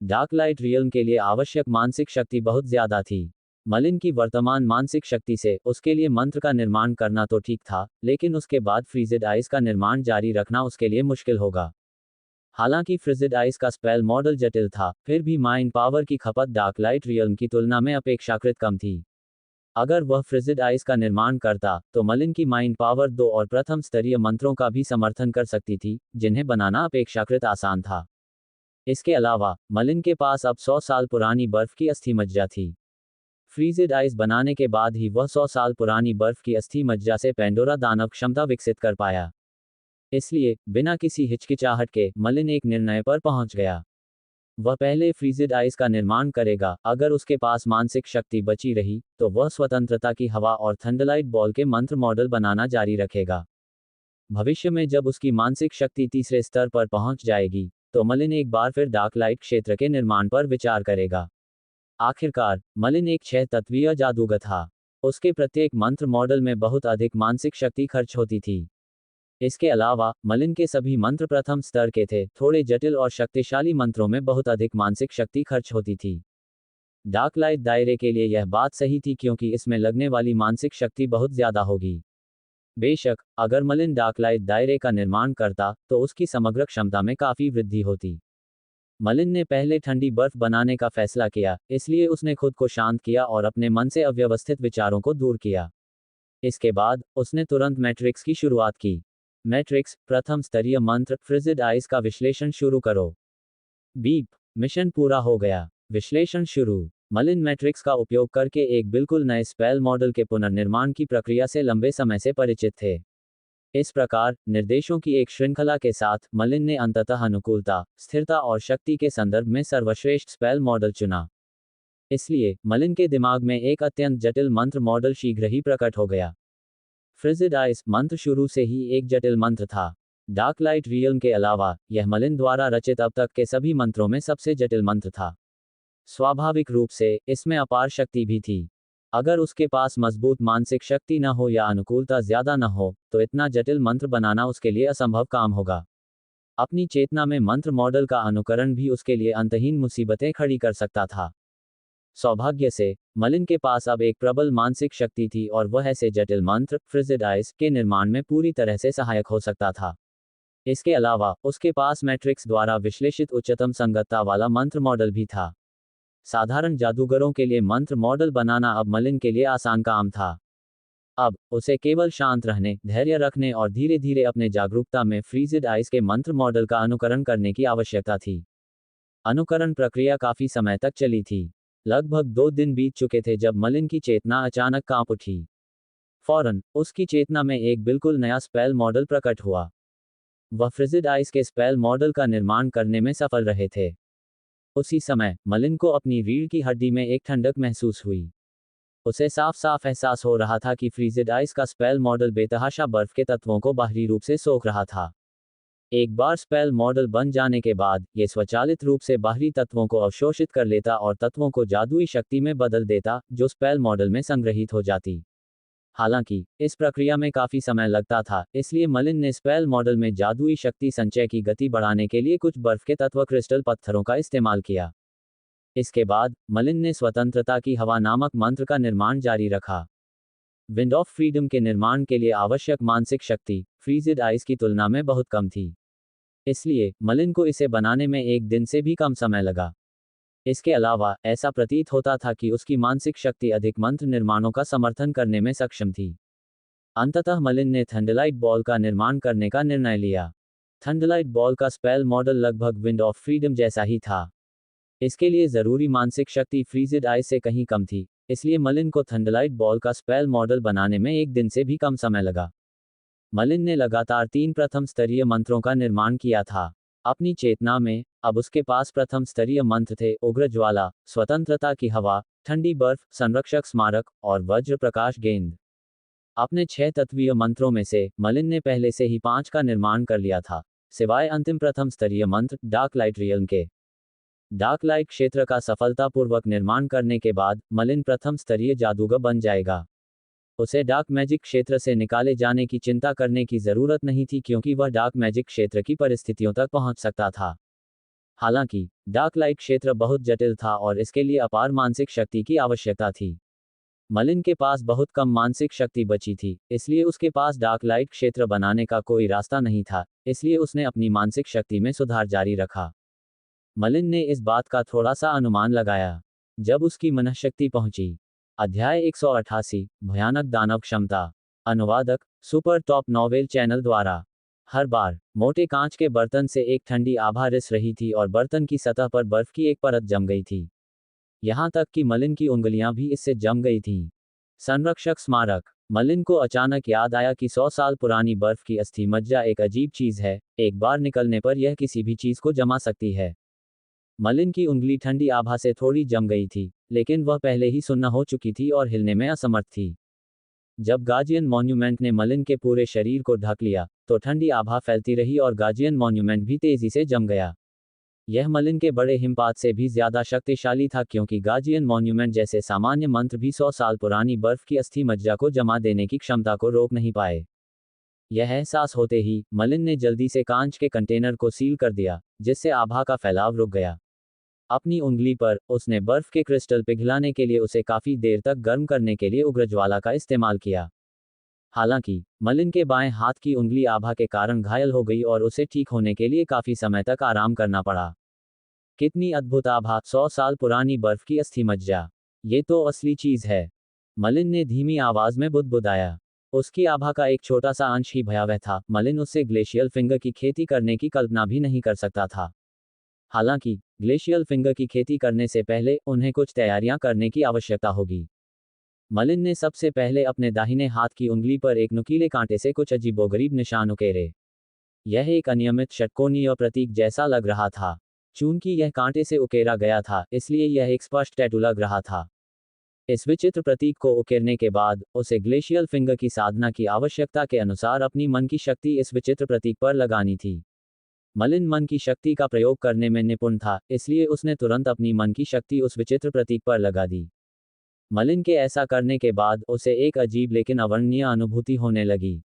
डार्क लाइट रियल्म के लिए आवश्यक मानसिक शक्ति बहुत ज्यादा थी। मलिन की वर्तमान मानसिक शक्ति से उसके लिए मंत्र का निर्माण करना तो ठीक था, लेकिन उसके बाद फ्रीजेड आइस का निर्माण जारी रखना उसके लिए मुश्किल होगा। हालांकि फ्रीजेड आइस का स्पेल मॉडल जटिल था, फिर भी माइंड पावर की खपत डार्क लाइट रियल्म की तुलना में अपेक्षाकृत कम थी। अगर वह फ्रीजेड आइस का निर्माण करता, तो मलिन की माइंड पावर 2 और प्रथम स्तरीय मंत्रों का भी समर्थन कर सकती थी, जिन्हें बनाना अपेक्षाकृत आसान था। इसके अलावा मलिन के पास अब 100 साल पुरानी बर्फ की अस्थि मज्जा थी। फ्रीजेड आइस बनाने के बाद ही वह 100 साल पुरानी बर्फ की अस्थि मज्जा से पेंडोरा दानव क्षमता विकसित कर पाया। इसलिए बिना किसी हिचकिचाहट के मलिन एक निर्णय पर पहुंच गया। वह पहले फ्रीजेड आइस का निर्माण करेगा। अगर उसके पास मानसिक शक्ति बची रही, तो वह स्वतंत्रता की हवा और थंडरलाइट बॉल के मंत्र मॉडल बनाना जारी रखेगा। भविष्य में जब उसकी मानसिक शक्ति तीसरे स्तर पर पहुंच जाएगी, तो मलिन एक बार फिर डार्क लाइट क्षेत्र के निर्माण पर विचार करेगा। आखिरकार मलिन एक 6 तत्वीय जादूगर था। उसके प्रत्येक मंत्र मॉडल में बहुत अधिक मानसिक शक्ति खर्च होती थी। इसके अलावा मलिन के सभी मंत्र प्रथम स्तर के थे। थोड़े जटिल और शक्तिशाली मंत्रों में बहुत अधिक मानसिक शक्ति खर्च होती थी। डार्क लाइट दायरे के लिए यह बात सही थी, क्योंकि इसमें लगने वाली मानसिक शक्ति बहुत ज्यादा होगी। बेशक अगर मलिन डार्क लाइट दायरे का निर्माण करता, तो उसकी समग्र क्षमता में काफी वृद्धि होती। मलिन ने पहले ठंडी बर्फ बनाने का फैसला किया, इसलिए उसने खुद को शांत किया और अपने मन से अव्यवस्थित विचारों को दूर किया। इसके बाद उसने तुरंत मैट्रिक्स की शुरुआत की। मैट्रिक्स प्रथम स्तरीय मंत्र फ्रीजेड आइस का विश्लेषण शुरू करो। बीप। मिशन पूरा हो गया। विश्लेषण शुरू। मलिन मैट्रिक्स का उपयोग करके एक बिल्कुल नए स्पेल मॉडल के पुनर्निर्माण की प्रक्रिया से लंबे समय से परिचित थे। इस प्रकार निर्देशों की एक श्रृंखला के साथ मलिन ने अंततः अनुकूलता, स्थिरता और शक्ति के संदर्भ में सर्वश्रेष्ठ स्पेल मॉडल चुना। इसलिए मलिन के दिमाग में एक अत्यंत जटिल मंत्र मॉडल शीघ्र ही प्रकट हो गया। फ्रीजेड आइस मंत्र शुरू से ही एक जटिल मंत्र था। डार्क लाइट रियल्म के अलावा यह मलिन द्वारा रचित अब तक के सभी मंत्रों में सबसे जटिल मंत्र था। स्वाभाविक रूप से इसमें अपार शक्ति भी थी। अगर उसके पास मजबूत मानसिक शक्ति न हो या अनुकूलता ज्यादा न हो, तो इतना जटिल मंत्र बनाना उसके लिए असंभव काम होगा। अपनी चेतना में मंत्र मॉडल का अनुकरण भी उसके लिए अंतहीन मुसीबतें खड़ी कर सकता था। सौभाग्य से मलिन के पास अब एक प्रबल मानसिक शक्ति थी और वह ऐसे जटिल मंत्र फ्रिजिड आइस के निर्माण में पूरी तरह से सहायक हो सकता था। इसके अलावा उसके पास मैट्रिक्स द्वारा विश्लेषित उच्चतम संगतता वाला मंत्र मॉडल भी था। साधारण जादूगरों के लिए मंत्र मॉडल बनाना अब मलिन के लिए आसान काम था। अब उसे केवल शांत रहने, धैर्य रखने और धीरे धीरे अपने जागरूकता में फ्रीजिड आइस के मंत्र मॉडल का अनुकरण करने की आवश्यकता थी। अनुकरण प्रक्रिया काफी समय तक चली थी। लगभग 2 दिन बीत चुके थे जब मलिन की चेतना अचानक कांप उठी। फौरन उसकी चेतना में एक बिल्कुल नया स्पेल मॉडल प्रकट हुआ। वह फ्रिजिड आइस के स्पेल मॉडल का निर्माण करने में सफल रहे थे। उसी समय मलिन को अपनी रीढ़ की हड्डी में एक ठंडक महसूस हुई। उसे साफ साफ एहसास हो रहा था कि फ्रीजिड आइस का स्पेल मॉडल बेतहाशा बर्फ के तत्वों को बाहरी रूप से सोख रहा था। एक बार स्पेल मॉडल बन जाने के बाद यह स्वचालित रूप से बाहरी तत्वों को अवशोषित कर लेता और तत्वों को जादुई शक्ति में बदल देता, जो स्पेल मॉडल में संग्रहित हो जाती। हालांकि इस प्रक्रिया में काफी समय लगता था, इसलिए मलिन ने स्पेल मॉडल में जादुई शक्ति संचय की गति बढ़ाने के लिए कुछ बर्फ के तत्व क्रिस्टल पत्थरों का इस्तेमाल किया। इसके बाद मलिन ने स्वतंत्रता की हवा नामक मंत्र का निर्माण जारी रखा। विंड ऑफ फ्रीडम के निर्माण के लिए आवश्यक मानसिक शक्ति फ्रीजिड आइस की तुलना में बहुत कम थी। इसलिए मलिन को इसे बनाने में 1 दिन से भी कम समय लगा। इसके अलावा ऐसा प्रतीत होता था कि उसकी मानसिक शक्ति अधिक मंत्र निर्माणों का समर्थन करने में सक्षम थी। अंततः मलिन ने थंडरलाइट बॉल का निर्माण करने का निर्णय लिया। थंडरलाइट बॉल का स्पेल मॉडल लगभग विंड ऑफ फ्रीडम जैसा ही था। इसके लिए जरूरी मानसिक शक्ति फ्रीजिड आइस से कहीं कम थी, इसलिए मलिन को थंडरलाइट बॉल का स्पेल मॉडल बनाने में 1 दिन से भी कम समय लगा। मलिन ने लगातार 3 प्रथम स्तरीय मंत्रों का निर्माण किया था। अपनी चेतना में अब उसके पास प्रथम स्तरीय मंत्र थे: उग्र ज्वाला, स्वतंत्रता की हवा, ठंडी बर्फ, संरक्षक स्मारक और वज्र प्रकाश गेंद। अपने 6 तत्वीय मंत्रों में से मलिन ने पहले से ही 5 का निर्माण कर लिया था, सिवाय अंतिम प्रथम स्तरीय मंत्र डार्क लाइट रियल्म के। डार्क लाइट क्षेत्र का सफलतापूर्वक निर्माण करने के बाद मलिन प्रथम स्तरीय जादूगर बन जाएगा। उसे डार्क मैजिक क्षेत्र से निकाले जाने की चिंता करने की जरूरत नहीं थी, क्योंकि वह डार्क मैजिक क्षेत्र की परिस्थितियों तक पहुंच सकता था। हालांकि डार्क लाइट क्षेत्र बहुत जटिल था और इसके लिए अपार मानसिक शक्ति की आवश्यकता थी। मलिन के पास बहुत कम मानसिक शक्ति बची थी, इसलिए उसके पास डार्क लाइट क्षेत्र बनाने का कोई रास्ता नहीं था, इसलिए उसने अपनी मानसिक शक्ति में सुधार जारी रखा। मलिन ने इस बात का थोड़ा सा अनुमान लगाया जब उसकी मनःशक्ति पहुंची। अध्याय 188 भयानक दानव क्षमता। अनुवादक सुपर टॉप नॉवेल चैनल द्वारा। हर बार मोटे कांच के बर्तन से एक ठंडी आभा रिस रही थी और बर्तन की सतह पर बर्फ की एक परत जम गई थी। यहां तक कि मलिन की उंगलियां भी इससे जम गई थीं। संरक्षक स्मारक। मलिन को अचानक याद आया कि 100 साल पुरानी बर्फ की अस्थि मज्जा एक अजीब चीज है, एक बार निकलने पर यह किसी भी चीज को जमा सकती है। मलिन की उंगली ठंडी आभा से थोड़ी जम गई थी, लेकिन वह पहले ही सुन्न हो चुकी थी और हिलने में असमर्थ थी। जब गार्जियन मॉन्यूमेंट ने मलिन के पूरे शरीर को ढक लिया, तो ठंडी आभा फैलती रही और गार्जियन मॉन्यूमेंट भी तेजी से जम गया। यह मलिन के बड़े हिमपात से भी ज्यादा शक्तिशाली था, क्योंकि गार्जियन मॉन्यूमेंट जैसे सामान्य मंत्र भी 100 साल पुरानी बर्फ की अस्थि मज्जा को जमा देने की क्षमता को रोक नहीं पाए। यह एहसास होते ही मलिन ने जल्दी से कांच के कंटेनर को सील कर दिया, जिससे आभा का फैलाव रुक गया। अपनी उंगली पर उसने बर्फ के क्रिस्टल पिघलाने के लिए उसे काफी देर तक गर्म करने के लिए उग्र ज्वाला का इस्तेमाल किया। हालांकि मलिन के बाएं हाथ की उंगली आभा के कारण घायल हो गई और उसे ठीक होने के लिए काफी समय तक आराम करना पड़ा। कितनी अद्भुत आभा! 100 साल पुरानी बर्फ की अस्थि मज्जा, ये तो असली चीज है, मलिन ने धीमी आवाज में बुदबुदाया। उसकी आभा का एक छोटा सा अंश ही भयावह था। मलिन उससे ग्लेशियल फिंगर की खेती करने की कल्पना भी नहीं कर सकता था। हालांकि ग्लेशियल फिंगर की खेती करने से पहले उन्हें कुछ तैयारियां करने की आवश्यकता होगी। मलिन ने सबसे पहले अपने दाहिने हाथ की उंगली पर एक नुकीले कांटे से कुछ अजीबोगरीब निशान उकेरे। यह एक अनियमित षटकोणीय प्रतीक जैसा लग रहा था। चूंकि यह कांटे से उकेरा गया था, इसलिए यह एक स्पष्ट टैटू लग रहा था। इस विचित्र प्रतीक को उकेरने के बाद उसे ग्लेशियल फिंगर की साधना की आवश्यकता के अनुसार अपनी मन की शक्ति इस विचित्र प्रतीक पर लगानी थी। मलिन मन की शक्ति का प्रयोग करने में निपुण था, इसलिए उसने तुरंत अपनी मन की शक्ति उस विचित्र प्रतीक पर लगा दी। मलिन के ऐसा करने के बाद उसे एक अजीब लेकिन अवर्णनीय अनुभूति होने लगी।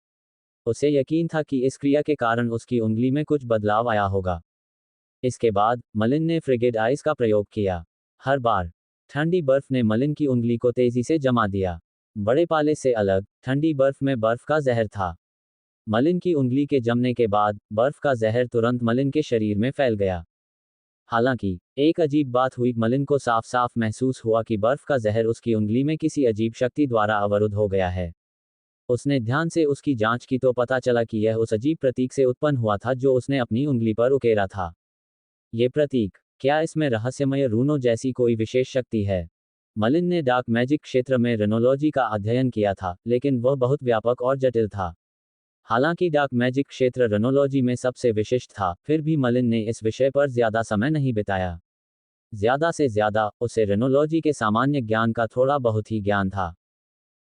उसे यकीन था कि इस क्रिया के कारण उसकी उंगली में कुछ बदलाव आया होगा। इसके बाद मलिन ने फ्रिगिड आइस का प्रयोग किया। हर बार ठंडी बर्फ ने मलिन की उंगली को तेजी से जमा दिया। बड़े पाले से अलग, ठंडी बर्फ में बर्फ का जहर था। मलिन की उंगली के जमने के बाद, बर्फ का जहर तुरंत मलिन के शरीर में फैल गया। हालांकि, एक अजीब बात हुई, मलिन को साफ साफ महसूस हुआ कि बर्फ का जहर उसकी उंगली में किसी अजीब शक्ति द्वारा अवरुद्ध हो गया है। उसने ध्यान से उसकी जांच की तो पता चला कि यह उस अजीब प्रतीक से उत्पन्न हुआ था जो उसने अपनी उंगली पर उकेरा था। ये प्रतीक, क्या इसमें रहस्यमय रूनों जैसी कोई विशेष शक्ति है? मलिन ने डार्क मैजिक क्षेत्र में रेनोलॉजी का अध्ययन किया था, लेकिन वह बहुत व्यापक और जटिल था। हालांकि डार्क मैजिक क्षेत्र रेनोलॉजी में सबसे विशिष्ट था, फिर भी मलिन ने इस विषय पर ज्यादा समय नहीं बिताया। ज्यादा से ज्यादा, उसे रेनोलॉजी के सामान्य ज्ञान का थोड़ा बहुत ही ज्ञान था।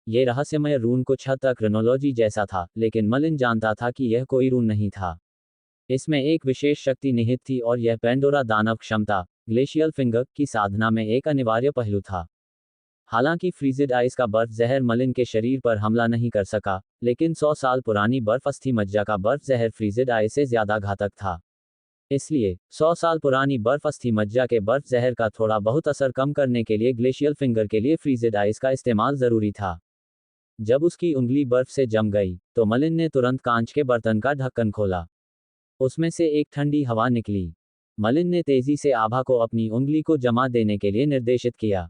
ये रहस्यमय रून कुछ हद तक रेनोलॉजी जैसा था, लेकिन मलिन जानता था कि यह कोई रून नहीं था। इसमें एक विशेष शक्ति निहित थी और यह पेंडोरा दानव क्षमता, ग्लेशियल फिंगर, की साधना में एक अनिवार्य पहलू था। हालांकि फ्रीजिड आइस का बर्फ जहर मलिन के शरीर पर हमला नहीं कर सका, लेकिन 100 साल पुरानी बर्फ अस्थि मज्जा का बर्फ जहर फ्रीजिड आइस से ज्यादा घातक था। इसलिए 100 साल पुरानी बर्फ अस्थि मज्जा के बर्फ जहर का थोड़ा बहुत असर कम करने के लिए ग्लेशियल फिंगर के लिए फ्रीजिड आइस का इस्तेमाल जरूरी था। जब उसकी उंगली बर्फ से जम गई, तो मलिन ने तुरंत कांच के बर्तन का ढक्कन खोला। उसमें से एक ठंडी हवा निकली। मलिन ने तेजी से आभा को अपनी उंगली को जमा देने के लिए निर्देशित किया।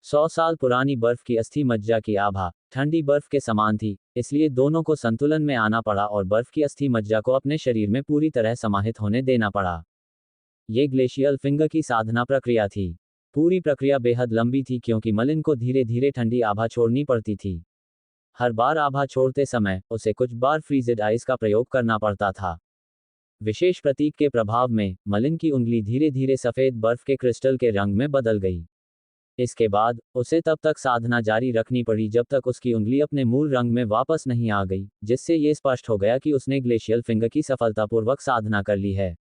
100 साल पुरानी बर्फ की अस्थि मज्जा की आभा ठंडी बर्फ के समान थी, इसलिए दोनों को संतुलन में आना पड़ा और बर्फ की अस्थि मज्जा को अपने शरीर में पूरी तरह समाहित होने देना पड़ा। ये ग्लेशियल फिंगर की साधना प्रक्रिया थी। पूरी प्रक्रिया बेहद लंबी थी क्योंकि मलिन को धीरे धीरे ठंडी आभा छोड़नी पड़ती थी। हर बार आभा छोड़ते समय, उसे कुछ बार फ्रीजिड आइस का प्रयोग करना पड़ता था। विशेष प्रतीक के प्रभाव में, मलिन की उंगली धीरे धीरे सफेद बर्फ के क्रिस्टल के रंग में बदल गई। इसके बाद, उसे तब तक साधना जारी रखनी पड़ी जब तक उसकी उंगली अपने मूल रंग में वापस नहीं आ गई, जिससे ये स्पष्ट हो गया कि उसने ग्लेशियल फिंगर की सफलतापूर्वक साधना कर ली है।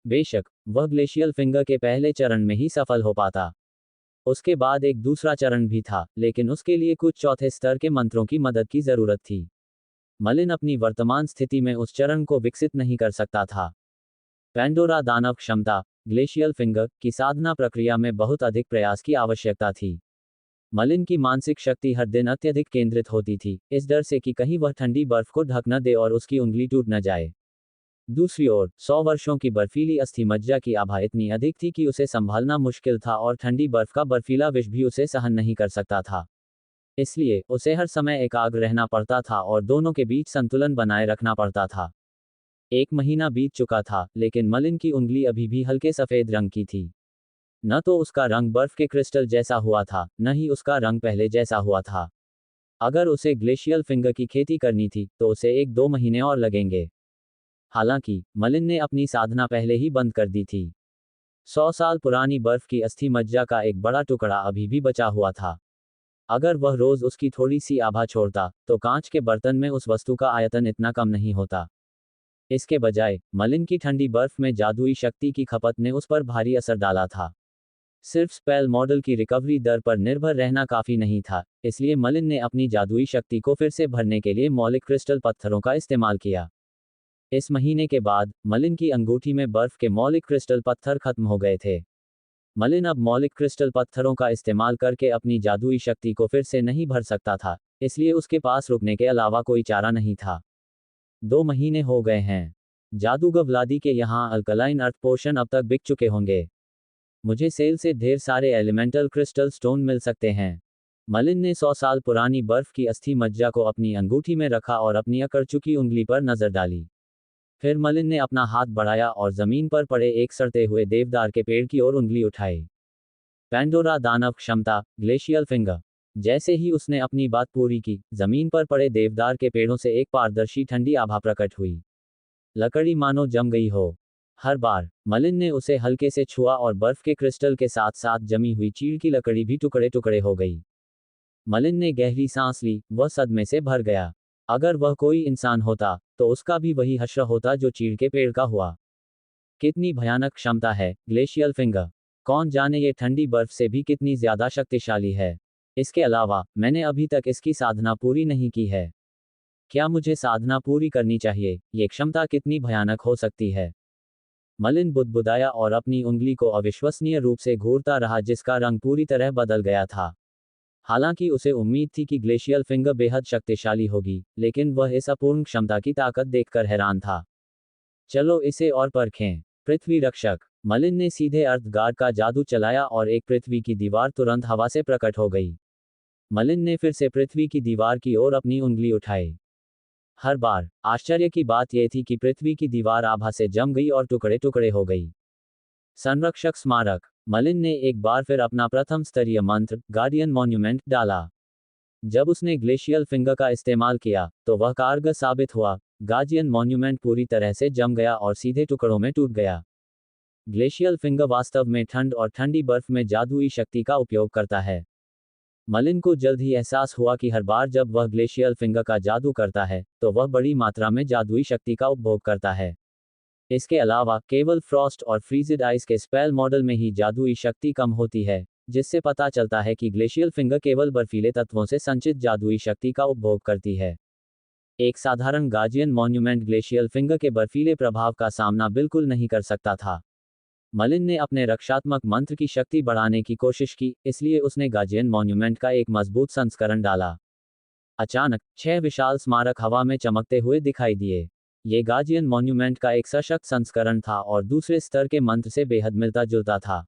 बेशक, वह ग्लेशियल फिंगर के पहले चरण में ही सफल हो पाता। उसके बाद एक दूसरा चरण भी था, लेकिन उसके लिए कुछ चौथे स्तर के मंत्रों की मदद की जरूरत थी। मलिन अपनी वर्तमान स्थिति में उस चरण को विकसित नहीं कर सकता था। पेंडोरा दानव क्षमता, ग्लेशियल फिंगर, की साधना प्रक्रिया में बहुत अधिक प्रयास की आवश्यकता थी। मलिन की मानसिक शक्ति हर दिन अत्यधिक केंद्रित होती थी, इस डर से कि कहीं वह ठंडी बर्फ को ढक न दे और उसकी उंगली टूट न जाए। दूसरी ओर, 100 वर्षों की बर्फीली अस्थि मज्जा की आभा इतनी अधिक थी कि उसे संभालना मुश्किल था और ठंडी बर्फ का बर्फीला विष भी उसे सहन नहीं कर सकता था। इसलिए, उसे हर समय एकाग्र रहना पड़ता था और दोनों के बीच संतुलन बनाए रखना पड़ता था। 1 महीना बीत चुका था, लेकिन मलिन की उंगली अभी भी हल्के सफेद रंग की थी। न तो उसका रंग बर्फ के क्रिस्टल जैसा हुआ था, न ही उसका रंग पहले जैसा हुआ था। अगर उसे ग्लेशियल फिंगर की खेती करनी थी, तो उसे 1-2 महीने और लगेंगे। हालांकि, मलिन ने अपनी साधना पहले ही बंद कर दी थी। 100 साल पुरानी बर्फ की अस्थि मज्जा का एक बड़ा टुकड़ा अभी भी बचा हुआ था। अगर वह रोज उसकी थोड़ी सी आभा छोड़ता, तो कांच के बर्तन में उस वस्तु का आयतन इतना कम नहीं होता। इसके बजाय, मलिन की ठंडी बर्फ में जादुई शक्ति की खपत ने उस पर भारी असर डाला था। सिर्फ स्पेल मॉडल की रिकवरी दर पर निर्भर रहना काफी नहीं था, इसलिए मलिन ने अपनी जादुई शक्ति को फिर से भरने के लिए मौलिक क्रिस्टल पत्थरों का इस्तेमाल किया। इस महीने के बाद, मलिन की अंगूठी में बर्फ के मौलिक क्रिस्टल पत्थर खत्म हो गए थे। मलिन अब मौलिक क्रिस्टल पत्थरों का इस्तेमाल करके अपनी जादुई शक्ति को फिर से नहीं भर सकता था, इसलिए उसके पास रुकने के अलावा कोई चारा नहीं था। 2 महीने हो गए हैं। जादूगर व्लादी के यहाँ अल्कलाइन अर्थ पोशन अब तक बिक चुके होंगे। मुझे सेल से ढेर सारे एलिमेंटल क्रिस्टल स्टोन मिल सकते हैं। मलिन ने 100 साल पुरानी बर्फ की अस्थि मज्जा को अपनी अंगूठी में रखा और अपनी अकड़ चुकी उंगली पर नजर डाली। फिर मलिन ने अपना हाथ बढ़ाया और जमीन पर पड़े एक सड़ते हुए देवदार के पेड़ की ओर उंगली उठाई। पेंडोरा दानव क्षमता, ग्लेशियल फिंगर। जैसे ही उसने अपनी बात पूरी की, जमीन पर पड़े देवदार के पेड़ों से एक पारदर्शी ठंडी आभा प्रकट हुई। लकड़ी मानो जम गई हो। हर बार, मलिन ने उसे हल्के से छुआ और बर्फ के क्रिस्टल के साथ साथ जमी हुई चीड़ की लकड़ी भी टुकड़े टुकड़े हो गई। मलिन ने गहरी सांस ली, वह सदमे से भर गया। अगर वह कोई इंसान होता, तो उसका भी वही हश्र होता जो चीड़ के पेड़ का हुआ। कितनी भयानक क्षमता है, ग्लेशियल फिंगर। कौन जाने ये ठंडी बर्फ से भी कितनी ज्यादा शक्तिशाली है। इसके अलावा, मैंने अभी तक इसकी साधना पूरी नहीं की है। क्या मुझे साधना पूरी करनी चाहिए? ये क्षमता कितनी भयानक हो सकती है? मलिन बुदबुदाया और अपनी उंगली को अविश्वसनीय रूप से घूरता रहा जिसका रंग पूरी तरह बदल गया था। हालांकि उसे उम्मीद थी कि ग्लेशियल फिंगर बेहद शक्तिशाली होगी, लेकिन वह इस अपूर्ण क्षमता की ताकत देखकर हैरान था। चलो इसे और परखें। पृथ्वी रक्षक। मलिन ने सीधे अर्थ गार्ड का जादू चलाया और एक पृथ्वी की दीवार तुरंत हवा से प्रकट हो गई। मलिन ने फिर से पृथ्वी की दीवार की ओर अपनी उंगली उठाई। हर बार आश्चर्य की बात यह थी कि पृथ्वी की दीवार आभा से जम गई और टुकड़े टुकड़े हो गई। संरक्षक स्मारक। मलिन ने एक बार फिर अपना प्रथम स्तरीय मंत्र गार्डियन मॉन्यूमेंट डाला। जब उसने ग्लेशियल फिंगर का इस्तेमाल किया तो वह कारगर साबित हुआ। गार्डियन मॉन्यूमेंट पूरी तरह से जम गया और सीधे टुकड़ों में टूट गया। ग्लेशियल फिंगर वास्तव में ठंड और ठंडी बर्फ में जादुई शक्ति का उपयोग करता है। मलिन को जल्द ही एहसास हुआ कि हर बार जब वह ग्लेशियल फिंगर का जादू करता है तो वह बड़ी मात्रा में जादुई शक्ति का उपभोग करता है। इसके अलावा केवल फ्रॉस्ट और फ्रीजिड आइस के स्पेल मॉडल में ही जादुई शक्ति कम होती है, जिससे पता चलता है कि ग्लेशियल फिंगर केवल बर्फीले तत्वों से संचित जादुई शक्ति का उपभोग करती है। एक साधारण गार्डियन मॉन्यूमेंट ग्लेशियल फिंगर के बर्फीले प्रभाव का सामना बिल्कुल नहीं कर सकता था। मलिन ने अपने रक्षात्मक मंत्र की शक्ति बढ़ाने की कोशिश की, इसलिए उसने गार्डियन मॉन्यूमेंट का एक मजबूत संस्करण डाला। अचानक 6 विशाल स्मारक हवा में चमकते हुए दिखाई दिए। ये गार्डियन मॉन्यूमेंट का एक सशक्त संस्करण था और दूसरे स्तर के मंत्र से बेहद मिलता जुलता था।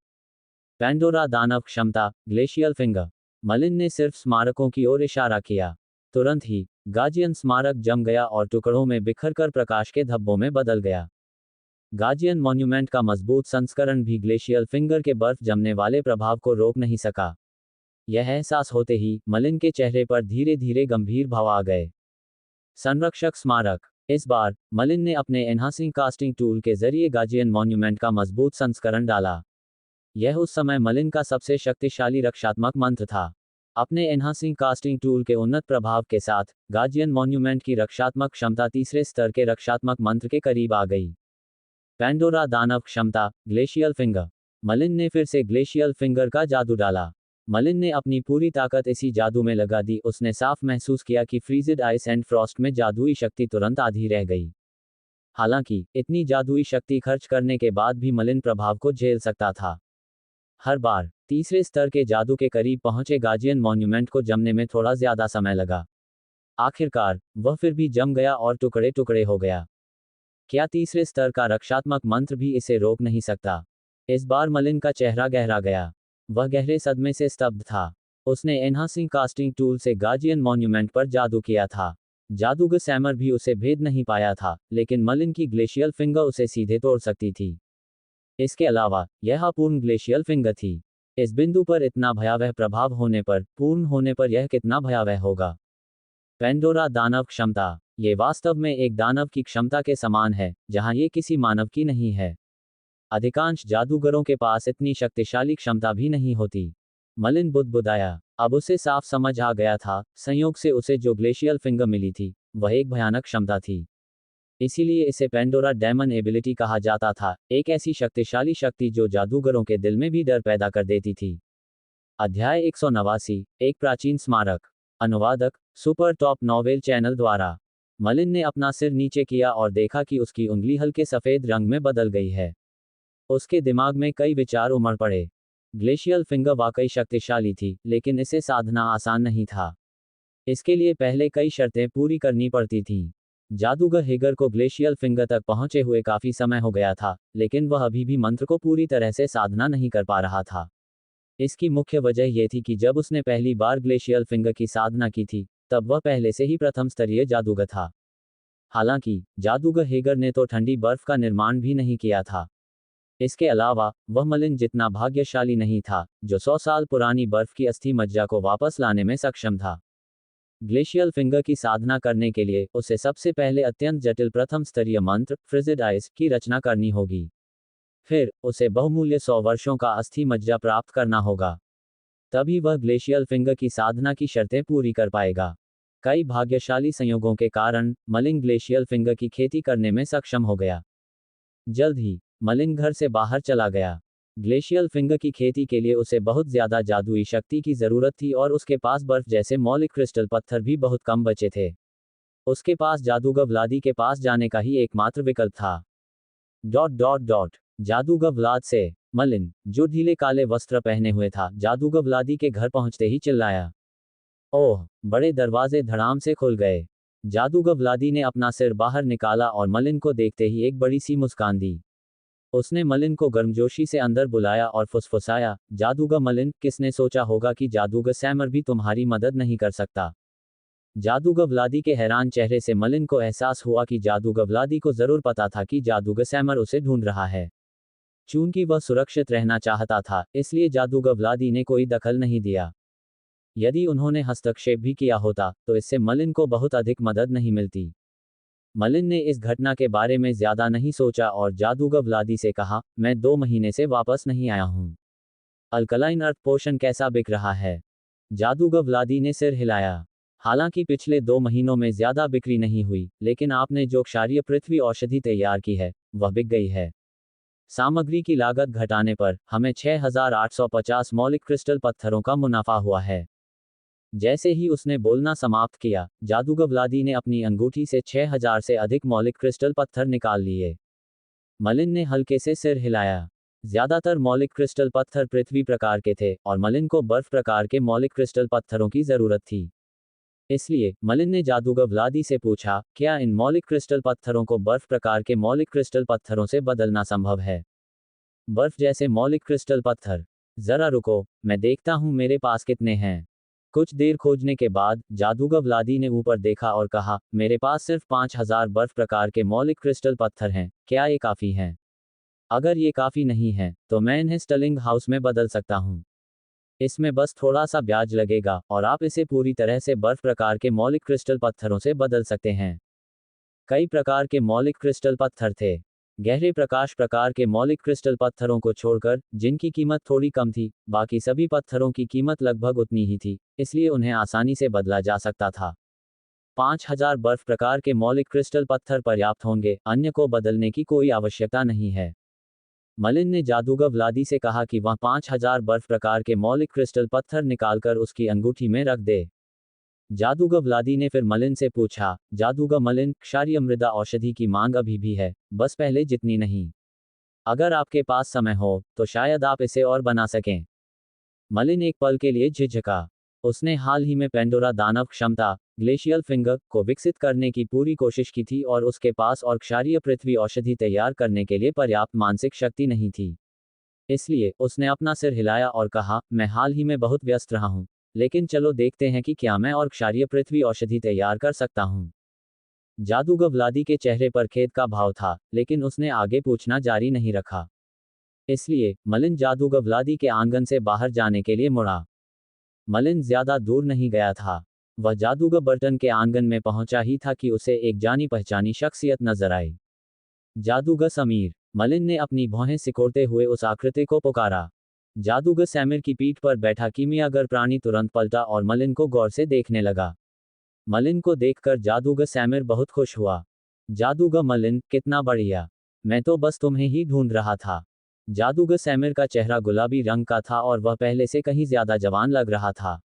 पैंडोरा दानव क्षमता ग्लेशियल फिंगर। मलिन ने सिर्फ स्मारकों की ओर इशारा किया। तुरंत ही गार्डियन स्मारक जम गया और टुकड़ों में बिखरकर प्रकाश के धब्बों में बदल गया। गार्डियन मॉन्यूमेंट का मजबूत संस्करण भी ग्लेशियल फिंगर के बर्फ जमने वाले प्रभाव को रोक नहीं सका। यह एहसास होते ही मलिन के चेहरे पर धीरे धीरे गंभीर भाव आ गए। संरक्षक स्मारक। इस बार मलिन ने अपने एनहांसिंग कास्टिंग टूल के जरिए गार्डियन मॉन्यूमेंट का मजबूत संस्करण डाला। यह उस समय मलिन का सबसे शक्तिशाली रक्षात्मक मंत्र था। अपने एनहांसिंग कास्टिंग टूल के उन्नत प्रभाव के साथ गार्डियन मॉन्यूमेंट की रक्षात्मक क्षमता तीसरे स्तर के रक्षात्मक मंत्र के करीब आ गई। पैंडोरा दानव क्षमता ग्लेशियल फिंगर। मलिन ने फिर से ग्लेशियल फिंगर का जादू डाला। मलिन ने अपनी पूरी ताकत इसी जादू में लगा दी। उसने साफ महसूस किया कि फ्रीजिड आइस एंड फ्रॉस्ट में जादुई शक्ति तुरंत आधी रह गई। हालांकि इतनी जादुई शक्ति खर्च करने के बाद भी मलिन प्रभाव को झेल सकता था। हर बार तीसरे स्तर के जादू के करीब पहुंचे गार्डियन मॉन्यूमेंट को जमने में थोड़ा ज्यादा समय लगा। आखिरकार वह फिर भी जम गया और टुकड़े टुकड़े हो गया। क्या तीसरे स्तर का रक्षात्मक मंत्र भी इसे रोक नहीं सकता? इस बार मलिन का चेहरा गहरा गया। वह गहरे सदमे से स्तब्ध था। उसने एनहांसिंग कास्टिंग टूल से गार्डियन मॉन्यूमेंट पर जादू किया था। जादूगर सैमर भी उसे भेद नहीं पाया था, लेकिन मलिन की ग्लेशियल फिंगर उसे सीधे तोड़ सकती थी। इसके अलावा यह अपूर्ण ग्लेशियल फिंगर थी। इस बिंदु पर इतना भयावह प्रभाव होने पर, पूर्ण होने पर यह कितना भयावह होगा। पैंडोरा दानव क्षमता। ये वास्तव में एक दानव की क्षमता के समान है, जहां ये किसी मानव की नहीं है। अधिकांश जादूगरों के पास इतनी शक्तिशाली क्षमता भी नहीं होती। मलिन बुदबुदाया। अब उसे साफ समझ आ गया था, संयोग से उसे जो ग्लेशियल फिंगर मिली थी वह एक भयानक क्षमता थी। इसीलिए इसे पैंडोरा डेमन एबिलिटी कहा जाता था, एक ऐसी शक्तिशाली शक्ति जो जादूगरों के दिल में भी डर पैदा कर देती थी। अध्याय 189 एक प्राचीन स्मारक। अनुवादक सुपर टॉप नॉवेल चैनल द्वारा। मलिन ने अपना सिर नीचे किया और देखा कि उसकी उंगली हल्के सफेद रंग में बदल गई है। उसके दिमाग में कई विचार उमड़ पड़े। ग्लेशियल फिंगर वाकई शक्तिशाली थी, लेकिन इसे साधना आसान नहीं था। इसके लिए पहले कई शर्तें पूरी करनी पड़ती थीं। जादूगर हेगर को ग्लेशियल फिंगर तक पहुंचे हुए काफी समय हो गया था, लेकिन वह अभी भी मंत्र को पूरी तरह से साधना नहीं कर पा रहा था। इसकी मुख्य वजह यह थी कि जब उसने पहली बार ग्लेशियल फिंगर की साधना की थी, तब वह पहले से ही प्रथम स्तरीय जादूगर था। हालांकि जादूगर हेगर ने तो ठंडी बर्फ का निर्माण भी नहीं किया था। इसके अलावा वह मलिन जितना भाग्यशाली नहीं था, जो 100 साल पुरानी बर्फ की अस्थि मज्जा को वापस लाने में सक्षम था। ग्लेशियल फिंगर की साधना करने के लिए उसे सबसे पहले अत्यंत जटिल प्रथम स्तरीय मंत्र फ्रीजिड आइस की रचना करनी होगी। फिर उसे बहुमूल्य 100 वर्षों का अस्थि मज्जा प्राप्त करना होगा। तभी वह ग्लेशियल फिंगर की साधना की शर्तें पूरी कर पाएगा। कई भाग्यशाली संयोगों के कारण मलिन ग्लेशियल फिंगर की खेती करने में सक्षम हो गया। जल्द ही मलिन घर से बाहर चला गया। ग्लेशियल फिंगर की खेती के लिए उसे बहुत ज्यादा जादुई शक्ति की जरूरत थी और उसके पास बर्फ जैसे मौलिक क्रिस्टल पत्थर भी बहुत कम बचे थे। उसके पास जादूगर व्लादी के पास जाने का ही एकमात्र विकल्प था। ... जादूगर व्लाद से। मलिन, जो ढीले काले वस्त्र पहने हुए था, जादूगर व्लादी के घर पहुंचते ही चिल्लाया। ओह! बड़े दरवाजे धड़ाम से खुल गए। जादूगर व्लादी ने अपना सिर बाहर निकाला और मलिन को देखते ही एक बड़ी सी मुस्कान दी। उसने मलिन को गर्मजोशी से अंदर बुलाया और फुसफुसाया, जादूगर मलिन, किसने सोचा होगा कि जादूगर सैमर भी तुम्हारी मदद नहीं कर सकता। जादूगर व्लादी के हैरान चेहरे से मलिन को एहसास हुआ कि जादूगर व्लादी को जरूर पता था कि जादूगर सैमर उसे ढूंढ रहा है। चूंकि वह सुरक्षित रहना चाहता था, इसलिए जादूगर व्लादी ने कोई दखल नहीं दिया। यदि उन्होंने हस्तक्षेप भी किया होता, तो इससे मलिन को बहुत अधिक मदद नहीं मिलती। मलिन ने इस घटना के बारे में ज्यादा नहीं सोचा और जादूगर व्लादी से कहा, मैं 2 महीने से वापस नहीं आया हूँ। अल्कलाइन अर्थ पोशन कैसा बिक रहा है? जादूगर व्लादी ने सिर हिलाया। हालांकि पिछले 2 महीनों में ज्यादा बिक्री नहीं हुई, लेकिन आपने जो क्षारीय पृथ्वी औषधि तैयार की है, वह बिक गई है। सामग्री की लागत घटाने पर हमें 6850 मौलिक क्रिस्टल पत्थरों का मुनाफा हुआ है। जैसे ही उसने बोलना समाप्त किया, जादूगर व्लादी ने अपनी अंगूठी से 6000 से अधिक मौलिक क्रिस्टल पत्थर निकाल लिए। मलिन ने हल्के से सिर हिलाया। ज्यादातर मौलिक क्रिस्टल पत्थर पृथ्वी प्रकार के थे और मलिन को बर्फ प्रकार के मौलिक क्रिस्टल पत्थरों की जरूरत थी। इसलिए मलिन ने जादूगर व्लादी से पूछा, क्या इन मौलिक क्रिस्टल पत्थरों को बर्फ प्रकार के मौलिक क्रिस्टल पत्थरों से बदलना संभव है? बर्फ जैसे मौलिक क्रिस्टल पत्थर? जरा रुको, मैं देखता हूं मेरे पास कितने हैं। कुछ देर खोजने के बाद जादूगर व्लादी ने ऊपर देखा और कहा, मेरे पास सिर्फ 5000 बर्फ प्रकार के मौलिक क्रिस्टल पत्थर हैं, क्या ये काफी हैं? अगर ये काफी नहीं है, तो मैं इन्हें स्टलिंग हाउस में बदल सकता हूँ। इसमें बस थोड़ा सा ब्याज लगेगा और आप इसे पूरी तरह से बर्फ प्रकार के मौलिक क्रिस्टल पत्थरों से बदल सकते हैं। कई प्रकार के मौलिक क्रिस्टल पत्थर थे। गहरे प्रकाश प्रकार के मौलिक क्रिस्टल पत्थरों को छोड़कर, जिनकी कीमत थोड़ी कम थी, बाकी सभी पत्थरों की कीमत लगभग उतनी ही थी, इसलिए उन्हें आसानी से बदला जा सकता था। 5000 बर्फ प्रकार के मौलिक क्रिस्टल पत्थर पर्याप्त होंगे, अन्य को बदलने की कोई आवश्यकता नहीं है। मलिन ने जादूगर व्लादी से कहा कि वह 5000 बर्फ प्रकार के मौलिक क्रिस्टल पत्थर निकालकर उसकी अंगूठी में रख दे। जादूगर व्लादी ने फिर मलिन से पूछा, जादूगर मलिन, क्षारीय मृदा औषधि की मांग अभी भी है, बस पहले जितनी नहीं। अगर आपके पास समय हो, तो शायद आप इसे और बना सकें। मलिन एक पल के लिए झिझका। उसने हाल ही में पेंडोरा दानव क्षमता, ग्लेशियल फिंगर, को विकसित करने की पूरी कोशिश की थी और उसके पास और क्षारीय पृथ्वी औषधि तैयार करने के लिए पर्याप्त मानसिक शक्ति नहीं थी। इसलिए उसने अपना सिर हिलाया और कहा, मैं हाल ही में बहुत व्यस्त रहा हूं, लेकिन चलो देखते हैं कि क्या मैं और क्षारीय पृथ्वी औषधि तैयार कर सकता हूं। जादूगर व्लादी के चेहरे पर खेद का भाव था, लेकिन उसने आगे पूछना जारी नहीं रखा। इसलिए मलिन जादूगर व्लादी के आंगन से बाहर जाने के लिए मुड़ा। मलिन ज्यादा दूर नहीं गया था। वह जादूगर बर्टन के आंगन में पहुंचा ही था कि उसे एक जानी पहचानी शख्सियत नजर आई। जादूगर समीर। मलिन ने अपनी भौहें सिकोड़ते हुए उस आकृति को पुकारा। जादूगर सैमिर की पीठ पर बैठा कीमियागर प्राणी तुरंत पलटा और मलिन को गौर से देखने लगा। मलिन को देखकर जादूगर सैमिर बहुत खुश हुआ। जादूगर मलिन, कितना बढ़िया। मैं तो बस तुम्हें ही ढूंढ रहा था। जादूगर सैमिर का चेहरा गुलाबी रंग का था और वह पहले से कहीं ज्यादा जवान लग रहा था।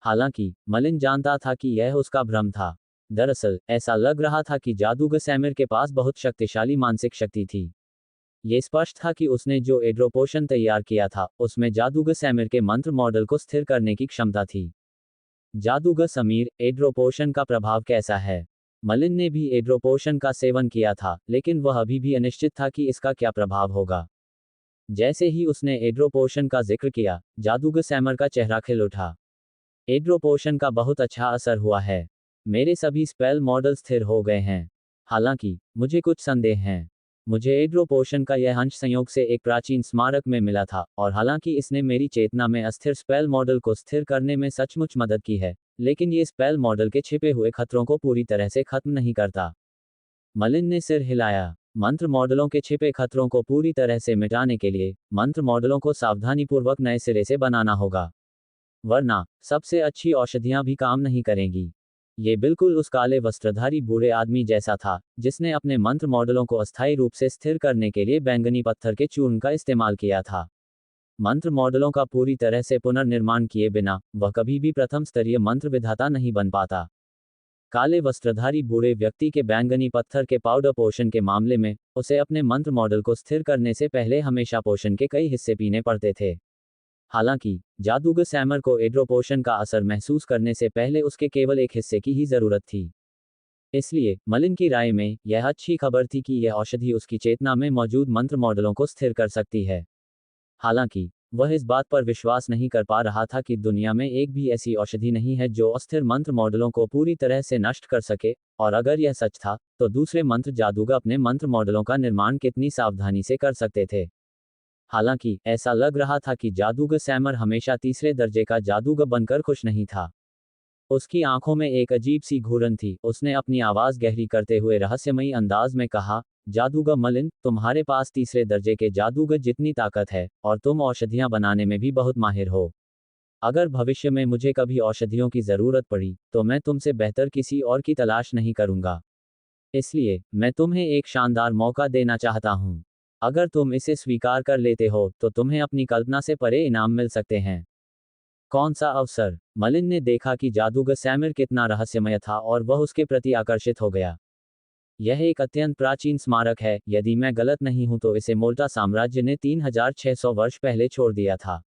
हालांकि मलिन जानता था कि यह उसका भ्रम था। दरअसल ऐसा लग रहा था कि जादूगर सैमिर के पास बहुत शक्तिशाली मानसिक शक्ति थी। ये स्पष्ट था कि उसने जो एड्रो पोशन तैयार किया था, उसमें जादूगर सैमिर के मंत्र मॉडल को स्थिर करने की क्षमता थी। जादूगर समीर, एड्रो पोशन का प्रभाव कैसा है? मलिन ने भी एड्रो पोशन का सेवन किया था, लेकिन वह अभी भी अनिश्चित था कि इसका क्या प्रभाव होगा। जैसे ही उसने एड्रो पोशन का जिक्र किया, जादूगर सैमर का चेहरा खिल उठा। एड्रो पोशन का बहुत अच्छा असर हुआ है। मेरे सभी स्पेल मॉडल स्थिर हो गए हैं। हालांकि मुझे कुछ संदेह हैं। मुझे एड्रो पोशन का यह अंश संयोग से एक प्राचीन स्मारक में मिला था, और हालांकि इसने मेरी चेतना में अस्थिर स्पेल मॉडल को स्थिर करने में सचमुच मदद की है, लेकिन ये स्पेल मॉडल के छिपे हुए खतरों को पूरी तरह से खत्म नहीं करता। मलिन ने सिर हिलाया। मंत्र मॉडलों के छिपे खतरों को पूरी तरह से मिटाने के लिए मंत्र मॉडलों को सावधानीपूर्वक नए सिरे से बनाना होगा, वरना सबसे अच्छी औषधियां भी काम नहीं करेंगी। ये बिल्कुल उस काले वस्त्रधारी बूढ़े आदमी जैसा था, जिसने अपने मंत्र मॉडलों को अस्थायी रूप से स्थिर करने के लिए बैंगनी पत्थर के चूर्ण का इस्तेमाल किया था। मंत्र मॉडलों का पूरी तरह से पुनर्निर्माण किए बिना वह कभी भी प्रथम स्तरीय मंत्र विधाता नहीं बन पाता। काले वस्त्रधारी बूढ़े व्यक्ति के बैंगनी पत्थर के पाउडर पोशन के मामले में, उसे अपने मंत्र मॉडल को स्थिर करने से पहले हमेशा पोशन के कई हिस्से पीने पड़ते थे। हालांकि जादूगर सैमर को एड्रो पोशन का असर महसूस करने से पहले उसके केवल एक हिस्से की ही जरूरत थी। इसलिए मलिन की राय में यह अच्छी खबर थी कि यह औषधि उसकी चेतना में मौजूद मंत्र मॉडलों को स्थिर कर सकती है। हालांकि वह इस बात पर विश्वास नहीं कर पा रहा था कि दुनिया में एक भी ऐसी औषधि नहीं है जो अस्थिर मंत्र मॉडलों को पूरी तरह से नष्ट कर सके, और अगर यह सच था, तो दूसरे मंत्र जादूगर अपने मंत्र मॉडलों का निर्माण कितनी सावधानी से कर सकते थे। हालांकि ऐसा लग रहा था कि जादूगर सैमर हमेशा तीसरे दर्जे का जादूगर बनकर खुश नहीं था। उसकी आंखों में एक अजीब सी घूरन थी। उसने अपनी आवाज गहरी करते हुए रहस्यमयी अंदाज में कहा, जादूगर मलिन, तुम्हारे पास तीसरे दर्जे के जादूगर जितनी ताकत है, और तुम औषधियां बनाने में भी बहुत माहिर हो। अगर भविष्य में मुझे कभी औषधियों की जरूरत पड़ी, तो मैं तुमसे बेहतर किसी और की तलाश नहीं करूंगा। इसलिए मैं तुम्हें एक शानदार मौका देना चाहता हूं। अगर तुम इसे स्वीकार कर लेते हो, तो तुम्हें अपनी कल्पना से परे इनाम मिल सकते हैं। कौन सा अवसर? मलिन ने देखा कि जादूगर सैमर कितना रहस्यमय था और वह उसके प्रति आकर्षित हो गया। यह एक अत्यंत प्राचीन स्मारक है। यदि मैं गलत नहीं हूं तो इसे मोल्टा साम्राज्य ने 3600 वर्ष पहले छोड़ दिया था।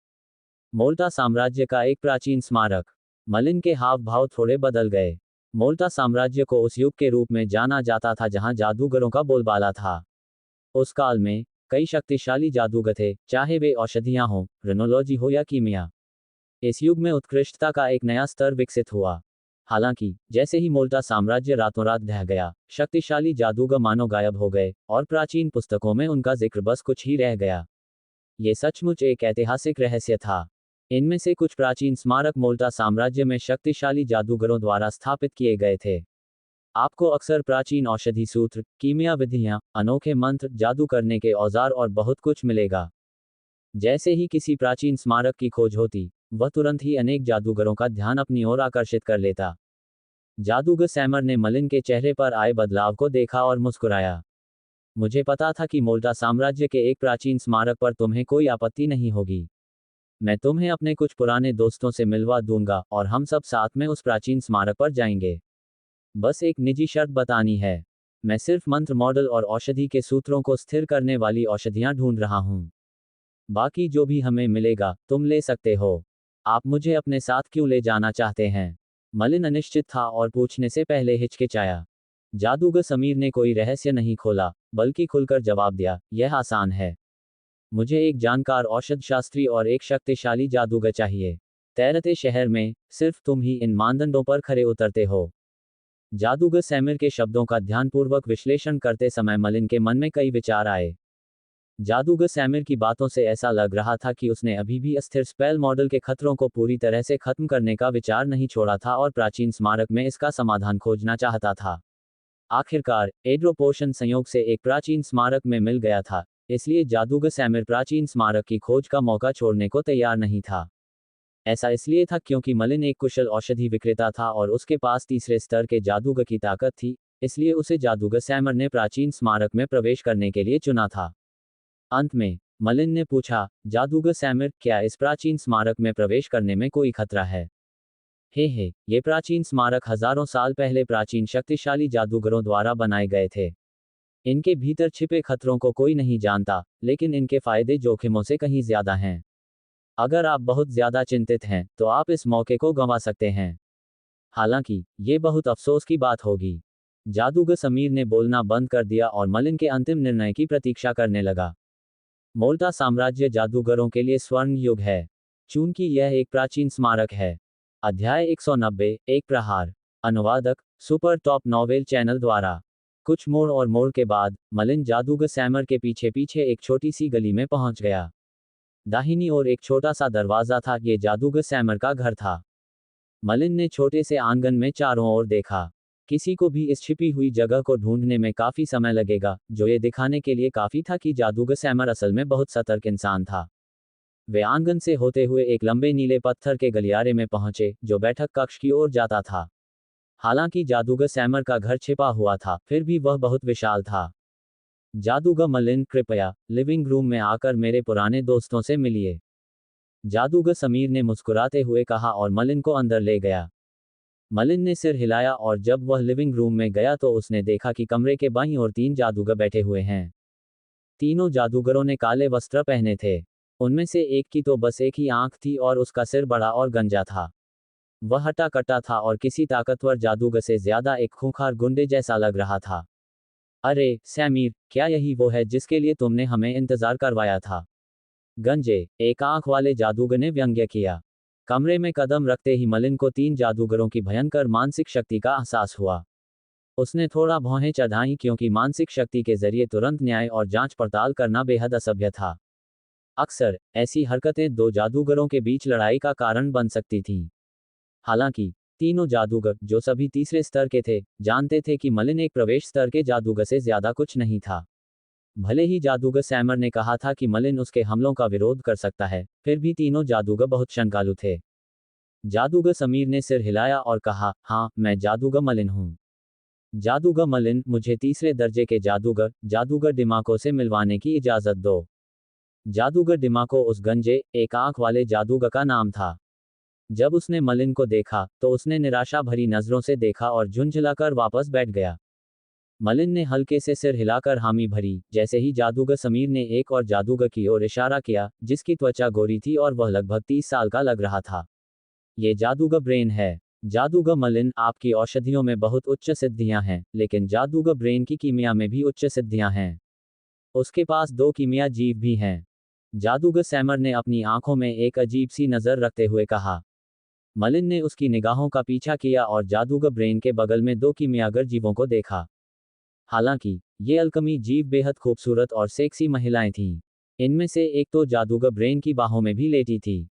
मोल्टा साम्राज्य का एक प्राचीन स्मारक। मलिन के हाव भाव थोड़े बदल गए। मोल्टा साम्राज्य को उस युग के रूप में जाना जाता था जहां जादूगरों का बोलबाला था। उस काल में कई शक्तिशाली जादूगर थे, चाहे वे औषधियां हों, रेनोलॉजी हो या कीमिया। इस युग में उत्कृष्टता का एक नया स्तर विकसित हुआ। हालांकि जैसे ही मोल्टा साम्राज्य रातों रात ढह गया, शक्तिशाली जादूगर मानो गायब हो गए, और प्राचीन पुस्तकों में उनका जिक्र बस कुछ ही रह गया। ये सचमुच एक ऐतिहासिक रहस्य था। इनमें से कुछ प्राचीन स्मारक मोल्टा साम्राज्य में शक्तिशाली जादूगरों द्वारा स्थापित किए गए थे। आपको अक्सर प्राचीन औषधि सूत्र, कीमिया विधियां, अनोखे मंत्र, जादू करने के औजार और बहुत कुछ मिलेगा। जैसे ही किसी प्राचीन स्मारक की खोज होती, वह तुरंत ही अनेक जादूगरों का ध्यान अपनी ओर आकर्षित कर लेता। जादूगर सैमर ने मलिन के चेहरे पर आए बदलाव को देखा और मुस्कुराया। मुझे पता था कि मोल्टा साम्राज्य के एक प्राचीन स्मारक पर तुम्हें कोई आपत्ति नहीं होगी। मैं तुम्हें अपने कुछ पुराने दोस्तों से मिलवा दूंगा और हम सब साथ में उस प्राचीन स्मारक पर जाएंगे। बस एक निजी शर्त बतानी है। मैं सिर्फ मंत्र मॉडल और औषधि के सूत्रों को स्थिर करने वाली औषधियां ढूंढ रहा हूं। बाकी जो भी हमें मिलेगा, तुम ले सकते हो। आप मुझे अपने साथ क्यों ले जाना चाहते हैं? मलिन अनिश्चित था और पूछने से पहले हिचकिचाया। जादूगर समीर ने कोई रहस्य नहीं खोला, बल्कि खुलकर जवाब दिया, यह आसान है। मुझे एक जानकार औषध शास्त्री और एक शक्तिशाली जादूगर चाहिए। तैरते शहर में सिर्फ तुम ही इन मानदंडों पर खरे उतरते हो। जादूगर सैमिर के शब्दों का ध्यानपूर्वक विश्लेषण करते समय मलिन के मन में कई विचार आए। जादूगर सैमिर की बातों से ऐसा लग रहा था कि उसने अभी भी अस्थिर स्पेल मॉडल के खतरों को पूरी तरह से खत्म करने का विचार नहीं छोड़ा था और प्राचीन स्मारक में इसका समाधान खोजना चाहता था। आखिरकार एड्रो पोशन संयोग से एक प्राचीन स्मारक में मिल गया था, इसलिए जादूगर सैमिर प्राचीन स्मारक की खोज का मौका छोड़ने को तैयार नहीं था। ऐसा इसलिए था क्योंकि मलिन एक कुशल औषधि विक्रेता था और उसके पास तीसरे स्तर के जादूगर की ताकत थी, इसलिए उसे जादूगर सैमर ने प्राचीन स्मारक में प्रवेश करने के लिए चुना था। अंत में मलिन ने पूछा, जादूगर सैमिर, क्या इस प्राचीन स्मारक में प्रवेश करने में कोई खतरा है? हे, ये प्राचीन स्मारक हजारों साल पहले प्राचीन शक्तिशाली जादूगरों द्वारा बनाए गए थे। इनके भीतर छिपे खतरों को कोई नहीं जानता, लेकिन इनके फायदे जोखिमों से कहीं ज्यादा हैं। अगर आप बहुत ज्यादा चिंतित हैं, तो आप इस मौके को गंवा सकते हैं। हालांकि ये बहुत अफसोस की बात होगी। जादूगर समीर ने बोलना बंद कर दिया और मलिन के अंतिम निर्णय की प्रतीक्षा करने लगा। मोल्टा साम्राज्य जादूगरों के लिए स्वर्ण युग है, चूंकि यह एक प्राचीन स्मारक है। अध्याय 190, एक प्रहार। अनुवादक, सुपर टॉप नॉवेल चैनल द्वारा। कुछ मोड़ और मोड़ के बाद मलिन जादूगर सैमर के पीछे पीछे एक छोटी सी गली में पहुंच गया। दाहिनी ओर एक छोटा सा दरवाजा था, ये जादूगर सैमर का घर था। मलिन ने छोटे से आंगन में चारों ओर देखा। किसी को भी इस छिपी हुई जगह को ढूंढने में काफी समय लगेगा, जो ये दिखाने के लिए काफी था कि जादूगर सैमर असल में बहुत सतर्क इंसान था। वे आंगन से होते हुए एक लंबे नीले पत्थर के गलियारे में पहुंचे, जो बैठक कक्ष की ओर जाता था। हालांकि जादूगर सैमर का घर छिपा हुआ था, फिर भी वह बहुत विशाल था। जादूगर मलिन, कृपया लिविंग रूम में आकर मेरे पुराने दोस्तों से मिलिए। जादूगर समीर ने मुस्कुराते हुए कहा और मलिन को अंदर ले गया। मलिन ने सिर हिलाया और जब वह लिविंग रूम में गया तो उसने देखा कि कमरे के बाईं ओर 3 जादूगर बैठे हुए हैं। तीनों जादूगरों ने काले वस्त्र पहने थे। उनमें से एक की तो बस एक ही आंख थी और उसका सिर बड़ा और गंजा था। वह हटा कटा था और किसी ताकतवर जादूगर से ज्यादा एक खूंखार गुंडे जैसा लग रहा था। अरे सैमीर, क्या यही वो है जिसके लिए तुमने हमें इंतजार करवाया था? गंजे, एक आंख वाले जादूगर ने व्यंग्य किया। कमरे में कदम रखते ही मलिन को 3 जादूगरों की भयंकर मानसिक शक्ति का एहसास हुआ। उसने थोड़ा भौहें चढ़ाई क्योंकि मानसिक शक्ति के जरिए तुरंत न्याय और जांच पड़ताल करना बेहद असभ्य था। अक्सर ऐसी हरकतें 2 जादूगरों के बीच लड़ाई का कारण बन सकती थीं। हालांकि तीनों जादूगर, जो सभी तीसरे स्तर के थे, जानते थे कि मलिन एक प्रवेश स्तर के जादूगर से ज्यादा कुछ नहीं था। भले ही जादूगर सैमर ने कहा था कि मलिन उसके हमलों का विरोध कर सकता है, फिर भी तीनों जादूगर बहुत शंकालु थे। जादूगर समीर ने सिर हिलाया और कहा, हाँ, मैं जादूगर मलिन हूँ। जादूगर मलिन, मुझे तीसरे दर्जे के जादूगर, जादूगर डिमाको से मिलवाने की इजाजत दो। जादूगर डिमाको उस गंजे, एक आंख वाले जादूगर का नाम था। जब उसने मलिन को देखा, तो उसने निराशा भरी नजरों से देखा और झुंझलाकर वापस बैठ गया। मलिन ने हल्के से सिर हिलाकर हामी भरी, जैसे ही जादूगर समीर ने एक और जादूगर की ओर इशारा किया, जिसकी त्वचा गोरी थी और वह लगभग 30 साल का लग रहा था। ये जादूगर ब्रेन है। जादूगर मलिन, आपकी औषधियों में बहुत उच्च सिद्धियां हैं, लेकिन जादूगर ब्रेन की कीमिया में भी उच्च सिद्धियां हैं। उसके पास 2 कीमिया जीव भी हैं। जादूगर सैमर ने अपनी आंखों में एक अजीब सी नजर रखते हुए कहा। मलिन ने उसकी निगाहों का पीछा किया और जादूगर ब्रेन के बगल में 2 कीमियागर जीवों को देखा। हालांकि ये अल्कमी जीव बेहद खूबसूरत और सेक्सी महिलाएं थीं। इनमें से एक तो जादूगर ब्रेन की बाहों में भी लेटी थी।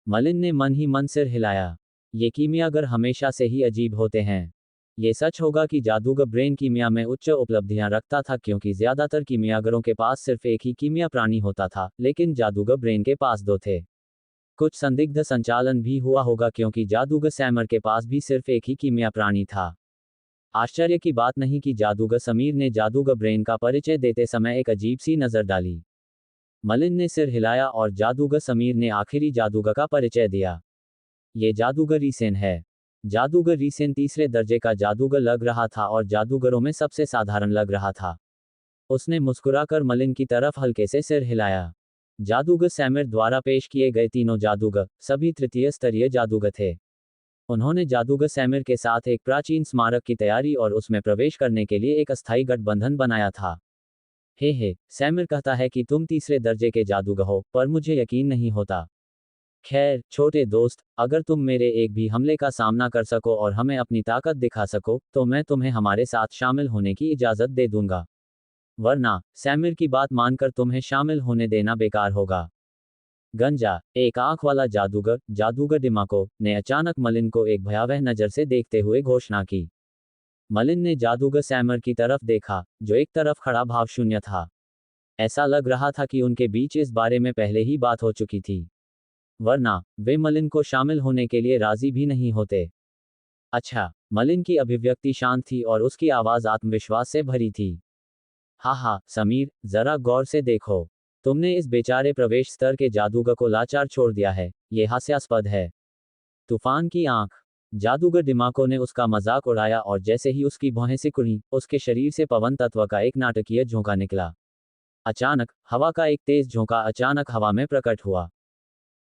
मलिन ने मन ही मन सिर हिलाया। ये कीमियागर हमेशा से ही अजीब होते हैं। ये सच होगा कि जादूगर ब्रेन कीमिया में उच्च उपलब्धियां रखता था क्योंकि ज्यादातर कीमियागरों के पास सिर्फ एक ही कीमिया प्राणी होता था, लेकिन जादूगर ब्रेन के पास 2 थे। कुछ संदिग्ध संचालन भी हुआ होगा क्योंकि जादूगर सैमर के पास भी सिर्फ एक ही कीमिया प्राणी था। आश्चर्य की बात नहीं कि जादूगर समीर ने जादूगर ब्रेन का परिचय देते समय एक अजीब सी नजर डाली। मलिन ने सिर हिलाया और जादूगर समीर ने आखिरी जादूगर का परिचय दिया। ये जादूगर रीसेन है। जादूगर रीसेन तीसरे दर्जे का जादूगर लग रहा था और जादूगरों में सबसे साधारण लग रहा था। उसने मुस्कुराकर मलिन की तरफ हल्के से सिर हिलाया। जादूगर सैमिर द्वारा पेश किए गए तीनों जादूगर, सभी तृतीय स्तरीय जादूगर थे। उन्होंने जादूगर सैमिर के साथ एक प्राचीन स्मारक की तैयारी और उसमें प्रवेश करने के लिए एक अस्थायी गठबंधन बनाया था। हे, सैमिर कहता है कि तुम तीसरे दर्जे के जादूगर हो, पर मुझे यकीन नहीं होता। खैर, छोटे दोस्त, अगर तुम मेरे एक भी हमले का सामना कर सको और हमें अपनी ताकत दिखा सको, तो मैं तुम्हें हमारे साथ शामिल होने की इजाजत दे दूंगा। वरना, सैमिर की बात मानकर तुम्हें शामिल होने देना बेकार होगा। गंजा, एक आंख वाला जादूगर, जादूगर डिमाको, ने अचानक मलिन को एक भयावह नजर से देखते हुए घोषणा की। मलिन ने जादूगर सैमर की तरफ देखा, जो एक तरफ खड़ा भावशून्य था। ऐसा लग रहा था कि उनके बीच इस बारे में पहले ही बात हो चुकी थी। वरना, वे मलिन को शामिल होने के लिए राजी भी नहीं होते। अच्छा, मलिन की अभिव्यक्ति शांत थी और उसकी आवाज आत्मविश्वास से भरी थी। हाँ, समीर, जरा गौर से देखो। तुमने इस बेचारे प्रवेश स्तर के जादूगर को लाचार छोड़ दिया है, ये हास्यास्पद है। तूफान की आंख। जादूगर डिमाको ने उसका मजाक उड़ाया और जैसे ही उसकी भौहें सिकुड़ी, उसके शरीर से पवन तत्व का एक नाटकीय झोंका निकला। अचानक, हवा का एक तेज झोंका अचानक हवा में प्रकट हुआ।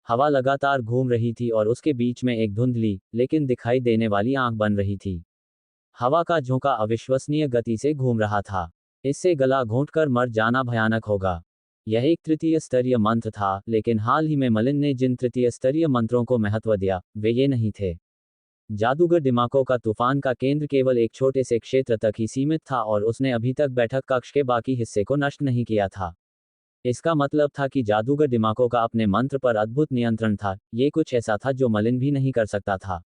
हवा लगातार घूम रही थी और उसके बीच में एक धुंधली, लेकिन दिखाई देने वाली आंख बन रही थी। हवा का झोंका अविश्वसनीय गति से घूम रहा था। इससे गला घोंटकर मर जाना भयानक होगा। यह एक तृतीय स्तरीय मंत्र था, लेकिन हाल ही में मलिन ने जिन तृतीय स्तरीय मंत्रों को महत्व दिया, वे ये नहीं थे। जादूगर डिमाको का तूफान का केंद्र केवल एक छोटे से क्षेत्र तक ही सीमित था और उसने अभी तक बैठक कक्ष के बाकी हिस्से को नष्ट नहीं किया था। इसका मतलब था कि जादूगर डिमाको का अपने मंत्र पर अद्भुत नियंत्रण था। ये कुछ ऐसा था जो मलिन भी नहीं कर सकता था।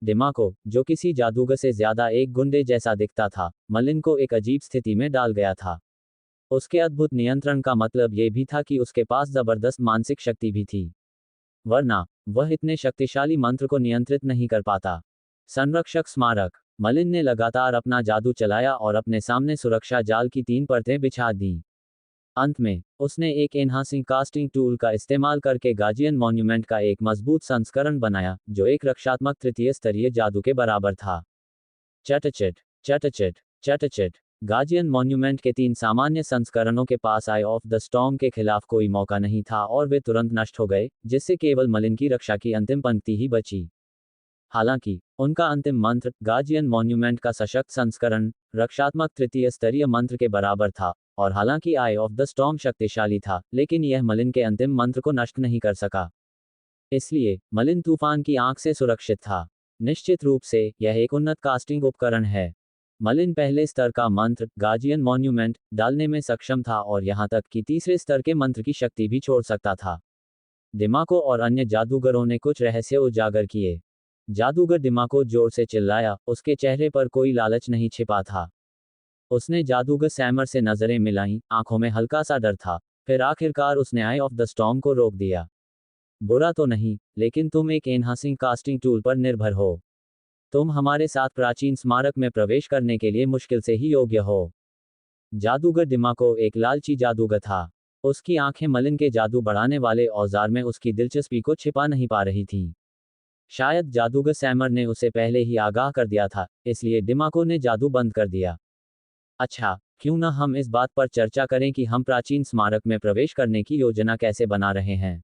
डिमाको, जो किसी जादूगर से ज्यादा एक गुंडे जैसा दिखता था, मलिन को एक अजीब स्थिति में डाल गया था। उसके अद्भुत नियंत्रण का मतलब ये भी था कि उसके पास जबरदस्त मानसिक शक्ति भी थी। वरना, वह इतने शक्तिशाली मंत्र को नियंत्रित नहीं कर पाता। संरक्षक स्मारक। मलिन ने लगातार अपना जादू चलाया और अपने सामने सुरक्षा जाल की 3 परतें बिछा दी। अंत में उसने एक एनहांसिंग कास्टिंग टूल का इस्तेमाल करके गार्जियन मॉन्यूमेंट का एक मजबूत संस्करण बनाया जो एक रक्षात्मक तृतीय स्तरीय जादू के बराबर था। चटचट चटचट चटचट। गार्जियन मॉन्यूमेंट के 3 सामान्य संस्करणों के पास आई ऑफ द स्टॉर्म के खिलाफ कोई मौका नहीं था और वे तुरंत नष्ट हो गए, जिससे केवल मलिन की रक्षा की अंतिम पंक्ति ही बची। हालांकि उनका अंतिम मंत्र, गार्जियन मॉन्यूमेंट का सशक्त संस्करण, रक्षात्मक तृतीय स्तरीय मंत्र के बराबर था, और हालांकि आई ऑफ द स्टॉर्म शक्तिशाली था, लेकिन यह मलिन के अंतिम मंत्र को नष्ट नहीं कर सका। इसलिए मलिन तूफान की आंख से सुरक्षित था। निश्चित रूप से यह एक उन्नत कास्टिंग उपकरण है। मलिन पहले स्तर का मंत्र, गार्जियन मॉन्यूमेंट, डालने में सक्षम था और यहां तक कि तीसरे स्तर के मंत्र की शक्ति भी छोड़ सकता था। डिमाको और अन्य जादूगरों ने कुछ रहस्य उजागर किए। जादूगर डिमाको जोर से चिल्लाया, उसके चेहरे पर कोई लालच नहीं छिपा था। उसने जादूगर सैमर से नजरें मिलाईं, आंखों में हल्का सा डर था। फिर आखिरकार उसने आई ऑफ द स्टॉर्म को रोक दिया। बुरा तो नहीं, लेकिन तुम एक एनहांसिंग कास्टिंग टूल पर निर्भर हो। तुम हमारे साथ प्राचीन स्मारक में प्रवेश करने के लिए मुश्किल से ही योग्य हो। जादूगर डिमाको एक लालची जादूगर था। उसकी आंखें मलिन के जादू बढ़ाने वाले औजार में उसकी दिलचस्पी को छिपा नहीं पा रही थीं। शायद जादूगर सैमर ने उसे पहले ही आगाह कर दिया था, इसलिए डिमाको ने जादू बंद कर दिया। अच्छा, क्यों न हम इस बात पर चर्चा करें कि हम प्राचीन स्मारक में प्रवेश करने की योजना कैसे बना रहे हैं।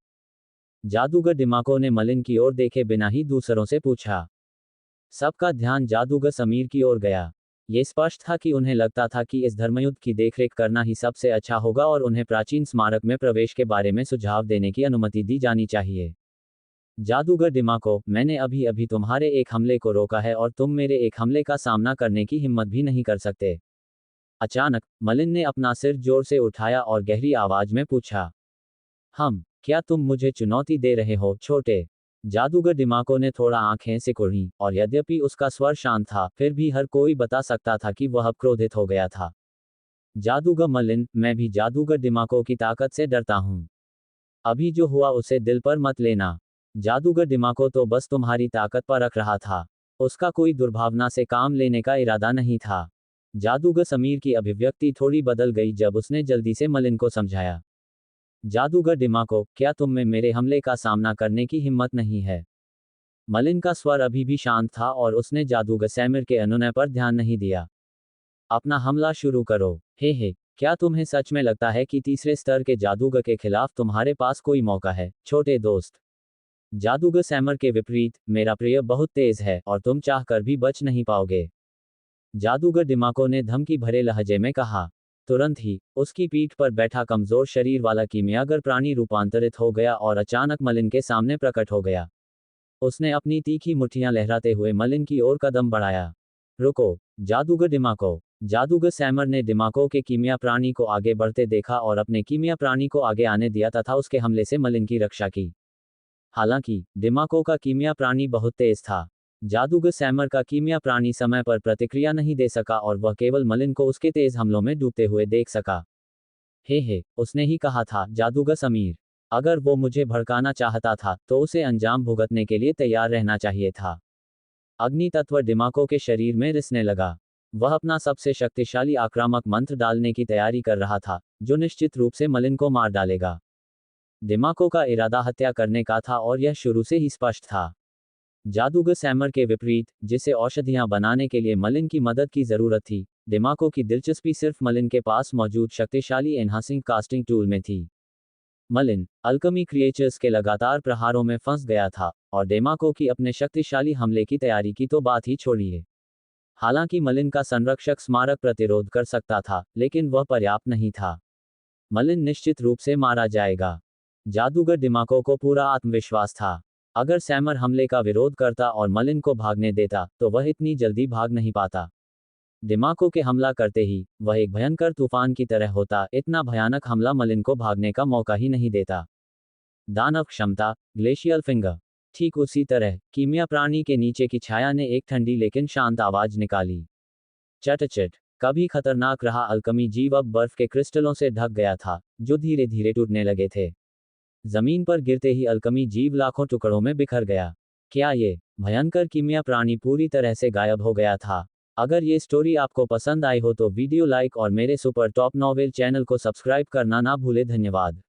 जादूगर डिमाको ने मलिन की ओर देखे बिना ही दूसरों से पूछा। सबका ध्यान जादूगर समीर की ओर गया। ये स्पष्ट था कि उन्हें लगता था कि इस धर्मयुद्ध की देखरेख करना ही सबसे अच्छा होगा और उन्हें प्राचीन स्मारक में प्रवेश के बारे में सुझाव देने की अनुमति दी जानी चाहिए। जादूगर डिमाको, मैंने अभी अभी तुम्हारे एक हमले को रोका है और तुम मेरे एक हमले का सामना करने की हिम्मत भी नहीं कर सकते। अचानक मलिन ने अपना सिर जोर से उठाया और गहरी आवाज में पूछा, क्या तुम मुझे चुनौती दे रहे हो, छोटे? जादूगर डिमाको ने थोड़ा आंखें सिकुड़ी, और यद्यपि उसका स्वर शांत था, फिर भी हर कोई बता सकता था कि वह अब क्रोधित हो गया था। जादूगर मलिन, मैं भी जादूगर डिमाको की ताकत से डरता हूं। अभी जो हुआ उसे दिल पर मत लेना। जादूगर डिमाको तो बस तुम्हारी ताकत पर रख रहा था। उसका कोई दुर्भावना से काम लेने का इरादा नहीं था। जादूगर समीर की अभिव्यक्ति थोड़ी बदल गई जब उसने जल्दी से मलिन को समझाया। जादूगर डिमाको, क्या तुम में मेरे हमले का सामना करने की हिम्मत नहीं है? मलिन का स्वर अभी भी शांत था और उसने जादूगर सैमिर के अनुनय पर ध्यान नहीं दिया। अपना हमला शुरू करो। हे, क्या तुम्हें सच में लगता है कि तीसरे स्तर के जादूगर के खिलाफ तुम्हारे पास कोई मौका है, छोटे दोस्त? जादूगर सैमर के विपरीत, मेरा प्रिय बहुत तेज है और तुम चाहकर भी बच नहीं पाओगे। जादूगर डिमाको ने धमकी भरे लहजे में कहा। तुरंत ही उसकी पीठ पर बैठा कमजोर शरीर वाला कीमियागर प्राणी रूपांतरित हो गया और अचानक मलिन के सामने प्रकट हो गया। उसने अपनी तीखी मुट्ठियां लहराते हुए मलिन की ओर कदम बढ़ाया। रुको, जादूगर डिमाको। जादूगर सैमर ने डिमाको के कीमिया प्राणी को आगे बढ़ते देखा और अपने कीमिया प्राणी को आगे आने दिया तथा उसके हमले से मलिन की रक्षा की। हालांकि डिमाको का कीमिया प्राणी बहुत तेज था। जादूगर सैमर का कीमिया प्राणी समय पर प्रतिक्रिया नहीं दे सका और वह केवल मलिन को उसके तेज हमलों में डूबते हुए देख सका। हे, उसने ही कहा था, जादूगर समीर। अगर वो मुझे भड़काना चाहता था तो उसे अंजाम भुगतने के लिए तैयार रहना चाहिए था। अग्नि तत्व डिमाको के शरीर में रिसने लगा। वह अपना सबसे शक्तिशाली आक्रामक मंत्र डालने की तैयारी कर रहा था, जो निश्चित रूप से मलिन को मार डालेगा। डिमाको का इरादा हत्या करने का था और यह शुरू से ही स्पष्ट था। जादूगर सैमर के विपरीत, जिसे औषधियां बनाने के लिए मलिन की मदद की जरूरत थी, डिमाको की दिलचस्पी सिर्फ मलिन के पास मौजूद शक्तिशाली एनहांसिंग कास्टिंग टूल में थी। मलिन अल्कमी क्रिएचर्स के लगातार प्रहारों में फंस गया था, और डिमाको की अपने शक्तिशाली हमले की तैयारी की तो बात ही छोड़िए। हालांकि मलिन का संरक्षक स्मारक प्रतिरोध कर सकता था, लेकिन वह पर्याप्त नहीं था। मलिन निश्चित रूप से मारा जाएगा। जादूगर डिमाको को पूरा आत्मविश्वास था। अगर सैमर हमले का विरोध करता और मलिन को भागने देता, तो वह इतनी जल्दी भाग नहीं पाता। डिमाको के हमला करते ही वह एक भयंकर तूफान की तरह होता। इतना भयानक हमला मलिन को भागने का मौका ही नहीं देता। दानव क्षमता, ग्लेशियल फिंगर। ठीक उसी तरह कीमिया प्राणी के नीचे की छाया ने एक ठंडी लेकिन शांत आवाज निकाली। चटचट। कभी खतरनाक रहा अल्कमी जीव अब बर्फ के क्रिस्टलों से ढक गया था, जो धीरे धीरे टूटने लगे थे। जमीन पर गिरते ही अल्कमी जीव लाखों टुकड़ों में बिखर गया। क्या ये भयंकर कीमिया प्राणी पूरी तरह से गायब हो गया था? अगर ये स्टोरी आपको पसंद आई हो तो वीडियो लाइक और मेरे सुपर टॉप नॉवेल चैनल को सब्सक्राइब करना ना भूले। धन्यवाद।